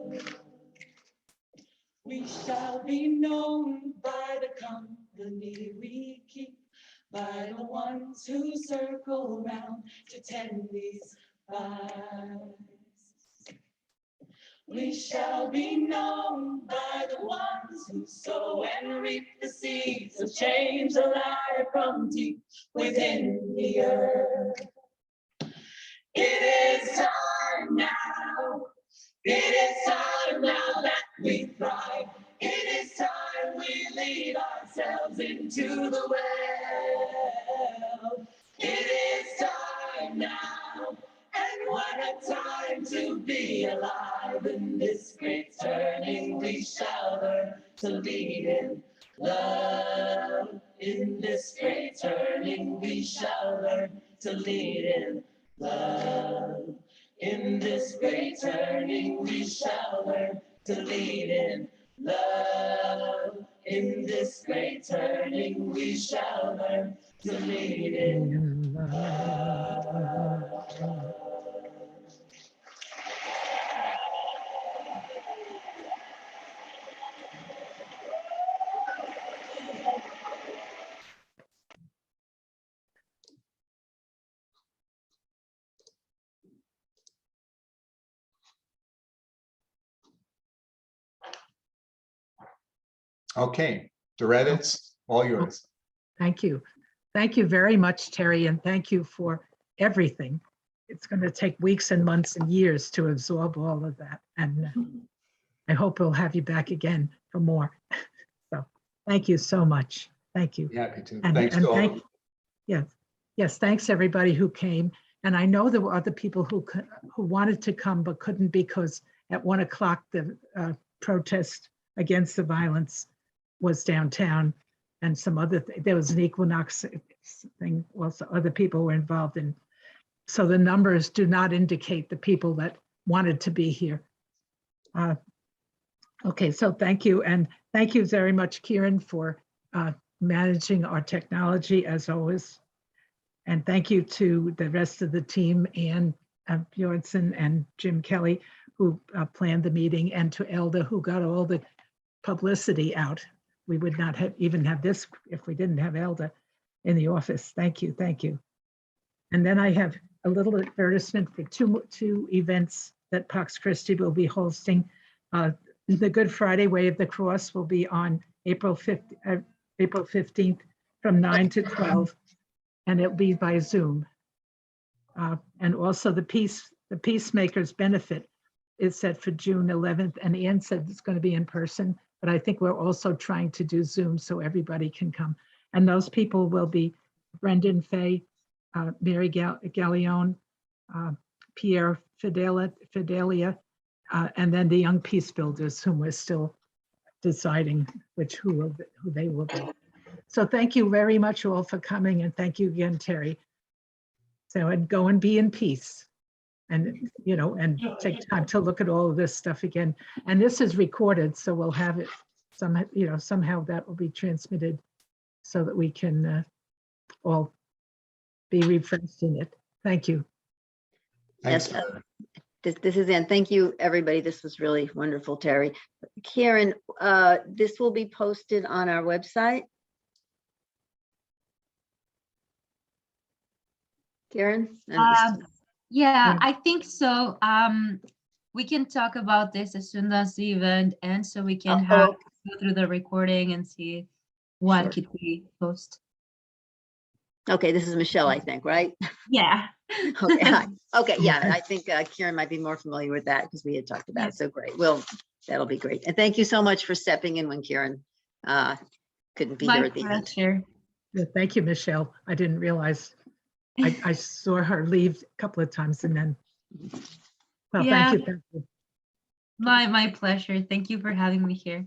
We shall be known by the company we keep, by the ones who circle round to tend these vibes. We shall be known by the ones who sow and reap the seeds of change alive from deep within the earth. It is time now. It is time now that we thrive. It is time we lead ourselves into the well. It is time now, and what a time to be alive. In this great turning, we shall learn to lead in love. In this great turning, we shall learn to lead in love. In this great turning, we shall learn to lead in love. In this great turning, we shall learn to lead in love. Okay, Doretta, it's all yours. Thank you. Thank you very much, Terry, and thank you for everything. It's going to take weeks and months and years to absorb all of that. And I hope we'll have you back again for more. So thank you so much. Thank you. Happy to. And, Thanks and to all. thank, yes, thanks everybody who came. And I know there were other people who wanted to come but couldn't because at 1 o'clock the protest against the violence was downtown, and some other there was an equinox thing. Also, other people were involved in. So the numbers do not indicate the people that wanted to be here. Okay, so thank you, and thank you very much, Kieran, for managing our technology as always. And thank you to the rest of the team, and Bjornson and Jim Kelly, who planned the meeting, and to Elda, who got all the publicity out. We would not even have this if we didn't have Elda in the office. Thank you, thank you. And then I have a little advertisement for two events that Pax Christi will be hosting. The Good Friday Way of the Cross will be on April 15th from 9 to 12, and it'll be by Zoom. And also the Peacemakers Benefit is set for June 11th, and Ann said it's going to be in person, but I think we're also trying to do Zoom so everybody can come. And those people will be Brendan Fay, Mary Gallione, Pierre Fidelia, and then the Young Peace Builders, whom we're still deciding who they will be. So thank you very much all for coming, and thank you again, Terry. So, and go and be in peace, and and take time to look at all of this stuff again. And this is recorded, so we'll have it somehow that will be transmitted so that we can all be refreshed in it. Thank you. Thanks. Yes, this is Ann. Thank you, everybody. This was really wonderful, Terry. Karen, this will be posted on our website. Karen? Yeah, I think so. We can talk about this as soon as the event ends, so we can go through the recording and see what could we post. Okay, this is Michelle, I think, right? Yeah. Okay, hi. Okay, yeah, I think Karen might be more familiar with that because we had talked about it. So great. Well, that'll be great. And thank you so much for stepping in when Karen couldn't be here at the end. Yeah, thank you, Michelle. I didn't realize. I saw her leave a couple of times, and then, well, Yeah. thank you. My pleasure. Thank you for having me here.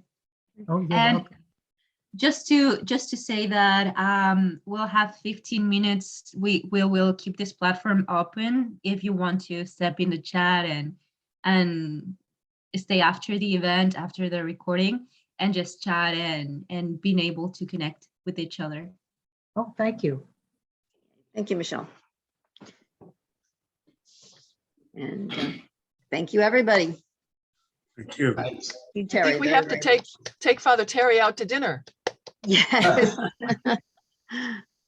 Oh, you're and welcome. just to say that we'll have 15 minutes. We will keep this platform open if you want to step in the chat and stay after the event, after the recording, and just chat and being able to connect with each other. Oh, thank you. Thank you, Michelle. And thank you, everybody. Thank you. Thanks. You, I Terry, think we very, have to very take Father Terry out to dinner. much. Yes.